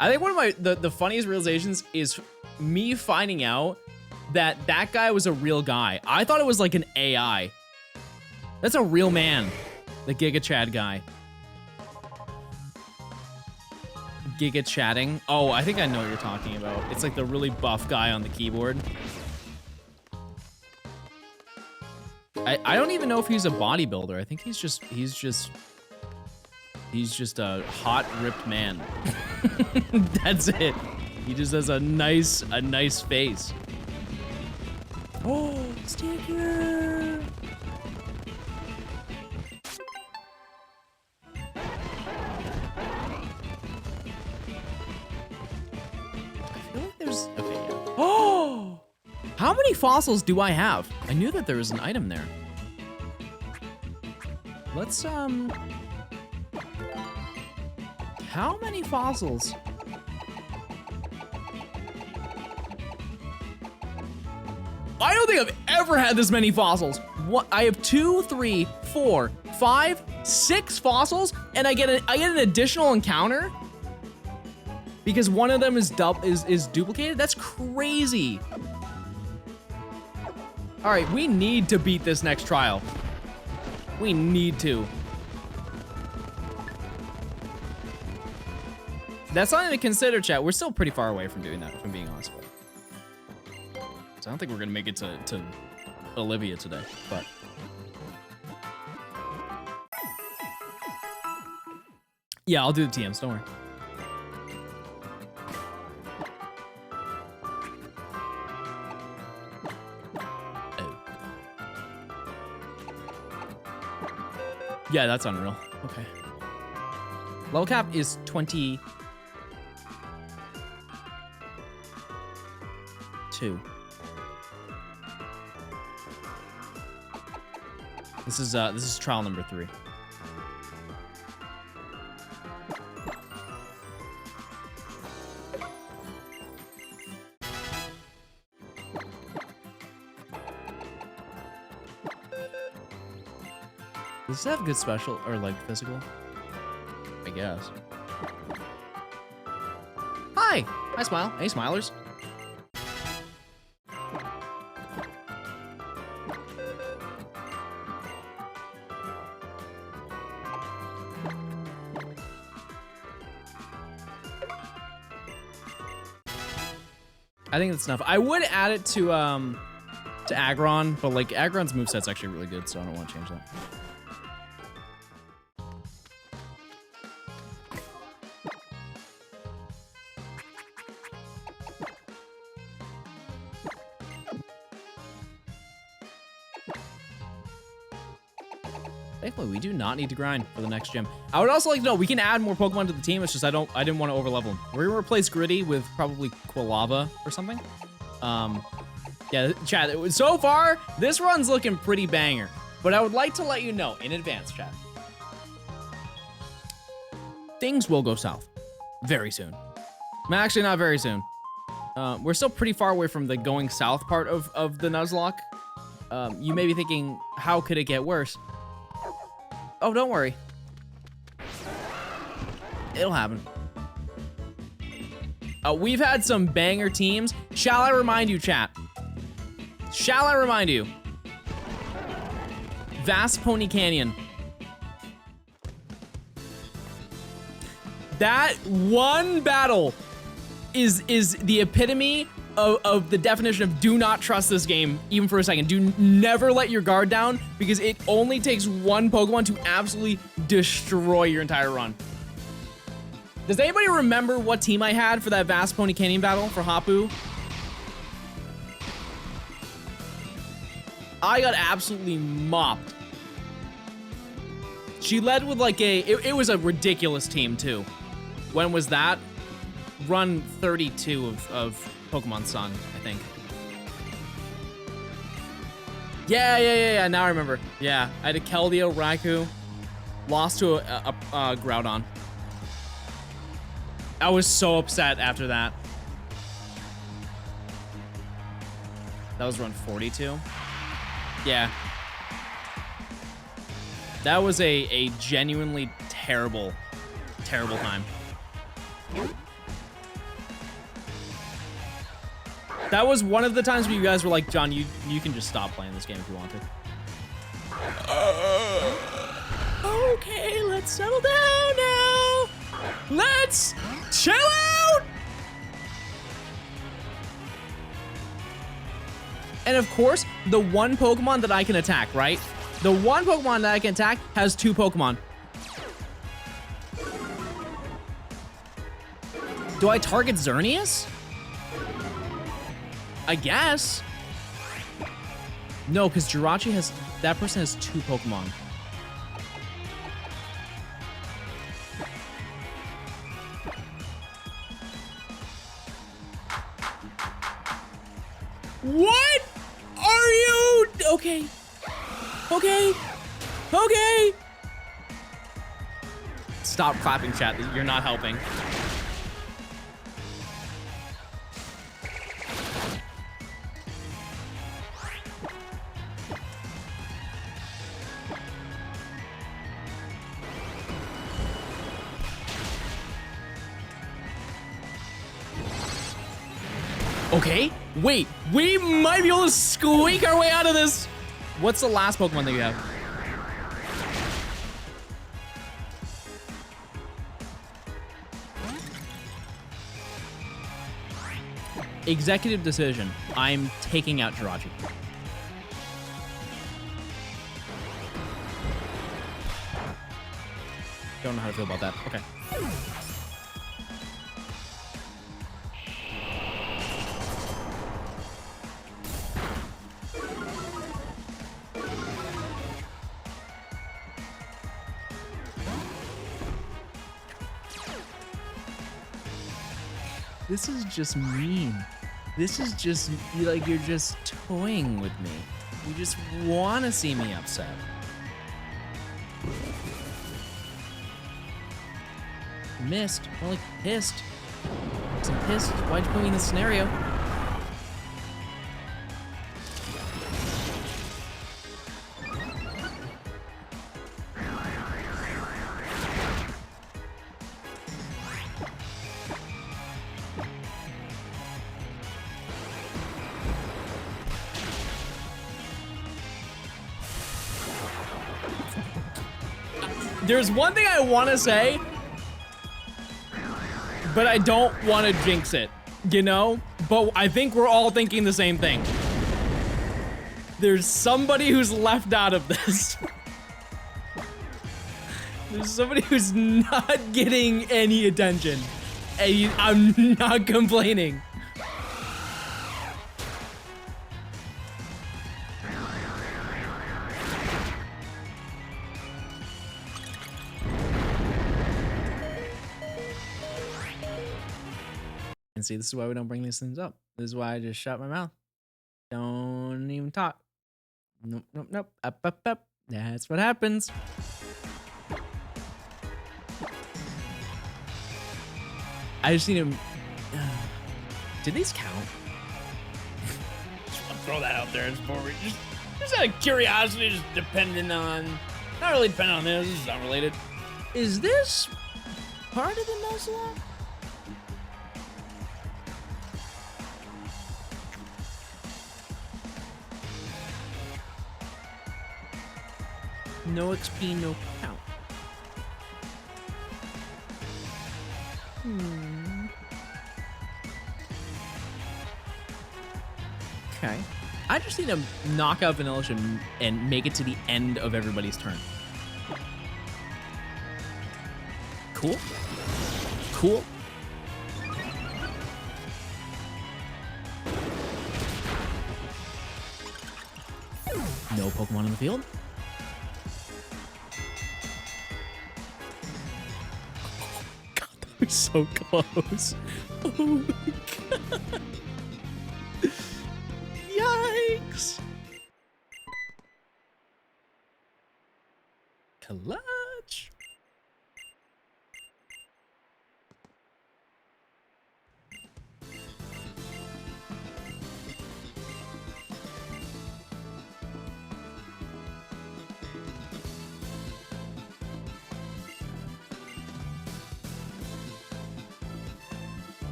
I think one of the funniest realizations is me finding out that guy was a real guy. I thought it was like an AI. That's a real man, the Giga Chad guy. Giga Chatting. Oh, I think I know what you're talking about. It's like the really buff guy on the keyboard. I don't even know if he's a bodybuilder. I think he's just a hot, ripped man. That's it. He just has a nice face. Oh, sticker. I feel like there's, okay, yeah. Oh, how many fossils do I have? I knew that there was an item there. Let's, how many fossils? I don't think I've ever had this many fossils. What? I have 2, 3, 4, 5, 6 fossils, and I get an additional encounter because one of them is duplicated. That's crazy. All right, we need to beat this next trial. We need to. That's something to consider, chat. We're still pretty far away from doing that, if I'm being honest with you. So I don't think we're gonna make it to Olivia today, but. Yeah, I'll do the TMs, don't worry. Oh. Yeah, that's unreal. Okay. Level cap is 22. This is trial number 3. Does this have good special or like physical? I guess. Hi! Hi, Smile. Hey, Smilers. I think that's enough. I would add it to Aggron, but like Aggron's moveset's actually really good, so I don't want to change that. Thankfully, we do not need to grind for the next gym. I would also like to know, we can add more Pokemon to the team. It's just I didn't want to overlevel them. We're gonna replace Gritty with probably Quilava or something. Yeah, chat, so far, this run's looking pretty banger. But I would like to let you know in advance, chat. Things will go south very soon. Actually, not very soon. We're still pretty far away from the going south part of the Nuzlocke. You may be thinking, how could it get worse? Oh, don't worry. It'll happen. We've had some banger teams. Shall I remind you, chat? Shall I remind you? Vast Pony Canyon. That one battle is the epitome of the definition of do not trust this game even for a second. Do never let your guard down because it only takes one Pokemon to absolutely destroy your entire run. Does anybody remember what team I had for that Vast Pony Canyon battle for Hapu? I got absolutely mopped. She led with like it was a ridiculous team too. When was that? Run 32 of Pokemon Sun, I think. Yeah, now I remember. Yeah, I had a Keldeo, Raikou, lost to a Groudon. I was so upset after that. That was run 42. Yeah. That was a genuinely terrible time. That was one of the times where you guys were like, John, you can just stop playing this game if you want to. Okay, let's settle down now. Let's chill out. And of course, the one Pokemon that I can attack, right? The one Pokemon that I can attack has 2 Pokemon. Do I target Xerneas? I guess. No, because Jirachi has, that person has 2 Pokemon. What are you? Okay. Stop clapping, chat. You're not helping. Okay, wait, we might be able to squeak our way out of this. What's the last Pokemon that you have? Executive decision. I'm taking out Jirachi. Don't know how to feel about that. Okay. This is just mean. This is just like you're just toying with me. You just want to see me upset. Missed. More like pissed. I'm pissed. Why'd you put me in this scenario? There's one thing I want to say, but I don't want to jinx it, you know? But I think we're all thinking the same thing. There's somebody who's left out of this. There's somebody who's not getting any attention. And I'm not complaining. And see, this is why we don't bring these things up. This is why I just shut my mouth. Don't even talk. Nope, nope, nope. Up, up, up. That's what happens. I just need to... did these count? Just want to throw that out there as forward. Just out of curiosity, just depending on... Not really depending on this. This is unrelated. Is this part of the Nuzlocke? No XP, no count. Okay. I just need to knock out Vanillation and make it to the end of everybody's turn. Cool. Cool. No Pokemon in the field. We're so close. Oh my god. Yikes. Clutch.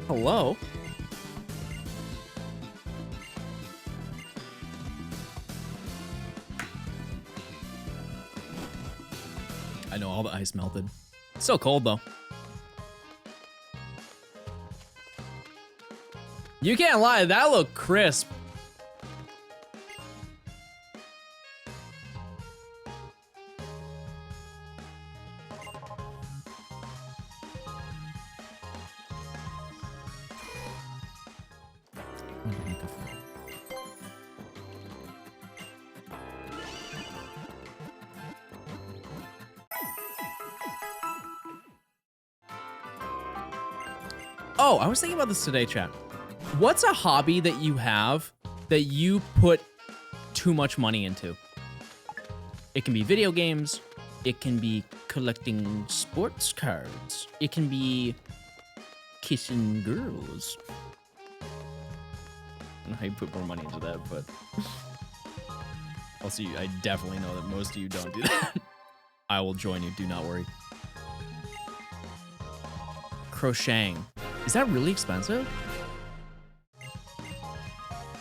Hello? I know all the ice melted. It's still cold though. You can't lie, that looked crisp. Oh, I was thinking about this today, chat. What's a hobby that you have that you put too much money into? It can be video games. It can be collecting sports cards. It can be kissing girls. I don't know how you put more money into that, but also, I definitely know that most of you don't do that. I will join you, do not worry. Crocheting. Is that really expensive?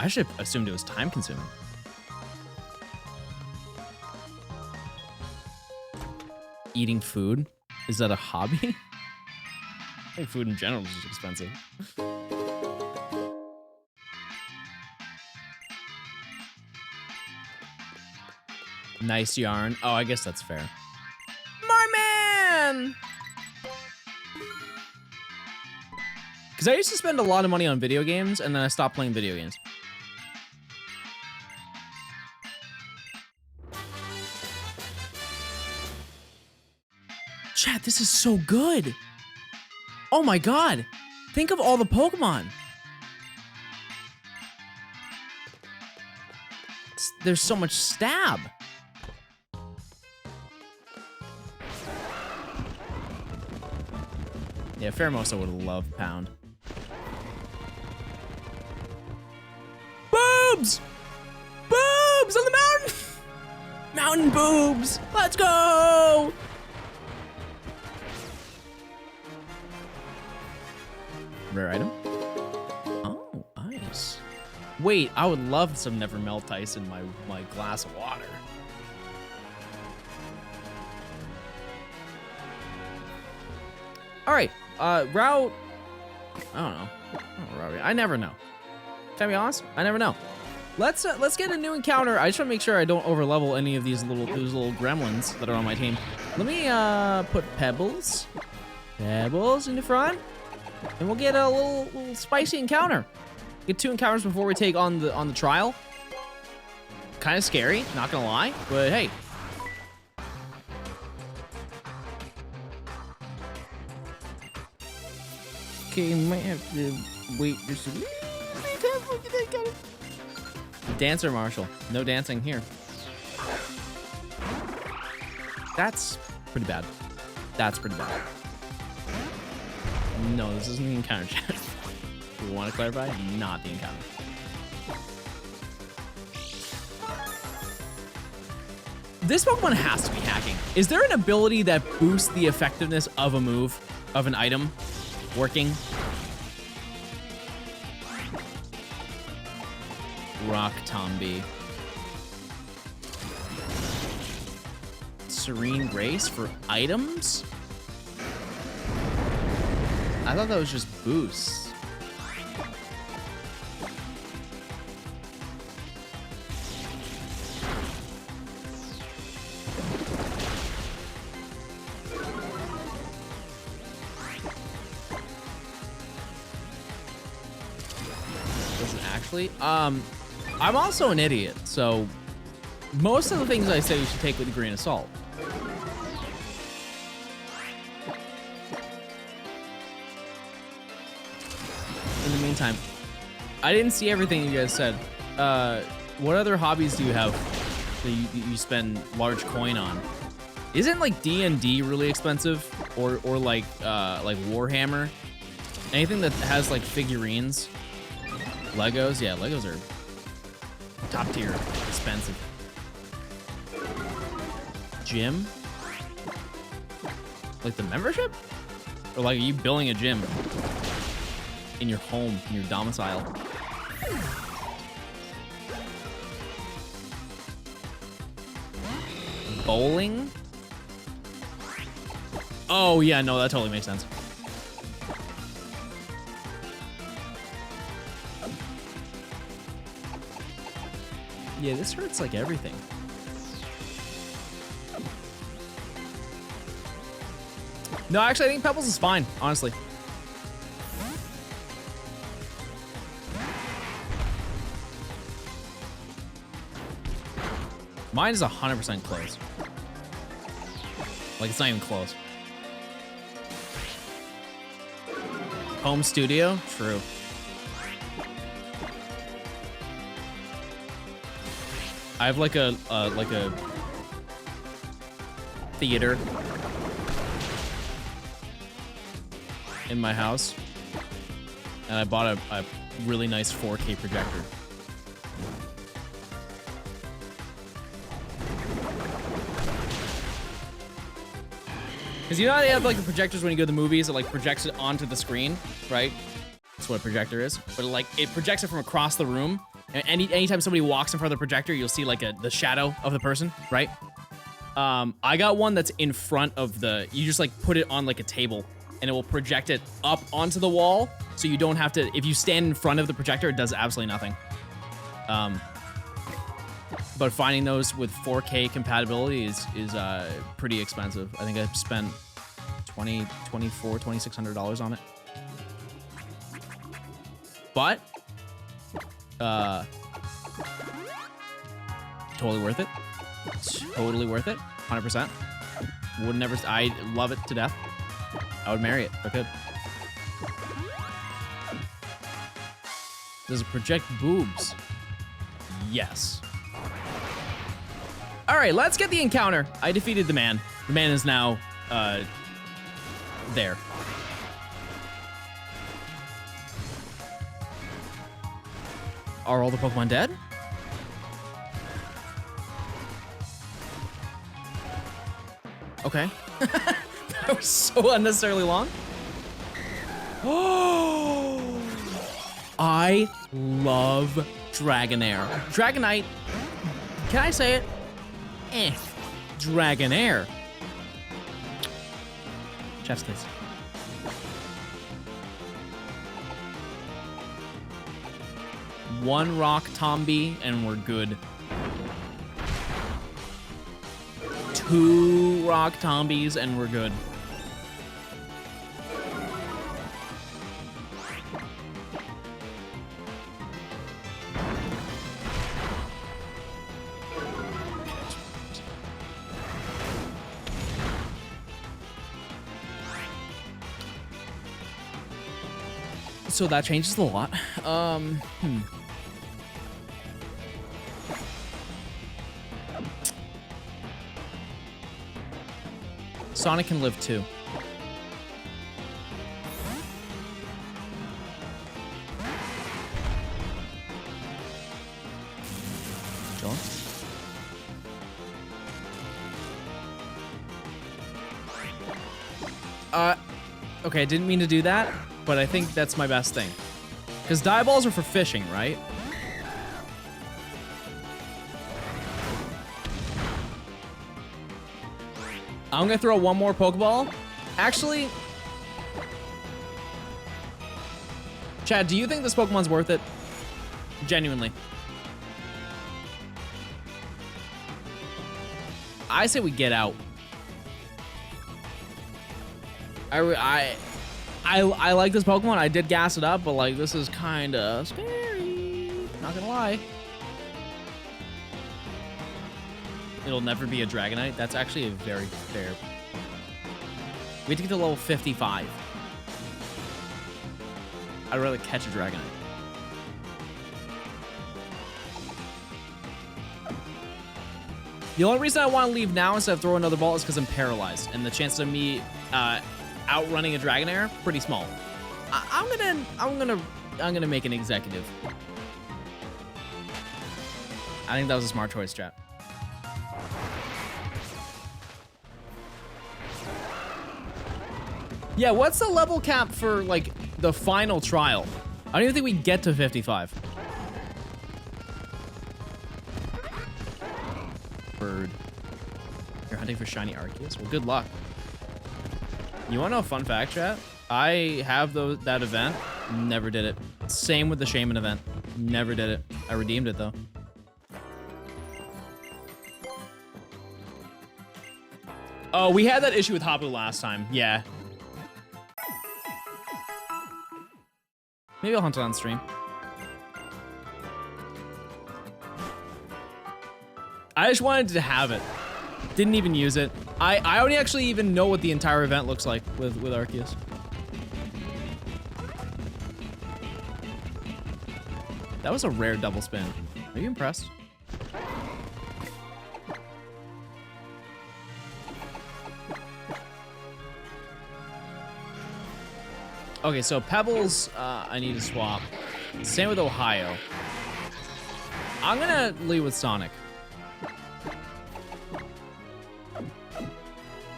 I should have assumed it was time consuming. Eating food? Is that a hobby? I think food in general is expensive. Nice yarn. Oh, I guess that's fair. Marman! Because I used to spend a lot of money on video games, and then I stopped playing video games. Chat, this is so good. Oh my god. Think of all the Pokemon. There's so much stab. Yeah, Pheromosa would love Pound. Boobs! Boobs on the mountain! Mountain boobs! Let's go! Rare item? Oh, ice. Wait, I would love some Never Melt ice in my glass of water. All right, route. I don't know. I never know. Can I be honest? I never know. Let's get a new encounter. I just want to make sure I don't overlevel any of these little gremlins that are on my team. Let me put pebbles in the front, and we'll get a little spicy encounter. Get 2 encounters before we take on the trial. Kind of scary, not gonna lie, but hey. Okay, might have to wait just a little. Dancer Marshall. No dancing here. That's pretty bad. That's pretty bad. No, this isn't the encounter chat. We want to clarify, not the encounter. This Pokemon has to be hacking. Is there an ability that boosts the effectiveness of a move, of an item, working? Rock Tombi. Serene Grace for items? I thought that was just boosts. Doesn't actually. I'm also an idiot, so most of the things I say you should take with a grain of salt. In the meantime, I didn't see everything you guys said. What other hobbies do you have that you spend large coin on? Isn't like D&D really expensive, or like Warhammer? Anything that has like figurines, Legos? Yeah, Legos are top tier, expensive. Gym? Like the membership? Or like are you building a gym in your home, in your domicile? Bowling? Oh yeah, no, that totally makes sense. Yeah, this hurts like everything. No, actually, I think Pebbles is fine, honestly. Mine is 100% close. Like, it's not even close. Home studio? True. I have like a theater in my house, and I bought a really nice 4K projector. Because you know how they have like the projectors when you go to the movies, it like projects it onto the screen, right? That's what a projector is. But like it projects it from across the room. Anytime somebody walks in front of the projector, you'll see like the shadow of the person, right? I got one that's in front of you just like put it on like a table and it will project it up onto the wall. So you don't have to, if you stand in front of the projector, it does absolutely nothing. But finding those with 4K compatibility is pretty expensive. I think I spent $2,600 on it. But totally worth it. Totally worth it. 100%. Would never. I love it to death. I would marry it if I could. Does it project boobs? Yes. All right, let's get the encounter. I defeated the man. The man is now there. Are all the Pokemon dead? Okay. That was so unnecessarily long. Oh, I love Dragonair. Dragonite, can I say it? Dragonair. Chef's kiss. One rock Tombi and we're good. 2 rock Tombis and we're good. So that changes a lot. Sonic can live too. John? Okay, I didn't mean to do that, but I think that's my best thing. Because dye balls are for fishing, right? I'm gonna throw one more Pokeball. Actually, Chad, do you think this Pokemon's worth it? Genuinely. I say we get out. I like this Pokemon. I did gas it up, but like this is kind of scary. Not gonna lie. It'll never be a Dragonite. That's actually a very fair. We have to get to level 55. I'd rather catch a Dragonite. The only reason I want to leave now instead of throw another ball is because I'm paralyzed, and the chance of me outrunning a Dragonair pretty small. I'm gonna make an executive. I think that was a smart choice, chat. Yeah, what's the level cap for like the final trial? I don't even think we get to 55. Bird. You're hunting for shiny Arceus? Well, good luck. You wanna know a fun fact, chat? I have that event, never did it. Same with the Shaman event, never did it. I redeemed it though. Oh, we had that issue with Hapu last time, yeah. Maybe I'll hunt it on stream. I just wanted to have it. Didn't even use it. I don't actually even know what the entire event looks like with Arceus. That was a rare double spin. Are you impressed? Okay, so Pebbles, I need to swap. Same with Ohio. I'm gonna lead with Sonic.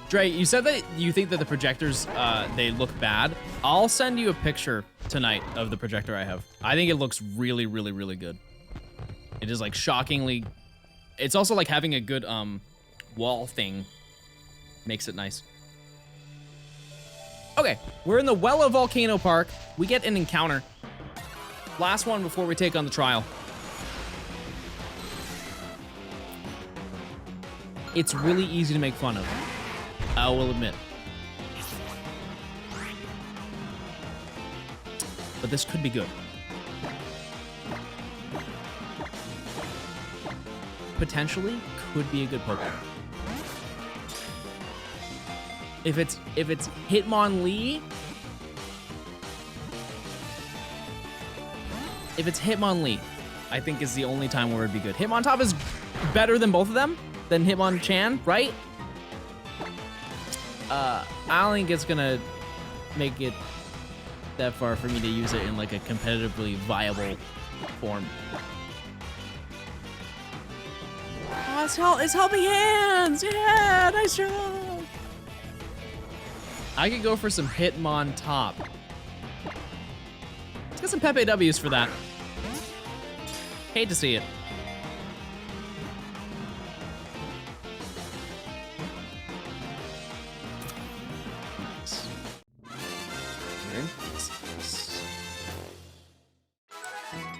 Dre, you said that you think that the projectors, they look bad. I'll send you a picture tonight of the projector I have. I think it looks really, really, really good. It is like shockingly. It's also like having a good wall thing makes it nice. Okay, we're in the Wella Volcano Park. We get an encounter. Last one before we take on the trial. It's really easy to make fun of, I will admit. But this could be good. Potentially could be a good Pokemon. If it's Hitmonlee, I think is the only time where it'd be good. Hitmontop is better than both of them, than Hitmonchan, right? I don't think it's gonna make it that far for me to use it in like a competitively viable form. Oh, it's helping hands! Yeah, nice job! I could go for some Hitmontop. Let's get some Pepe W's for that. Hate to see it.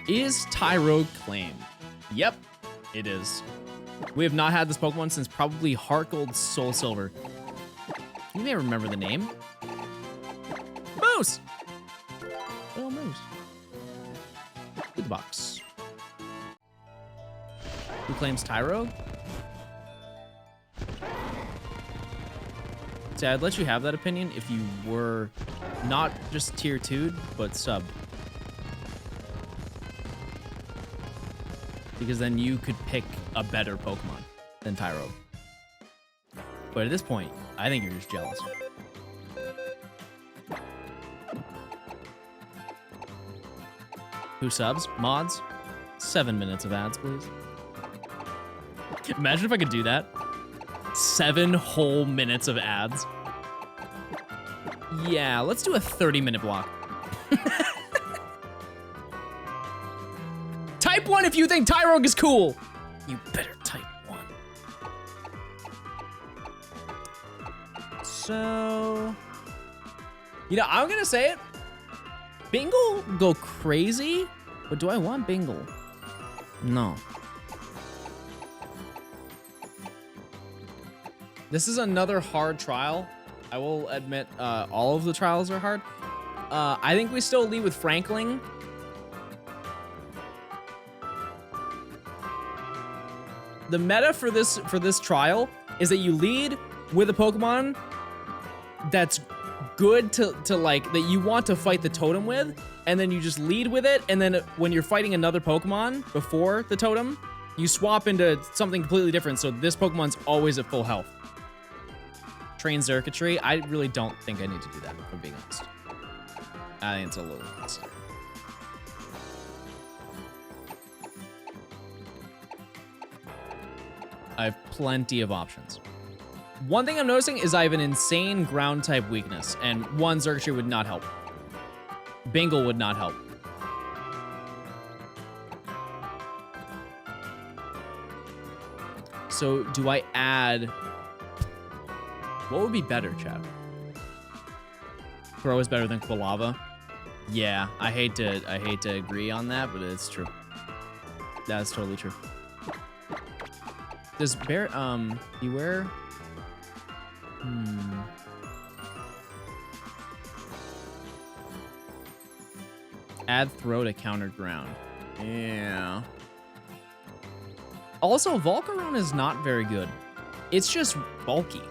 Is Tyrogue claimed? Yep, it is. We have not had this Pokemon since probably Heart Gold Soul Silver. You may remember the name. Moose! Oh, Moose. With the box. Who claims Tyrogue? See, I'd let you have that opinion if you were not just tier 2'd, but sub. Because then you could pick a better Pokemon than Tyrogue. But at this point, I think you're just jealous. Who subs? Mods? 7 minutes of ads, please. Imagine if I could do that. 7 whole minutes of ads. Yeah, let's do a 30-minute block. Type 1 if you think Tyrogue is cool. You better type 1. So, you know, I'm gonna say it. Bingle go crazy, but do I want Bingle? No. This is another hard trial. I will admit, all of the trials are hard. I think we still lead with Franklin. The meta for this trial is that you lead with a Pokemon that's good to like, that you want to fight the totem with, and then you just lead with it, and then when you're fighting another Pokemon before the totem, you swap into something completely different, so this Pokemon's always at full health. Train Circuitry, I really don't think I need to do that, if I'm being honest. I think it's a little unnecessary. I have plenty of options. One thing I'm noticing is I have an insane ground type weakness, and one Xerxes would not help. Bingle would not help. So do I add... What would be better, Chad? Crow is better than Quilava? Yeah, I hate to agree on that, but it's true. That's totally true. Does Beware? Add throw to counter ground. Yeah. Also, Volcarona is not very good. It's just bulky.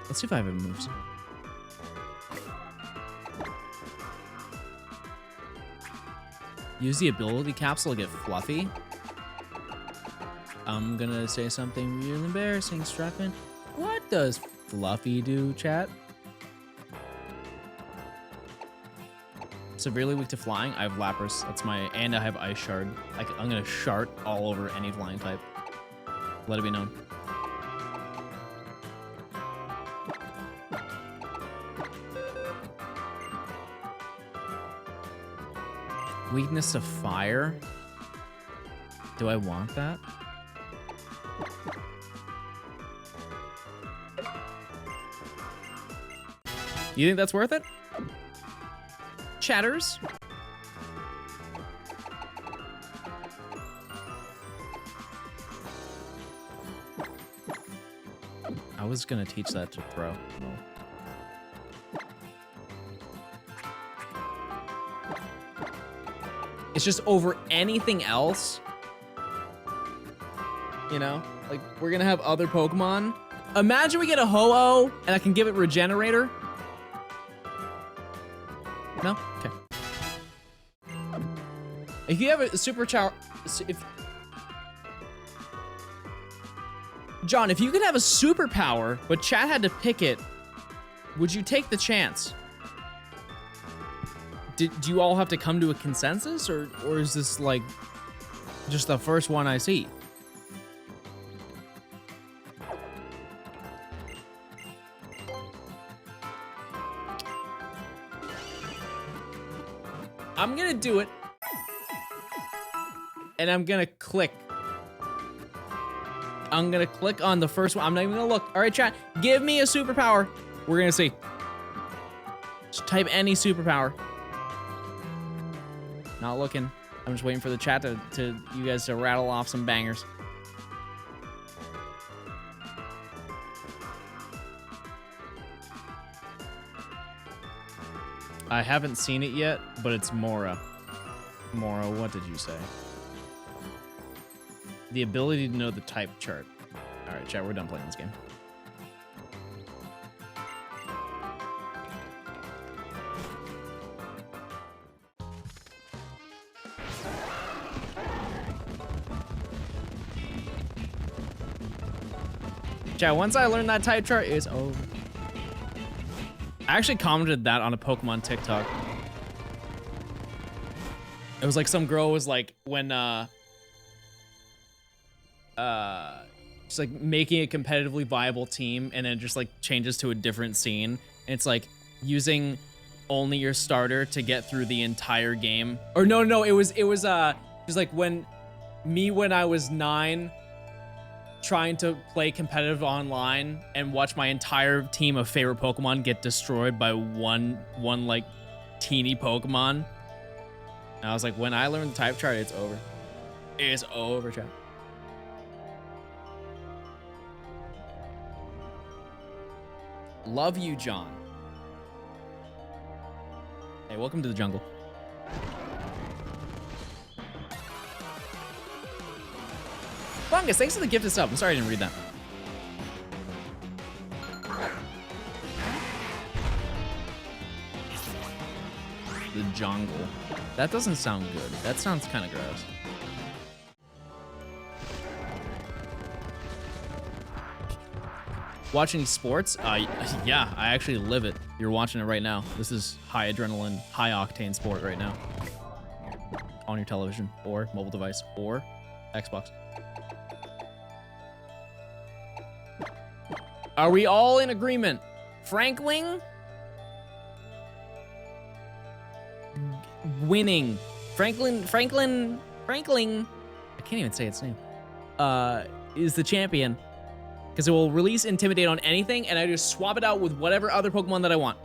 Let's see if I have any moves. Use the ability capsule to get Fluffy. I'm gonna say something really embarrassing, Strappin. What does Fluffy do, chat? Severely weak to flying. I have Lapras. That's my, and I have Ice Shard. I'm gonna shart all over any flying type. Let it be known. Weakness to fire. Do I want that? You think that's worth it? Chatters? I was gonna teach that to throw. No. It's just over anything else. You know? Like, we're gonna have other Pokemon. Imagine we get a Ho-Oh and I can give it Regenerator. No? Okay. If you have a superpower, John, if you could have a superpower, but chat had to pick it, would you take the chance? Do you all have to come to a consensus, or is this like just the first one I see? I'm gonna do it, and I'm gonna click. I'm gonna click on the first one. I'm not even gonna look. All right, chat, give me a superpower. We're gonna see. Just type any superpower. Not looking. I'm just waiting for the chat to you guys to rattle off some bangers. I haven't seen it yet, but it's Mora. Mora, what did you say? The ability to know the type chart. All right, chat, we're done playing this game. Chat, once I learn that type chart, it's over. I actually commented that on a Pokemon TikTok. It was like some girl was like, when just like making a competitively viable team, and then it just like changes to a different scene, and it's like using only your starter to get through the entire game. Or no, it was like when I was 9, trying to play competitive online and watch my entire team of favorite Pokemon get destroyed by one like teeny Pokemon. And I was like, when I learn the type chart, it's over. It's over, chat. Love you, John. Hey, welcome to the jungle. Fungus, thanks for the gift of sub. I'm sorry I didn't read that. The jungle. That doesn't sound good. That sounds kind of gross. Watching sports? Yeah, I actually live it. You're watching it right now. This is high adrenaline, high octane sport right now. On your television, or mobile device, or Xbox. Are we all in agreement? Franklin? Winning. Franklin, I can't even say its name, is the champion. Because it will release Intimidate on anything, and I just swap it out with whatever other Pokemon that I want.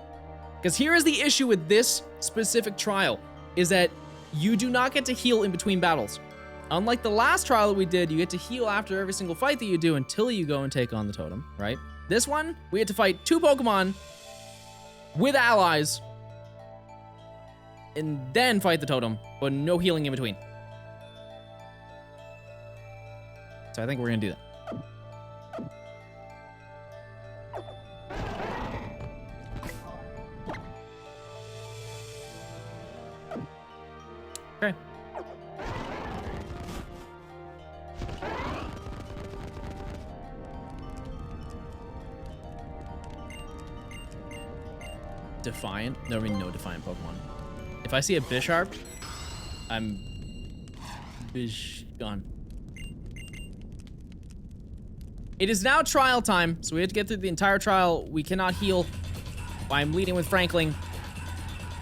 Because here is the issue with this specific trial, is that you do not get to heal in between battles. Unlike the last trial that we did, you get to heal after every single fight that you do until you go and take on the totem, right? This one, we had to fight 2 Pokemon with allies and then fight the totem, but no healing in between. So I think we're gonna do that. Okay. Defiant? There will be no Defiant Pokemon. If I see a Bisharp, I'm gone. It is now trial time, so we have to get through the entire trial. We cannot heal. I'm leading with Franklin.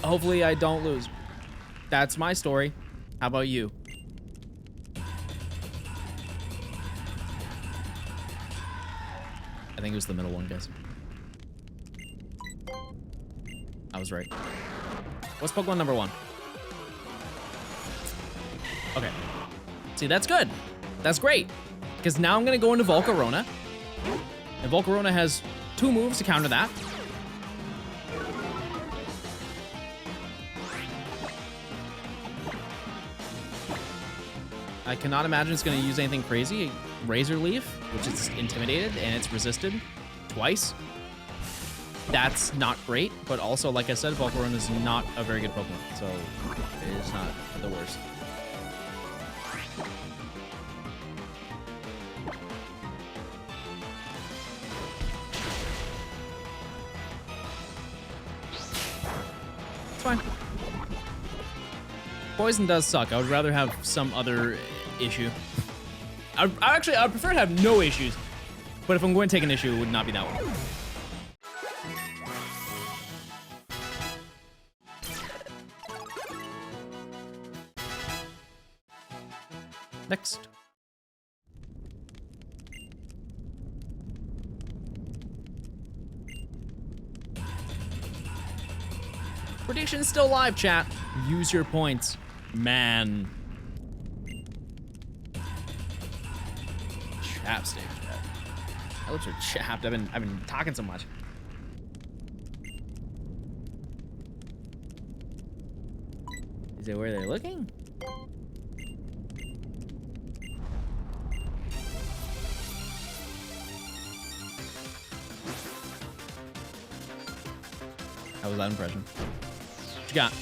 Hopefully I don't lose. That's my story. How about you? I think it was the middle one, guys. I was right. What's Pokemon number 1? Okay. See, that's good. That's great. Because now I'm going to go into Volcarona. And Volcarona has 2 moves to counter that. I cannot imagine it's going to use anything crazy. Razor Leaf, which is intimidated, and it's resisted twice. That's not great, but also, like I said, Volcarona is not a very good Pokemon, so it is not the worst. It's fine. Poison does suck. I would rather have some other issue. I prefer to have no issues, but if I'm going to take an issue, it would not be that one. Next. Prediction's still live, chat. Use your points. Man. Chapstick, chat. My lips are chapped. I've been talking so much. Is it where they're looking? How was that impression? What you got?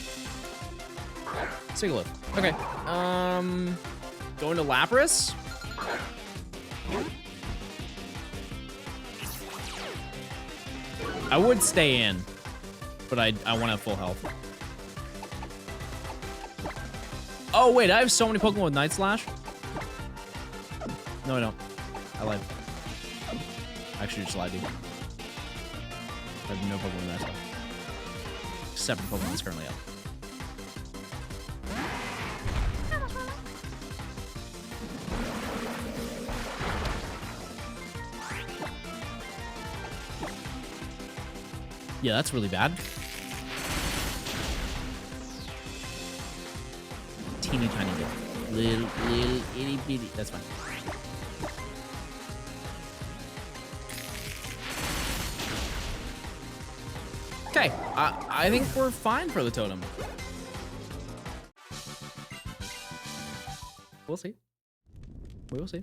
Let's take a look. Okay. Going to Lapras. I would stay in, but I want to have full health. Oh wait, I have so many Pokemon with Night Slash. No, I don't. I lied. I actually just lied to you. I have no Pokemon with Night Slash. Except for Pokemon that's currently up. Yeah, that's really bad. Teeny tiny bit. Little itty bitty. That's fine. Okay, I think we're fine for the totem. We'll see. We will see.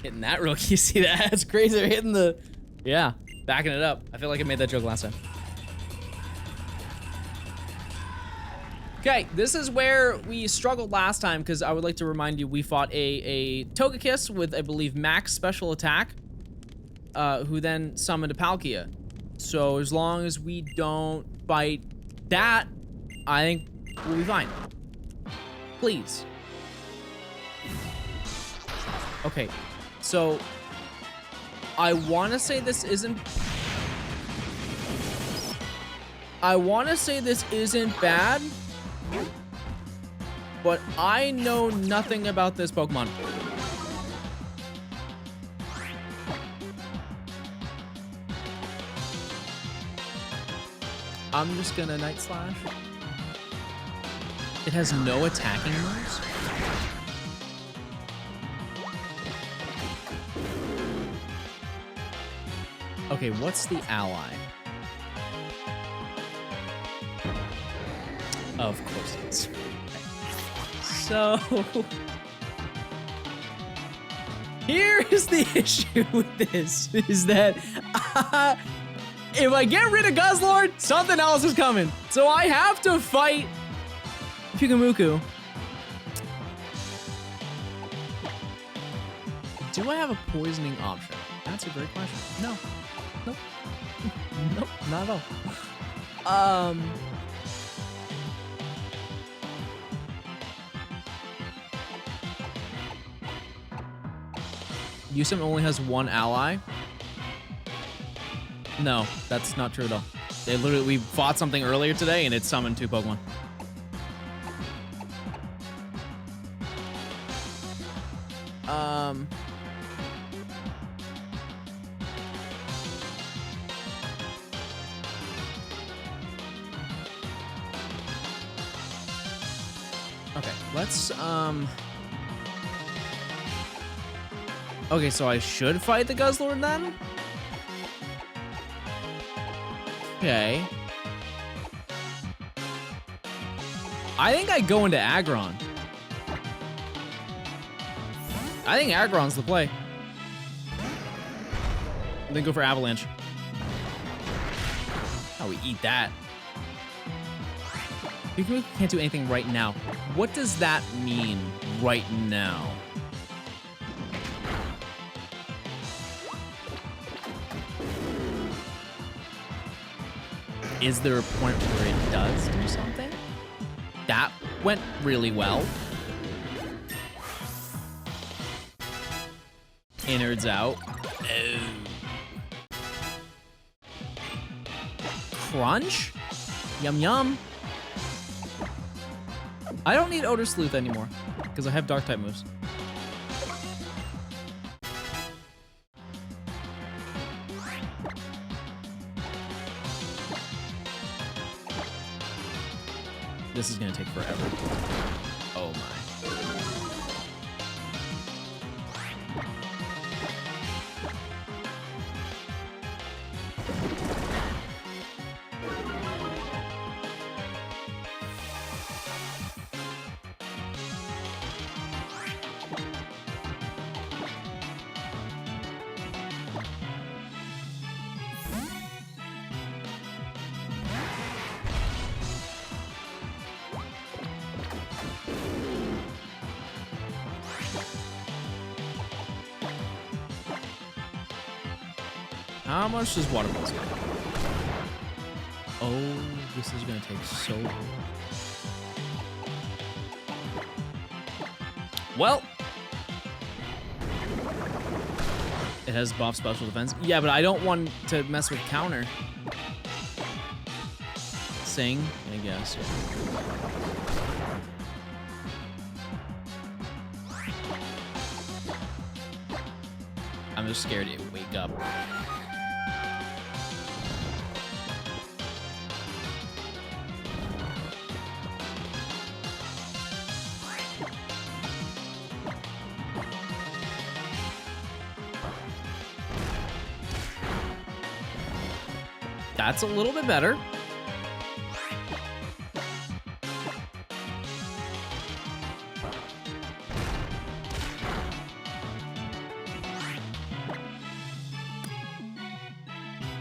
Hitting that rookie, you see that? That's crazy. They're hitting the, yeah, backing it up. I feel like I made that joke last time. Okay, this is where we struggled last time because I would like to remind you we fought a Togekiss with, I believe, max special attack, who then summoned a Palkia. So as long as we don't fight that, I think we'll be fine. Please. Okay, so I want to say this isn't... bad, but I know nothing about this Pokemon. I'm just gonna Night Slash. It has no attacking moves. Okay, what's the ally? Of course it is. So here is the issue with this, is that if I get rid of Guzzlord, something else is coming. So I have to fight Pyukumuku. Do I have a poisoning option? That's a great question. No. Nope. Nope, not at all. Yusum only has one ally. No, that's not true at all. They literally, we fought something earlier today and it summoned 2 Pokemon. Okay, let's, okay, so I should fight the Guzzlord then? Okay. I think I go into Aggron. I think Aggron's the play. Then go for Avalanche. Oh, we eat that. You can't do anything right now. What does that mean, right now? Is there a point where it does do something? That went really well. Innards out. Oh. Crunch? Yum yum. I don't need Odor Sleuth anymore because I have Dark type moves. This is gonna take forever. Oh my. How much does Water Pulse get? Oh, this is gonna take so long. Well, it has buff special defense. Yeah, but I don't want to mess with counter. Sing, I guess. I'm just scared it wake up. That's a little bit better.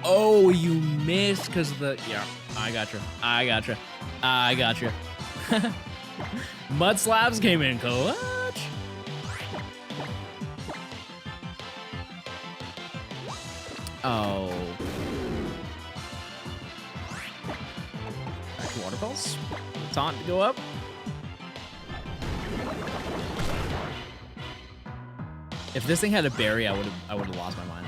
Oh, you missed because of the... Yeah, I gotcha. I gotcha. I gotcha. Mud Slabs came in clutch. Oh. Back to Water Pulse. Taunt to go up. If this thing had a berry, I would have lost my mind.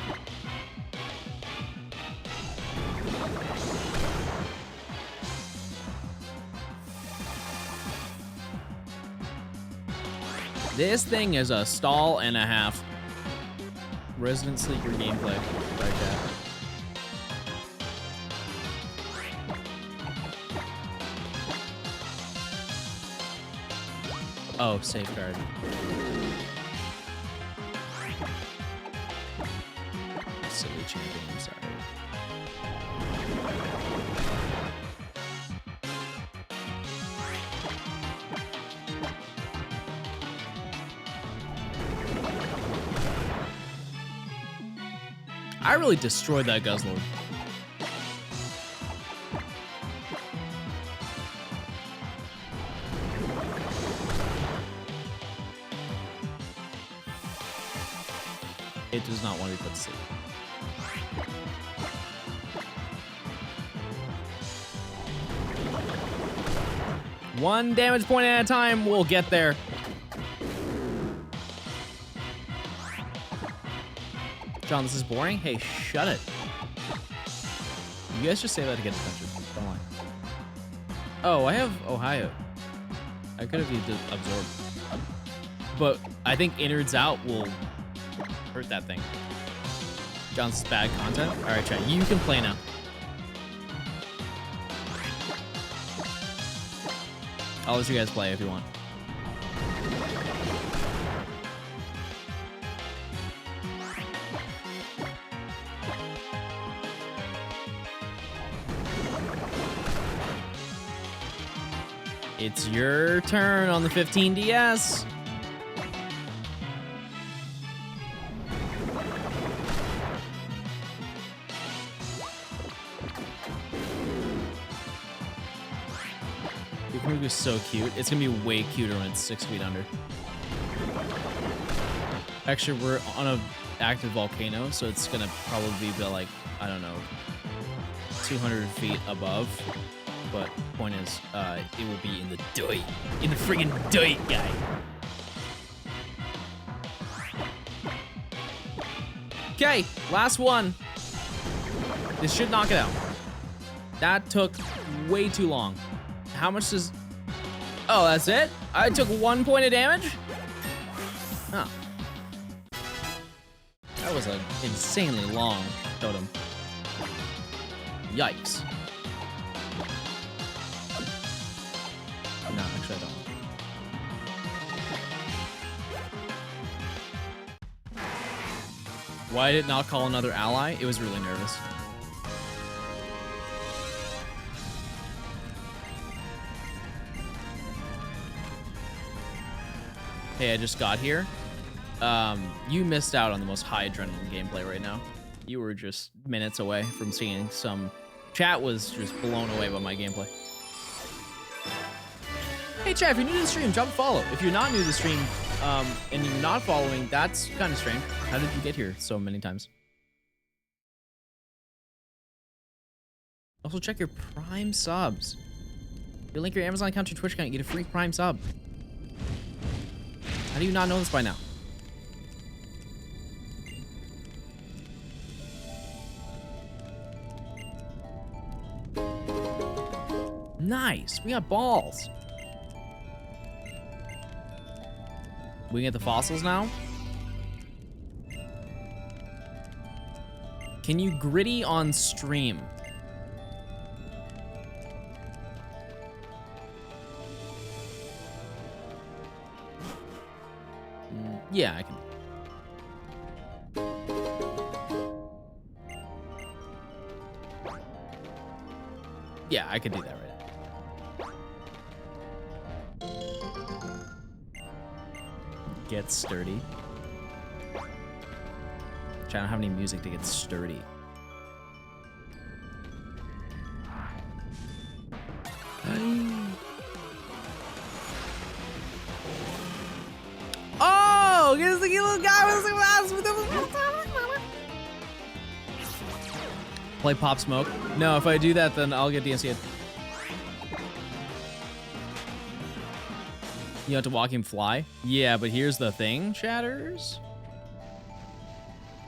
This thing is a stall and a half. Resident Sleeper gameplay right there. Oh, safeguard. Silly champion, I'm sorry. I really destroyed that Guzzlord. It does not want to be put to sleep. One damage point at a time. We'll get there. John, this is boring. Hey, shut it. You guys just say that to get attention. Don't lie. Oh, I have Ohio. I could have used absorb. But I think innards out will hurt that thing. John's bad content. All right, chat. You can play now. I'll let you guys play if you want. It's your turn on the 15DS. Your move is so cute. It's gonna be way cuter when it's 6 feet under. Actually, we're on an active volcano, so it's gonna probably be like, I don't know, 200 feet above. But point is, it will be in the dirt. In the friggin' dirt, guy. Okay, last one. This should knock it out. That took way too long. How much does... Oh, that's it? I took 1 point of damage? Oh. That was an insanely long totem. Yikes. No, actually I don't. Why did it not call another ally? It was really nervous. Hey, I just got here. You missed out on the most high adrenaline gameplay right now. You were just minutes away from seeing some... Chat was just blown away by my gameplay. Hey chat, if you're new to the stream, drop a follow. If you're not new to the stream, and you're not following, that's kind of strange. How did you get here so many times? Also check your Prime subs. You link your Amazon account to your Twitch account, you get a free Prime sub. How do you not know this by now? Nice, we got balls. We can get the fossils now. Can you gritty on stream? Yeah, I can. Yeah, I could do that right now. Get sturdy. I don't have any music to get sturdy. Oh, here's the little guy with the play Pop Smoke. No, if I do that, then I'll get DNC'd. You have to walk him fly? Yeah, but here's the thing, chatters.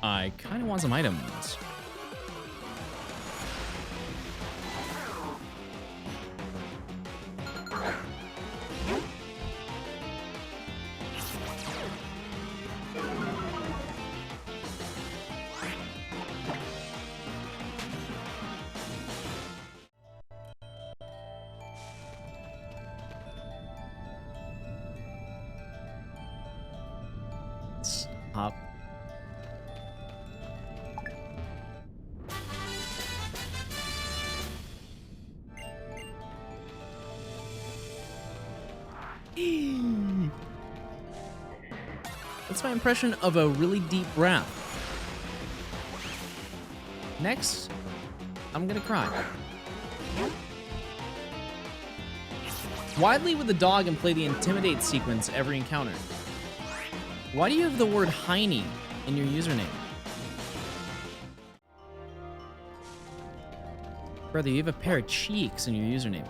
I kind of want some items. Stop. That's my impression of a really deep breath. Next, I'm gonna cry. Why lead with the dog and play the intimidate sequence every encounter? Why do you have the word Heine in your username. Brother, you have a pair of cheeks in your username.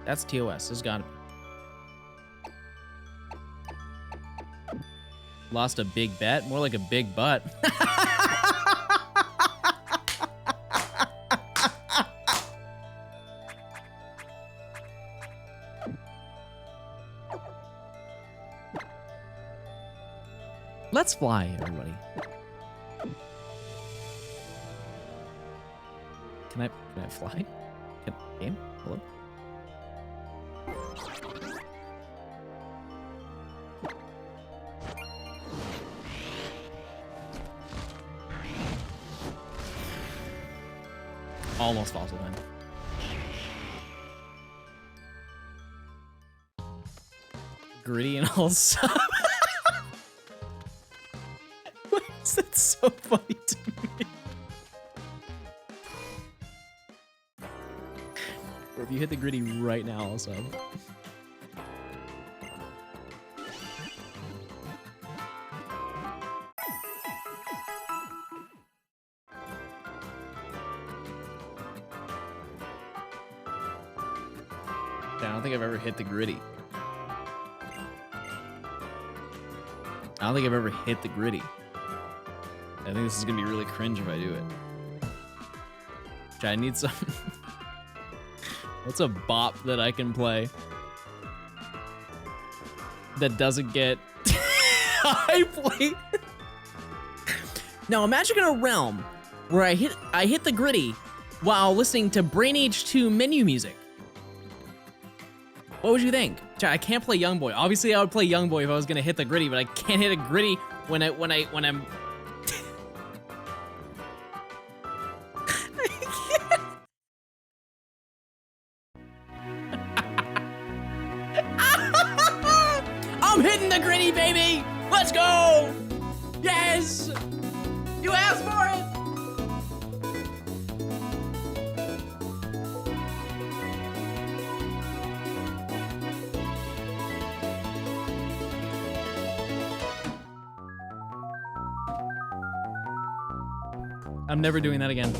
That's TOS. There's gotta be. Lost a big bet? More like a big butt. Let's fly, everybody. Can I fly? Game? Hello? Almost fossil then. Gritty and all sub. Why is that so funny to me? Or if you hit the gritty right now, I'll sub. I don't think I've ever hit the gritty. I don't think I've ever hit the gritty. I think this is gonna be really cringe if I do it. I need some. What's a bop that I can play that doesn't get high plate? Now imagine in a realm where I hit the gritty while listening to Brain Age 2 menu music. What would you think? I can't play Young Boy. Obviously, I would play Young Boy if I was gonna hit the gritty, but I can't hit a gritty when I'm. I'm hitting the gritty, baby! Let's go! Yes! You asked for it! I'm never doing that again.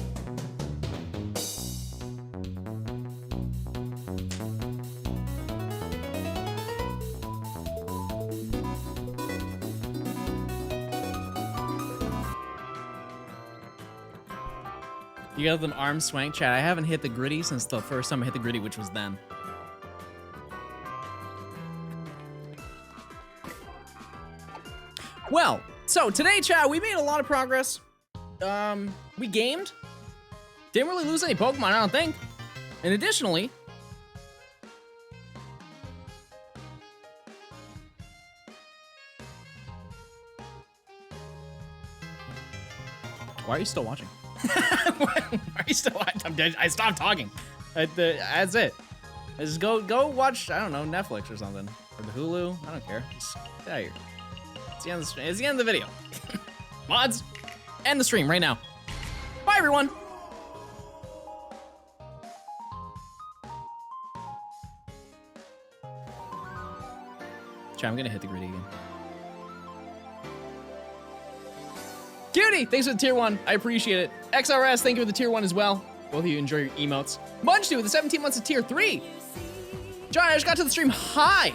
You got them arm swank, chat. I haven't hit the gritty since the first time I hit the gritty, which was then. Well, so today, chat, we made a lot of progress. We gamed. Didn't really lose any Pokemon, I don't think. And additionally, why are you still watching? Why are you still watching? I stopped talking. That's it. Just go watch, I don't know, Netflix or something. Or the Hulu. I don't care. Just get out of here. It's the end of the video. Mods, end the stream right now. Bye, everyone. Chat, I'm gonna hit the gritty again. Cutie, thanks for the tier 1. I appreciate it. XRS, thank you for the tier 1 as well. Both of you enjoy your emotes. Munchdu with the 17 months of tier 3. John, I just got to the stream. Hi.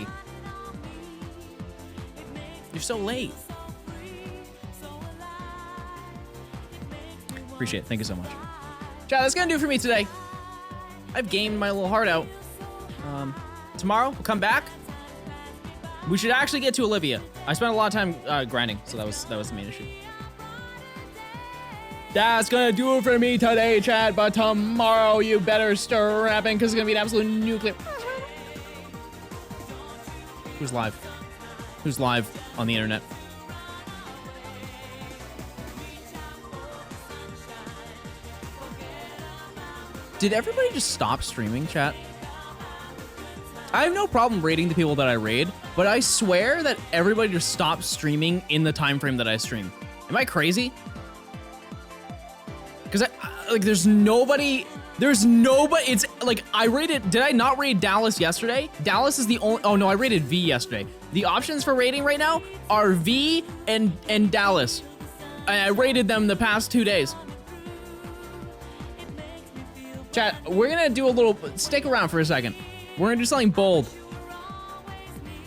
You're so late. Appreciate it. Thank you so much. Chat, that's gonna do it for me today. I've gamed my little heart out. Tomorrow, we'll come back. We should actually get to Olivia. I spent a lot of time grinding, so that was the main issue. That's gonna do it for me today, chat, but tomorrow you better start rapping because it's gonna be an absolute nuclear. Who's live? Who's live on the internet? Did everybody just stop streaming, chat? I have no problem raiding the people that I raid, but I swear that everybody just stopped streaming in the time frame that I stream. Am I crazy? Because like, there's nobody. It's like, did I not raid Dallas yesterday? Dallas is the only, oh no, I rated V yesterday. The options for rating right now are V and Dallas. I rated them the past 2 days. Chat, we're gonna do a little, stick around for a second. We're gonna do something bold.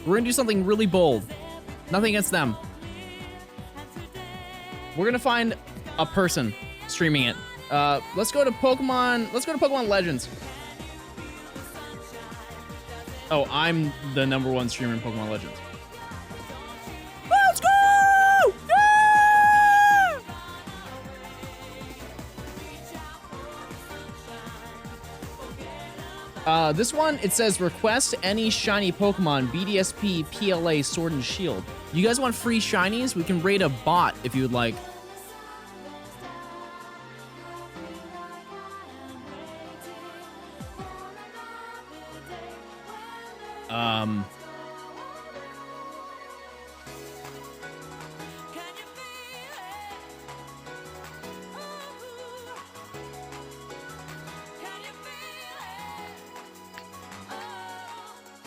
We're gonna do something really bold. Nothing against them. We're gonna find a person streaming it. Let's go to Pokemon Legends. Oh, I'm the #1 streamer in Pokemon Legends. Let's go! Yeah! This one, it says request any shiny Pokemon, BDSP, PLA, Sword and Shield. You guys want free shinies? We can raid a bot if you would like.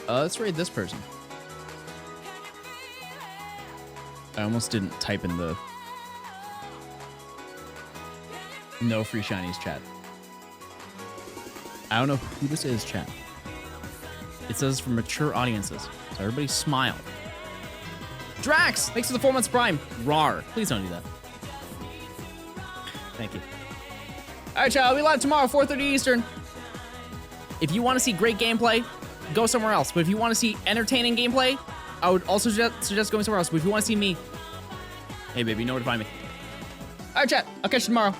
Let's raid this person. I almost didn't type in the no free shinies chat. I don't know who this is, chat. It says for mature audiences. So everybody smile. Drax, thanks for the 4 months Prime. Rar, please don't do that. Thank you. All right, chat, I'll be live tomorrow, 4:30 Eastern. If you want to see great gameplay, go somewhere else. But if you want to see entertaining gameplay, I would also suggest going somewhere else. But if you want to see me, hey baby, you know where to find me. All right, chat, I'll catch you tomorrow.